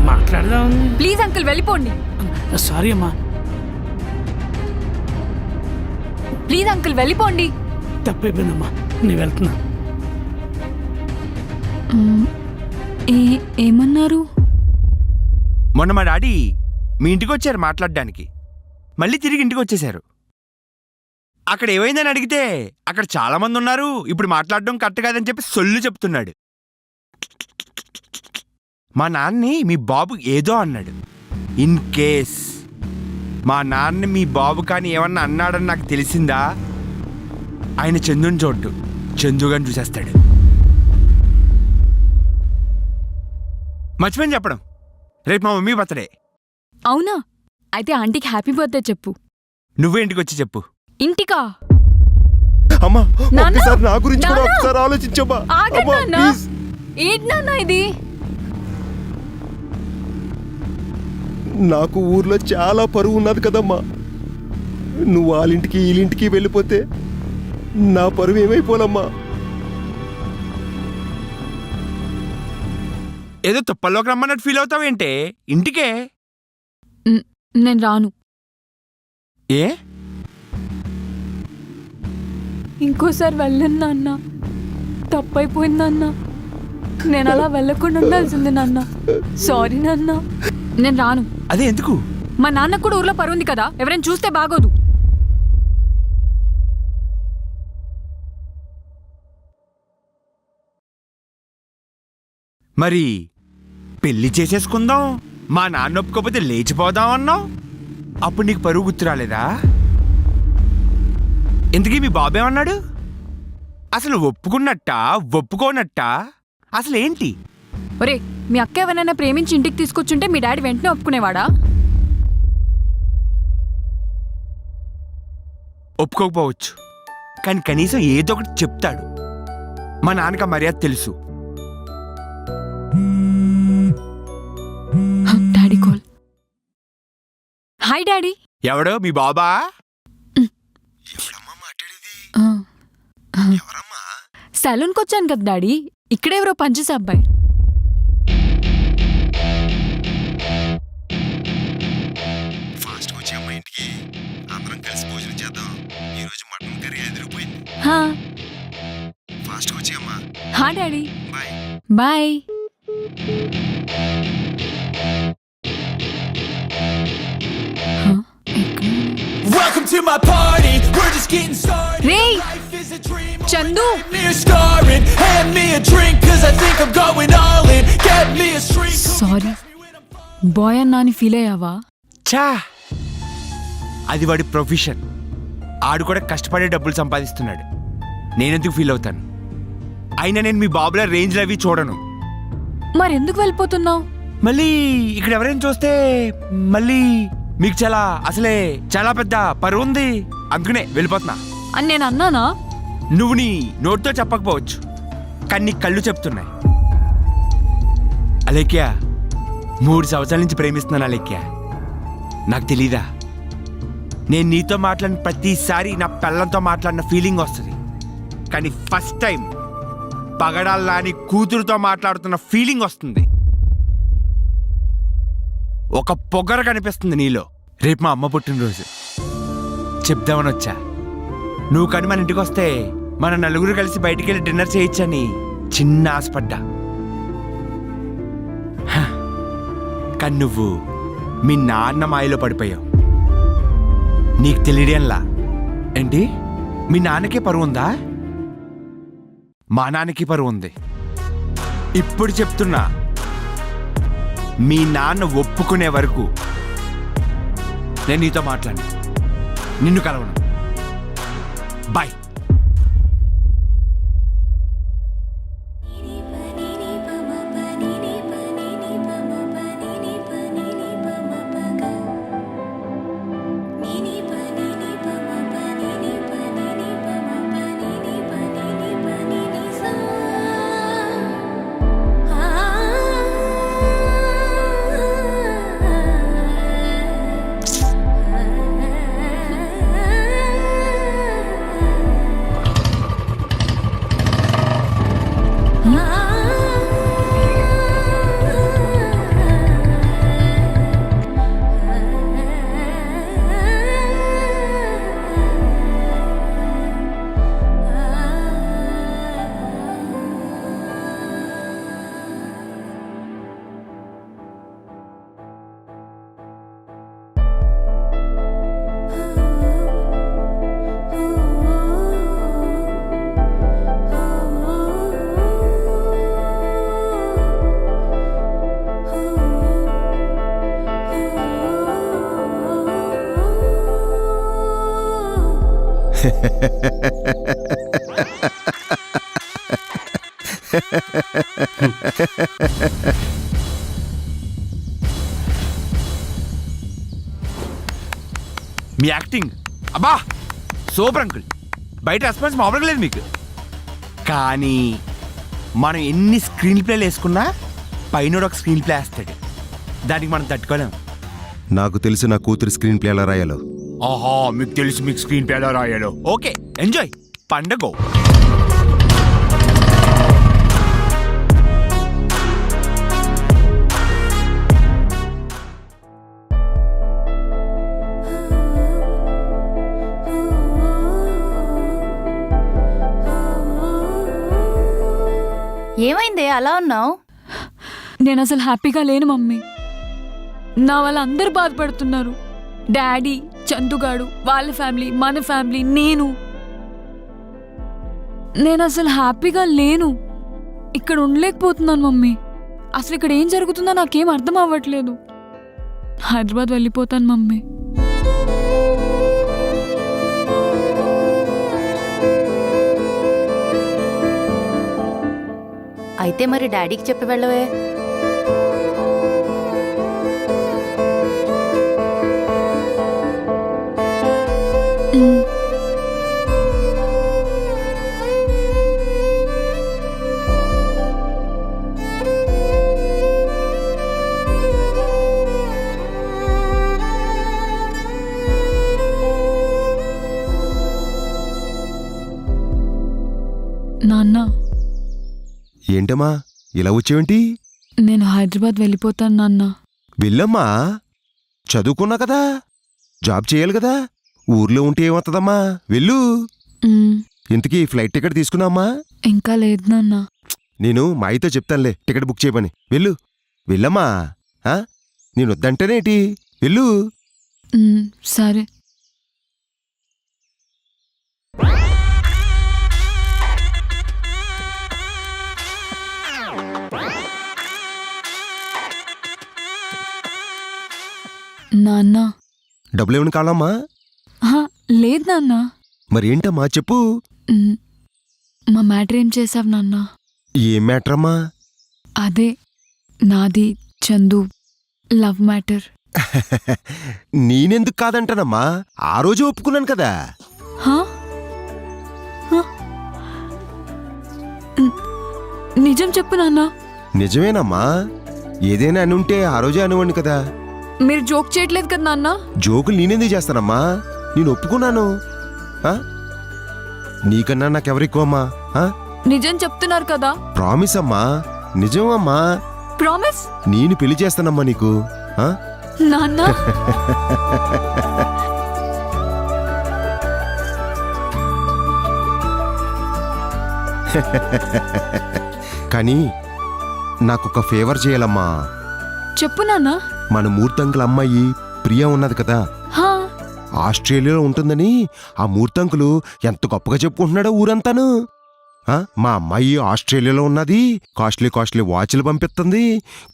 మాట్లాడదాం. ప్లీజ్ అంకుల్ వెళ్ళిపోండి. సారీ అమ్మా. ప్లీజ్ అంకుల్ వెళ్ళిపోండి. తప్పైపోయిందమ్మా, నేను వెళ్తున్నా. ఏమన్నారు? మొన్న మా డాడీ మీ ఇంటికి వచ్చారు మాట్లాడడానికి, మళ్ళీ తిరిగి ఇంటికి వచ్చేశారు. అక్కడ ఏమైందని అడిగితే అక్కడ చాలా మంది ఉన్నారు, ఇప్పుడు మాట్లాడడం కరెక్ట్ కాదని చెప్పి సొల్లు చెప్తున్నాడు. మా నాన్నని మీ బాబు ఏదో అన్నాడు. ఇన్ కేస్ మా నాన్న మీ బాబు కానీ ఏమన్నా అన్నాడని నాకు తెలిసిందా, ఆయన చందుని చూడ్డు, చందుగాని చూసేస్తాడు. మర్చిపోయింది చెప్పడం, రేపు మా మమ్మీ బర్త్డే. అవునా? అయితే ఆంటీకి హ్యాపీ బర్త్డే చెప్పు. నువ్వే ఇంటికి వచ్చి చెప్పు. ఇంటికా? అమ్మా ఒక్కసారి నా గురించి కూడా ఒకసారి ఆలోచించమ్మా. ఏంటి నాన్న ఇది? నాకు ఊర్లో చాలా పరువు ఉన్నది కదమ్మా. నువ్వు వాళ్ళింటికి వీళ్ళింటికి వెళ్ళిపోతే నా పరువు ఏమైపోలమ్మా. ఏదో తుప్పల్లోకి రమ్మన్నట్టు ఫీల్ అవుతావేంటే? ఇంటికే. నేను రాను. ఏ? ఇంకోసారి వెళ్ళను నాన్న, తప్పైపోయింది నాన్న. నేను అలా వెళ్ళకుండా ఉండాల్సింది నాన్న. సారీ నాన్న, నేను రాను. అదే ఎందుకు? మా నాన్నకు కూడా ఊర్లో పరుంది కదా, ఎవరైనా చూస్తే బాగోదు. మరి పెళ్లి చేసేసుకుందాం, మా నాన్న ఒప్పుకోకపోతే లేచిపోదాం అన్నావు. అప్పుడు నీకు పరువు గుర్తు రాలేదా? ఇంతకీ మీ బాబేమన్నాడు? అసలు ఒప్పుకున్నట్టా ఒప్పుకోనట్టా అసలు ఏంటి? ఒరే, మీ అక్క ఎవరైనా ప్రేమించి ఇంటికి తీసుకొచ్చుంటే మీ డాడీ వెంటనే ఒప్పుకునేవాడా? ఒప్పుకోకపోవచ్చు, కానీ కనీసం ఏదో ఒకటి చెప్తాడు. మా నాన్నక మర్యాద తెలుసు. Daddy call. Hi daddy. ఎవడో మీ బాబా? సెలూన్కి వచ్చాను కదా డాడీ, ఇక్కడెవరో పనిచేసే అబ్బాయి. ఫాస్ట్గా వచ్చి అమ్మ ఇంటికి అందరం కలిసి భోజనం చేద్దాం. ఈరోజు మటన్ కర్రీ ఎదిరిపోయింది. ఫాస్ట్గా వచ్చి అమ్మా. హా daddy. Bye bye. Welcome to my party, we're just getting started. రేయ్ Chandu, Hand me a drink, cause I think I'm going all in. Get me a shrink. Sorry. Bye అన్నా అని ఫీల్ అయ్యావా? చా, అది వాడి ప్రొఫెషన్. ఆడు కూడా కష్టపడే డబ్బులు సంపాదిస్తున్నాడు, నేనెందుకు ఫీల్ అవుతాను? అయినా నేను మీ బాబుల రేంజ్లు అవి చూడను. మరెందుకు వెళ్ళిపోతున్నావు? మళ్ళీ ఇక్కడ ఎవరైనా చూస్తే మళ్ళీ మీకు అసలే చాలా పెద్ద పరువు ఉంది, అందుకనే వెళ్ళిపోతున్నా అని నేను అన్నానా? నువ్వు నీ నోటితో చెప్పకపోవచ్చు, కానీ నీ కళ్ళు చెప్తున్నాయి. అలేఖ్య, 3 సంవత్సరాల నుంచి ప్రేమిస్తున్నాను అలేఖ్య. నాకు తెలీదా? నేను నీతో మాట్లాడిన ప్రతిసారి నా పిల్లలతో మాట్లాడిన ఫీలింగ్ వస్తుంది, కానీ ఫస్ట్ టైం పగడాల్లా అని కూతురుతో మాట్లాడుతున్న ఫీలింగ్ వస్తుంది. ఒక పొగర కనిపిస్తుంది నీలో. రేపు మా అమ్మ పుట్టినరోజు, చెప్దామని వచ్చా. నువ్వు కానీ మన ఇంటికి వస్తే మన నలుగురు కలిసి బయటికి వెళ్ళి డిన్నర్ చేయొచ్చని చిన్న ఆశపడ్డా. కానీ నువ్వు మీ నాన్న మాయలో పడిపోయావు. నీకు తెలియడంలా. ఏంటి, మీ నాన్నకే పరువు ఉందా? మా నాన్నకి పరువు ఉంది. ఇప్పుడు చెప్తున్నా, మీ నాన్న ఒప్పుకునే వరకు నేను నీతో మాట్లాడను, నిన్ను కలవను. బాయ్. Ni మీ యాక్టింగ్ అబ్బా సూపర్ అంకుల్. బయట రెస్పాన్స్ మామూలుగా లేదు మీకు. కానీ మనం ఎన్ని స్క్రీన్ ప్లేలు వేసుకున్నా పైన ఒక స్క్రీన్ ప్లే వేస్తాడు. దానికి మనం తట్టుకోలేం. నాకు తెలిసి నా కూతురు స్క్రీన్ ప్లే ఎలా రాయాలో. ఆహా, మీకు తెలుసు మీకు స్క్రీన్ ప్లే ఎలా రాయాలో. ఓకే, ఎంజాయ్ పండగ. ఏమైందే అలా ఉన్నావు? నేను అసలు హ్యాపీగా లేను మమ్మీ. నా వల్ల అందరు బాధపడుతున్నారు. డాడీ, చందుగాడు, వాళ్ళ ఫ్యామిలీ, మన ఫ్యామిలీ, నేను అసలు హ్యాపీగా లేను. ఇక్కడ ఉండలేకపోతున్నాను మమ్మీ. అసలు ఇక్కడ ఏం జరుగుతుందో నాకేం అర్థం అవ్వట్లేదు. హైదరాబాద్ వెళ్ళిపోతాను మమ్మీ. అయితే మరి డాడీకి చెప్పి వెళ్ళవే. నాన్న, ఏంటమ్మా ఇలా వచ్చేవేంటి? నేను హైదరాబాద్ వెళ్ళిపోతాను నాన్న. వెళ్ళమ్మా, చదువుకున్నా కదా, జాబ్ చేయాలి కదా. ఊర్లో ఉంటే ఏమవుతుందమ్మా, వెళ్ళు. ఇంతకీ ఫ్లైట్ టికెట్ తీసుకున్నామ్మా? ఇంకా లేదు నాన్న. నేను మా అయితో చెప్తానులే, టికెట్ బుక్ చేయమని. వెళ్ళు, వెళ్ళమ్మా. నేను వద్దంటేనేటి, వెళ్ళు. సరే. నాన్న, డబ్బులు ఏమైనా కావాలమ్మా? లేదు నాన్న. మరి ఏంటమ్మా చెప్పు. మా మ్యాటర్ ఏం చేసావు నాన్న? ఏం మ్యాటర్ అమ్మా? అదే నాది చందు లవ్ మ్యాటర్. నేనెందుకు కాదంటానమ్మా, ఆ రోజు ఒప్పుకున్నాను కదా. నిజం చెప్పు నాన్న. నిజమేనమ్మా, ఏదైనా అని ఉంటే ఆ రోజే అనుకోండి కదా. మీరు జోక్ చేయట్లేదు కదా నాన్న? జోకులు నేనెందుకు చేస్తానమ్మా, నేను ఒప్పుకున్నాను. నీకన్నా నాకెవరెక్కువమ్మా? నిజం చెప్తున్నారు కదా? ప్రామిస్ అమ్మా, నిజమమ్మా. ప్రామిస్? నేను పెళ్లి చేస్తానమ్మా నీకు. నాన్న, కానీ నాకొక ఫేవర్ చేయాలమ్మా. చెప్పు నాన్న. మన మూర్తంకుల అమ్మాయి ప్రియా ఉన్నది కదా, ఆస్ట్రేలియాలో ఉంటుందని ఆ మూర్తంకులు ఎంత గొప్పగా చెప్పుకుంటున్నాడో ఊరంతాను. మా అమ్మాయి ఆస్ట్రేలియాలో ఉన్నది, కాస్ట్లీ కాస్ట్లీ వాచ్లు పంపిస్తుంది,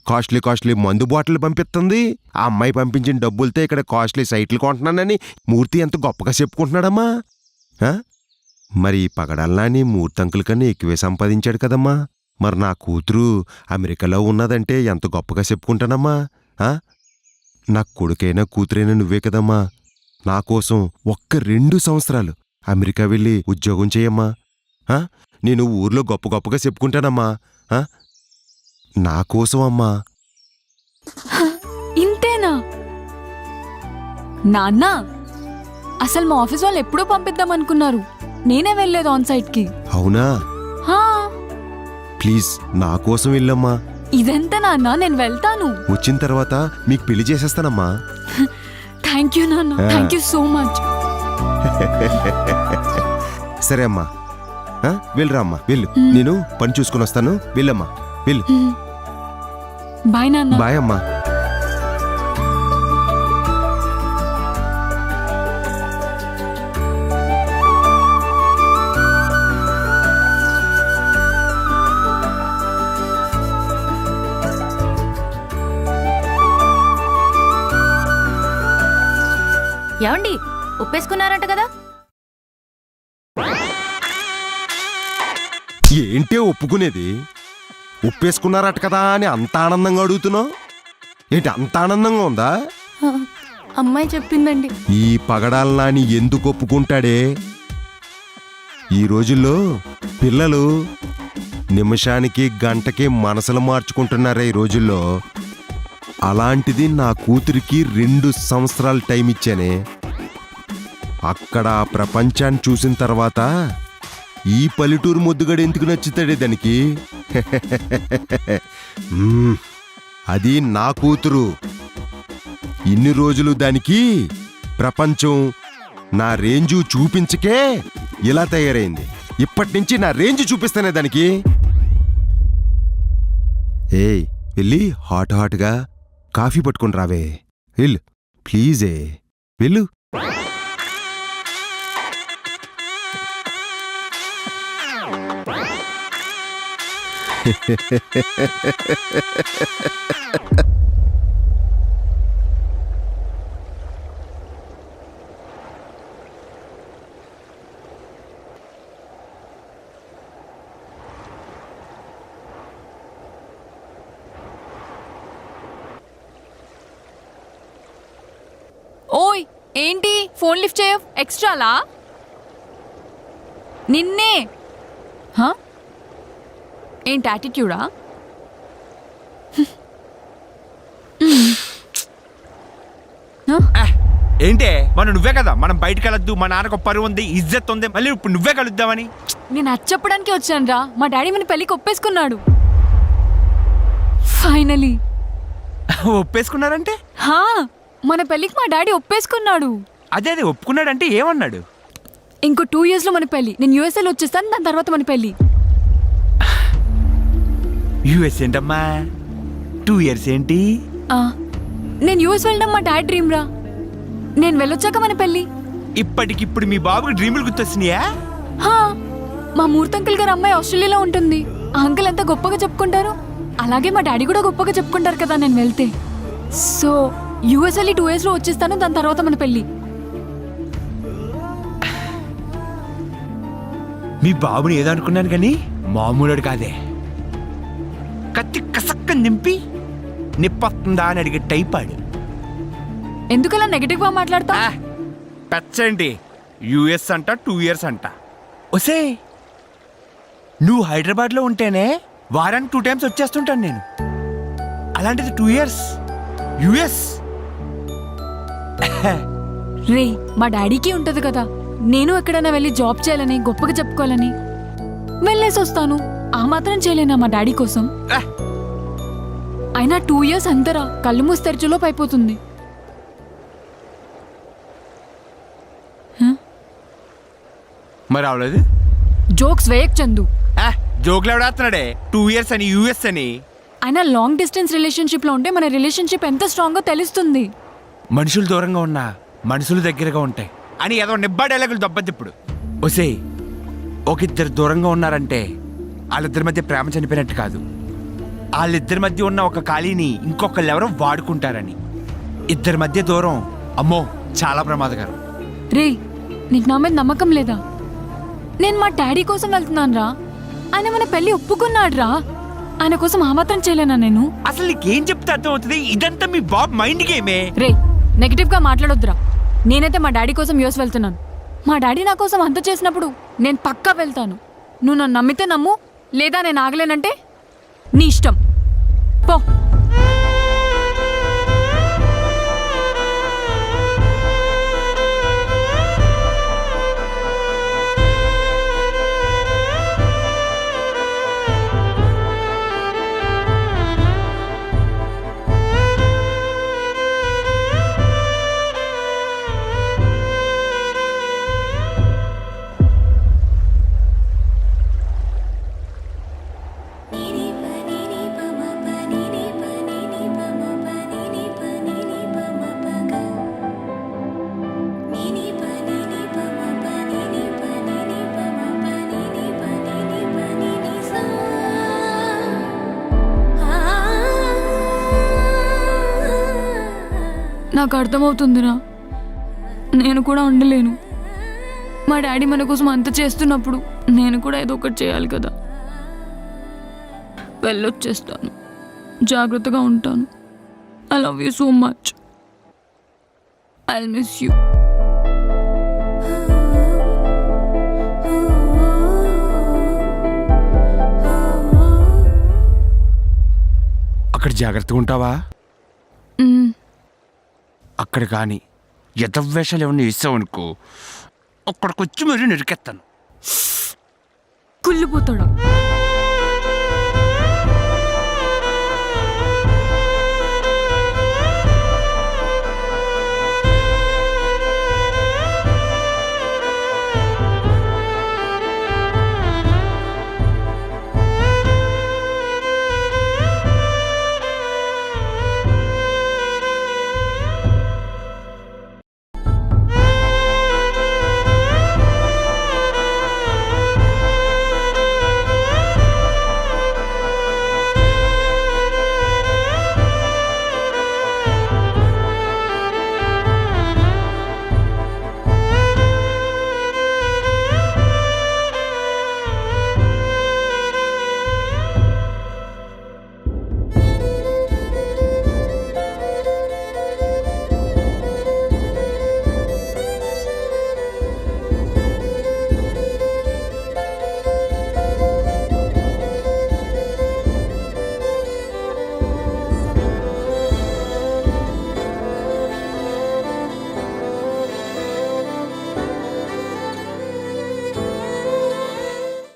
కాస్ట్లీ మందు బాటిల్ పంపిస్తుంది. ఆ అమ్మాయి పంపించిన డబ్బులతో ఇక్కడ కాస్ట్లీ సైట్లు కొంటున్నానని మూర్తి ఎంత గొప్పగా చెప్పుకుంటున్నాడమ్మా. మరి పగడల్లాని మూర్తంకుల కన్నా ఎక్కువే సంపాదించాడు కదమ్మా. మరి నా కూతురు అమెరికాలో ఉన్నదంటే ఎంత గొప్పగా చెప్పుకుంటానమ్మా. నా కొడుకైనా కూతురైనా నువ్వే కదమ్మా. నా కోసం ఒక్క 2 సంవత్సరాలు అమెరికా వెళ్ళి ఉద్యోగం చేయమ్మా. నేను ఊర్లో గొప్పగా చెప్పుకుంటానమ్మా. నా కోసం అమ్మా. ఇంతేనా నాన్న? అసలు మా ఆఫీస్ వాళ్ళు ఎప్పుడో పంపిద్దాం అనుకున్నారు, నేనే వెళ్ళలేదు ఆన్ సైట్ కి. అవునా? ప్లీజ్ నా కోసం వెళ్ళమ్మా. ఇదెంత నాన్న, నేను వెళ్తాను. వచ్చిన తర్వాత మీకు పెళ్లి చేసేస్తానమ్మా. థ్యాంక్ యూ నాన్న, థ్యాంక్ యూ సో మచ్. సరే అమ్మా, వెళ్ళరా అమ్మా, వెళ్ళు. నేను పని చూసుకుని వస్తాను, వెళ్ళమ్మా, వెళ్ళు. బాయ్ నాన్న. బాయ్ అమ్మా. ఏమండి, ఉప్పేసుకున్నారంట కదా? ఏంటే ఒప్పుకునేది? ఒప్పేసుకున్నారట కదా అని అంత ఆనందంగా అడుగుతున్నావు ఏంటి? అంత ఆనందంగా ఉందా? అమ్మాయి చెప్పిందండి. ఈ పగడాల నాని ఎందుకు ఒప్పుకుంటాడే? ఈ రోజుల్లో పిల్లలు నిమిషానికి గంటకి మనసులు మార్చుకుంటున్నారే ఈ రోజుల్లో. అలాంటిది నా కూతురికి 2 సంవత్సరాలు టైం ఇచ్చానే. అక్కడ ఆ ప్రపంచాన్ని చూసిన తర్వాత ఈ పల్లెటూరు ముద్దుగడు ఎందుకు నచ్చుతాడే దానికి? అది నా కూతురు. ఇన్ని రోజులు దానికి ప్రపంచం నా రేంజు చూపించకే ఇలా తయారైంది. ఇప్పటి నుంచి నా రేంజ్ చూపిస్తానే దానికి. ఏయ్ వెళ్ళి హాట్గా కాఫీ పట్టుకుని రావే. వెళ్ళు ప్లీజే, వెళ్ళు. ఓయ్ ఏంటి ఫోన్ లిఫ్ట్ చేయవ్? ఎక్స్ట్రాలా? నిన్నే ఏంటి యాటిట్యూడా? ఏంటే మనం నువ్వే కదా మనం బయటకు వెళ్ళొద్దు, మా నాన్నకు పరువు ఉంది, ఇజ్జత్ ఉంది, మళ్ళీ ఇప్పుడు నువ్వే కలుద్దామని. నేను చెప్పడానికి వచ్చాను రా. మా డాడీ మన పెళ్ళికి ఒప్పేసుకున్నాడు ఫైనలీ. ఒప్పేసుకున్నారంటే? మన పెళ్ళికి మా డాడీ ఒప్పేసుకున్నాడు. అదే ఒప్పుకున్నాడంటే ఏమన్నాడు? ఇంకో 2 years లో మన పెళ్ళి. నేను యూఎస్ఏలో వచ్చేస్తాను, దాని తర్వాత మన పెళ్ళి. యూఎస్ ఏంటమ్మా? 2 years ఏంటి? నేను యూఎస్ వెళ్ళడం మా డాడీ డ్రీమ్ రా. నేను వెళ్ళొచ్చాక మన పెళ్ళి. ఇప్పటికిప్పుడు మీ బాబుకి డ్రీములు గుర్తొస్తున్నాయా? మా మూర్తి అంకుల్ గారు అమ్మాయి ఆస్ట్రేలియాలో ఉంటుంది. ఆ అంకుల్ ఎంత గొప్పగా చెప్పుకుంటారు, అలాగే మా డాడీ కూడా గొప్పగా చెప్పుకుంటారు కదా నేను వెళ్తే. సో యూఎస్ వెళ్ళి 2 years లో వచ్చేస్తాను, దాని తర్వాత మన పెళ్ళి. మీ బాబుని ఏదో అనుకున్నాను కానీ మామూలుడు కాదే. కత్తి కసక్క నింపి నిప్పొస్తుందా అని అడిగే టైప్ ఆడు. ఎందుకలా నెగటివ్ గా మాట్లాడతా? పెచ్చండి. యూఎస్ అంట, 2 years అంట. ఒసే నువ్వు హైదరాబాద్లో ఉంటేనే వారానికి 2 times వచ్చేస్తుంటాను నేను. అలాంటిది 2 years యూఎస్. రే మా డాడీకి ఉంటది కదా, నేను ఎక్కడైనా వెళ్ళి జాబ్ చేయాలని గొప్పగా చెప్పుకోవాలని. వెళ్ళేసి వస్తాను. ఆ మాత్రం చేయలేనా మా డాడీ కోసం? అయినా 2 years అంతరా, కళ్ళు మూసి తెరచులోపు అయిపోతుంది. మరి అవలేదు. జోక్స్ వేయక్ చందు. జోక్లు ఎవడాస్తున్నాడే? 2 years అని యూఎస్ అని. అయినా లాంగ్ డిస్టెన్స్ రిలేషన్షిప్ లో ఉంటే మన రిలేషన్షిప్ ఎంత స్ట్రాంగ్ తెలుస్తుంది. మనుషులు దూరంగా ఉన్నా మనసులు దగ్గరగా ఉంటాయి అని ఏదో నిబ్బాడేలాగులు దొబ్బద్దు ఇప్పుడు. ఒసే ఒకిద్దరు దూరంగా ఉన్నారంటే వాళ్ళిద్దరి మధ్య ప్రేమ చనిపోయినట్టు కాదు. వాళ్ళిద్దరి మధ్య ఉన్న ఒక ఖాళీని ఇంకొకళ్ళు ఎవరో వాడుకుంటారని. ఇద్దరి మధ్య దూరం అమ్మో చాలా ప్రమాదకరం. రే నీకు నా మీద నమ్మకం లేదా? నేను మా డాడీ కోసం వెళ్తున్నాను రా. ఆయన మన పెళ్లి ఒప్పుకున్నాడు రా. ఆయన కోసం ఆ మాత్రం చేయలేనా నేను? అసలు నీకేం చెప్తే అర్థం అవుతుంది? ఇదంతా మీ బాబు మైండ్ గేమే. రే నెగటివ్ గా మాట్లాడొద్దురా. నేనైతే మా డాడీ కోసం యూఎస్ వెళ్తున్నాను. మా డాడీ నా కోసం అంత చేసినప్పుడు నేను పక్కా వెళ్తాను. నువ్వు నన్ను నమ్మితే నమ్ము, లేదా నేను ఆగలేనంటే నీ ఇష్టం పో. నాకు అర్థమవుతుందిరా, నేను కూడా ఉండలేను. మా డాడీ మన కోసం అంత చేస్తున్నప్పుడు నేను కూడా ఏదో ఒకటి చేయాలి కదా. వెళ్ళొచ్చేస్తాను. జాగ్రత్తగా ఉంటాను. I love you so much. I miss you. అక్కడ జాగ్రత్తగా ఉంటావా? అక్కడ కానీ యథవేషాలు ఏమన్నా వేసావు అనుకో, అక్కడికి వచ్చి మరీ నరికెత్తాను. కుళ్ళిపోతాడా?